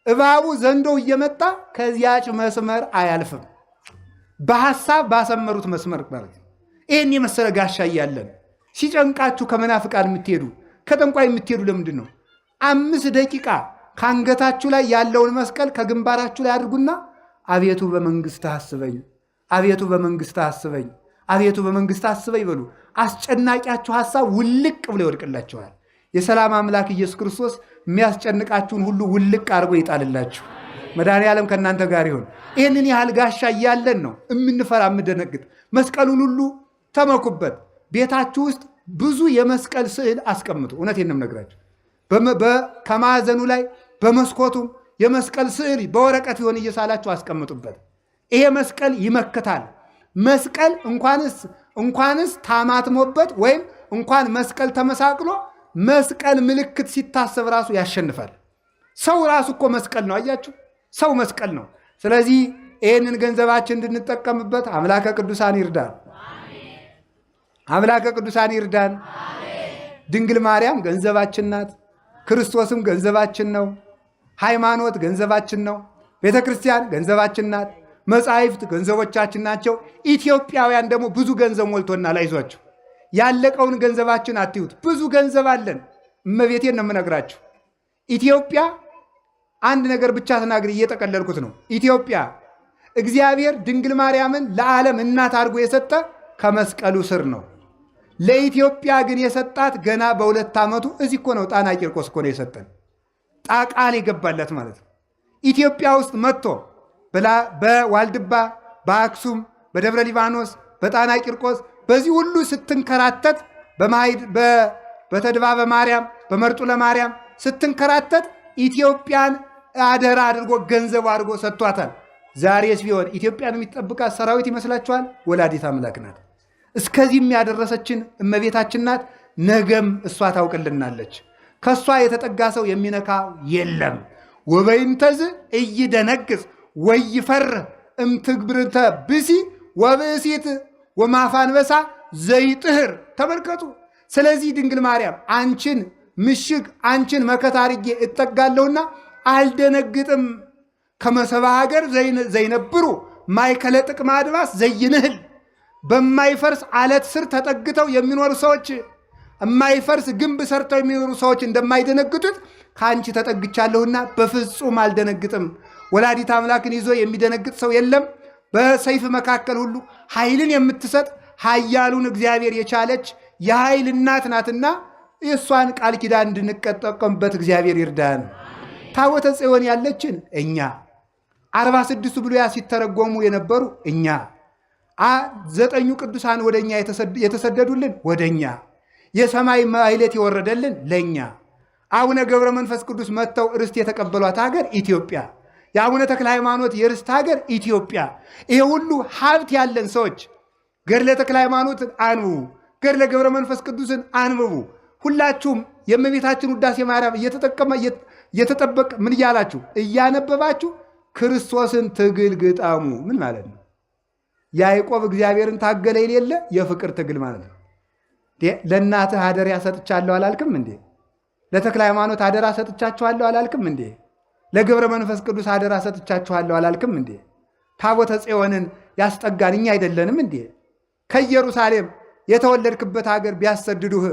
እባቡ ዘንዶው እየመጣ ከዚያች መስመር አያልፍም። በሐሳብ ባሰመሩት መስመር ማለት ነው። ይህን የመሰለ ጋሻ እያለን ሲጨንቃችሁ ከመናፍቃን የምትሄዱ ከጠንቋይ የምትሄዱ ለምንድን ነው? 5 ደቂቃ ከአንገታችሁ ላይ ያለውን መስቀል ከግንባራችሁ ላይ አድርጉና አቤቱ በመንግሥትህ አስበኝ፣ አቤቱ በመንግሥትህ አስበኝ፣ አቤቱ በመንግሥትህ አስበኝ በሉ። አስጨናቂያችሁ ሐሳብ ውልቅ ብሎ ይወድቅላችኋል። የሰላም አምላክ ኢየሱስ ክርስቶስ የሚያስጨንቃችሁን ሁሉ ውልቅ አድርጎ ይጣልላችሁ። መድኃኔዓለም ከእናንተ ጋር ይሁን። ይህንን ያህል ጋሻ እያለን ነው የምንፈራ የምደነግጥ። መስቀሉን ሁሉ ተመኩበት። ቤታችሁ ውስጥ ብዙ የመስቀል ስዕል አስቀምጡ። እውነቴን ነው የምነግራችሁ። ከማዕዘኑ ላይ በመስኮቱም የመስቀል ስዕል በወረቀት ቢሆን እየሳላችሁ አስቀምጡበት። ይሄ መስቀል ይመክታል። መስቀል እንኳንስ ታማትሞበት ወይም እንኳን መስቀል ተመሳቅሎ መስቀል ምልክት ሲታሰብ ራሱ ያሸንፋል። ሰው ራሱ እኮ መስቀል ነው። አያችሁ፣ ሰው መስቀል ነው። ስለዚህ ይህንን ገንዘባችን እንድንጠቀምበት አምላከ ቅዱሳን ይርዳን። አምላከ ቅዱሳን ይርዳን። ድንግል ማርያም ገንዘባችን ናት። ክርስቶስም ገንዘባችን ነው። ሃይማኖት ገንዘባችን ነው። ቤተ ክርስቲያን ገንዘባችን ናት። መጻሕፍት ገንዘቦቻችን ናቸው። ኢትዮጵያውያን ደግሞ ብዙ ገንዘብ ሞልቶናል። አይዟችሁ፣ ያለቀውን ገንዘባችን አትዩት። ብዙ ገንዘብ አለን። እመቤቴን ነው የምነግራችሁ። ኢትዮጵያ አንድ ነገር ብቻ ተናግሬ እየጠቀለልኩት ነው። ኢትዮጵያ እግዚአብሔር ድንግል ማርያምን ለዓለም እናት አድርጎ የሰጠ ከመስቀሉ ስር ነው። ለኢትዮጵያ ግን የሰጣት ገና በ2 ዓመቱ እዚህ እኮ ነው። ጣና ቂርቆስ እኮ ነው የሰጠን። ቃል የገባለት ማለት ነው። ኢትዮጵያ ውስጥ መጥቶ በዋልድባ፣ በአክሱም፣ በደብረ ሊባኖስ፣ በጣና ቂርቆስ በዚህ ሁሉ ስትንከራተት በተድባበ ማርያም፣ በመርጡ ለማርያም ስትንከራተት ኢትዮጵያን አደራ አድርጎ ገንዘቡ አድርጎ ሰጥቷታል። ዛሬስ ቢሆን ኢትዮጵያን የሚጠብቃት ሰራዊት ይመስላችኋል? ወላዲት አምላክ ናት። እስከዚህም ያደረሰችን እመቤታችን ናት። ነገም እሷ ታውቅልናለች። ከእሷ የተጠጋ ሰው የሚነካ የለም። ወበይንተዝ እይደነግጽ ወይፈርህ እምትግብርተ ብሲ ወብእሲት ወማፋንበሳ ዘይጥህር። ተመልከቱ። ስለዚህ ድንግል ማርያም አንቺን ምሽግ አንቺን መከታ አድርጌ እጠጋለሁና አልደነግጥም። ከመሰባ ሀገር ዘይነብሩ ማይከለ ጥቅመ አድባስ ዘይንህል። በማይፈርስ አለት ስር ተጠግተው የሚኖሩ ሰዎች፣ የማይፈርስ ግንብ ሰርተው የሚኖሩ ሰዎች እንደማይደነግጡት ከአንቺ ተጠግቻለሁና በፍጹም አልደነግጥም። ወላዲት አምላክን ይዞ የሚደነግጥ ሰው የለም። በሰይፍ መካከል ሁሉ ኃይልን የምትሰጥ ኃያሉን እግዚአብሔር የቻለች የኃይል እናት ናትና የእሷን ቃል ኪዳን እንድንጠቀምበት እግዚአብሔር ይርዳን። ታቦተ ጽዮን ያለችን እኛ፣ 46 ብሉያት ሲተረጎሙ የነበሩ እኛ፣ 9 ቅዱሳን ወደ እኛ የተሰደዱልን ወደ እኛ፣ የሰማይ ማይሌት የወረደልን ለእኛ፣ አቡነ ገብረ መንፈስ ቅዱስ መጥተው ርስት የተቀበሏት ሀገር ኢትዮጵያ፣ የአቡነ ተክለ ሃይማኖት የርስት ሀገር ኢትዮጵያ። ይሄ ሁሉ ሀብት ያለን ሰዎች ገድለ ተክለ ሃይማኖትን አንብቡ፣ ገድለ ገብረ መንፈስ ቅዱስን አንብቡ። ሁላችሁም የእመቤታችን ውዳሴ ማርያም እየተጠበቀ ምን እያላችሁ እያነበባችሁ ክርስቶስን ትግል ግጠሙ። ምን ማለት ነው? ያዕቆብ እግዚአብሔርን ታገለ የሌለ የፍቅር ትግል ማለት ነው። ለእናትህ አደሪያ ሰጥቻለሁ አላልክም እንዴ? ለተክለ ሃይማኖት አደራ ሰጥቻችኋለሁ አላልክም እንዴ? ለገብረ መንፈስ ቅዱስ አደራ ሰጥቻችኋለሁ አላልክም እንዴ? ታቦተ ጽዮንን ያስጠጋን እኛ አይደለንም እንዴ? ከኢየሩሳሌም የተወለድክበት ሀገር ቢያሰድዱህ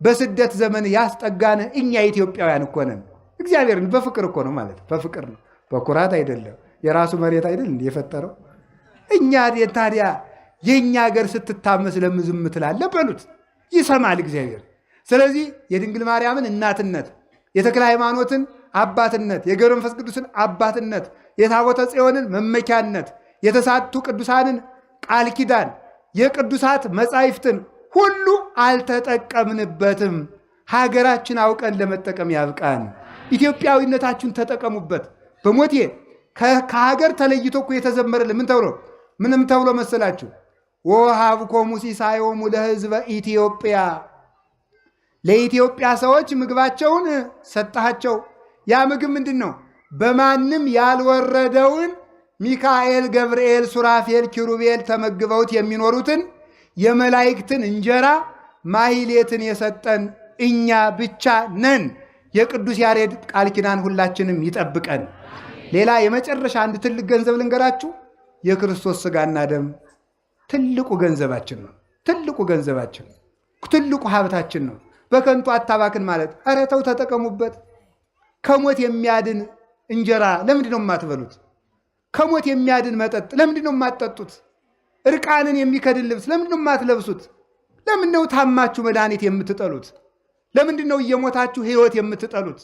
በስደት ዘመን ያስጠጋን እኛ ኢትዮጵያውያን እኮ ነን። እግዚአብሔርን በፍቅር እኮ ነው ማለት በፍቅር ነው፣ በኩራት አይደለም። የራሱ መሬት አይደል እንዴ የፈጠረው? እኛ ታዲያ የእኛ ሀገር ስትታመስ ለምን ዝም ትላለህ በሉት፣ ይሰማል እግዚአብሔር። ስለዚህ የድንግል ማርያምን እናትነት፣ የተክለ ሃይማኖትን አባትነት፣ የገብረ መንፈስ ቅዱስን አባትነት፣ የታቦተ ጽዮንን መመኪያነት፣ የተሳቱ ቅዱሳንን ቃል ኪዳን፣ የቅዱሳት መጻሕፍትን ሁሉ አልተጠቀምንበትም። ሀገራችን አውቀን ለመጠቀም ያብቃን። ኢትዮጵያዊነታችሁን ተጠቀሙበት። በሞቴ ከሀገር ተለይቶ እኮ የተዘመረልን ምንም ተብሎ መሰላችሁ? ወሀብኮሙ ሲሳዮሙ ለሕዝበ ኢትዮጵያ፣ ለኢትዮጵያ ሰዎች ምግባቸውን ሰጣቸው። ያ ምግብ ምንድን ነው? በማንም ያልወረደውን ሚካኤል፣ ገብርኤል፣ ሱራፌል፣ ኪሩቤል ተመግበውት የሚኖሩትን የመላእክትን እንጀራ ማሕሌትን የሰጠን እኛ ብቻ ነን። የቅዱስ ያሬድ ቃል ኪዳን ሁላችንም ይጠብቀን። ሌላ የመጨረሻ አንድ ትልቅ ገንዘብ ልንገራችሁ። የክርስቶስ ሥጋና ደም ትልቁ ገንዘባችን ነው። ትልቁ ገንዘባችን፣ ትልቁ ሀብታችን ነው። በከንቱ አታባክን ማለት። ኧረ ተው ተጠቀሙበት። ከሞት የሚያድን እንጀራ ለምንድን ነው የማትበሉት? ከሞት የሚያድን መጠጥ ለምንድን ነው የማትጠጡት? እርቃንን የሚከድን ልብስ ለምንድን ነው የማትለብሱት? ለምንድን ነው ታማችሁ መድኃኒት የምትጠሉት? ለምንድን ነው እየሞታችሁ ሕይወት የምትጠሉት?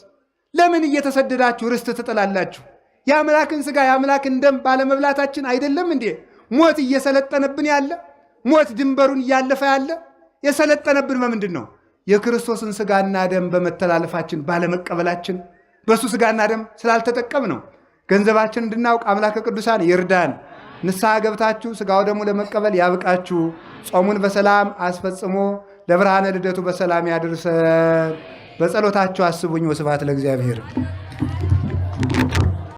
ለምን እየተሰደዳችሁ ርስት ትጥላላችሁ? የአምላክን ሥጋ የአምላክን ደም ባለመብላታችን አይደለም እንዴ ሞት እየሰለጠነብን ያለ? ሞት ድንበሩን እያለፈ ያለ የሰለጠነብን በምንድን ነው? የክርስቶስን ሥጋና ደም በመተላለፋችን ባለመቀበላችን፣ በሱ ሥጋና ደም ስላልተጠቀም ነው። ገንዘባችን እንድናውቅ አምላከ ቅዱሳን ይርዳን። ንስሐ ገብታችሁ ሥጋው ደግሞ ለመቀበል ያብቃችሁ። ጾሙን በሰላም አስፈጽሞ ለብርሃነ ልደቱ በሰላም ያድርሰን። በጸሎታችሁ አስቡኝ። ወስብሐት ለእግዚአብሔር።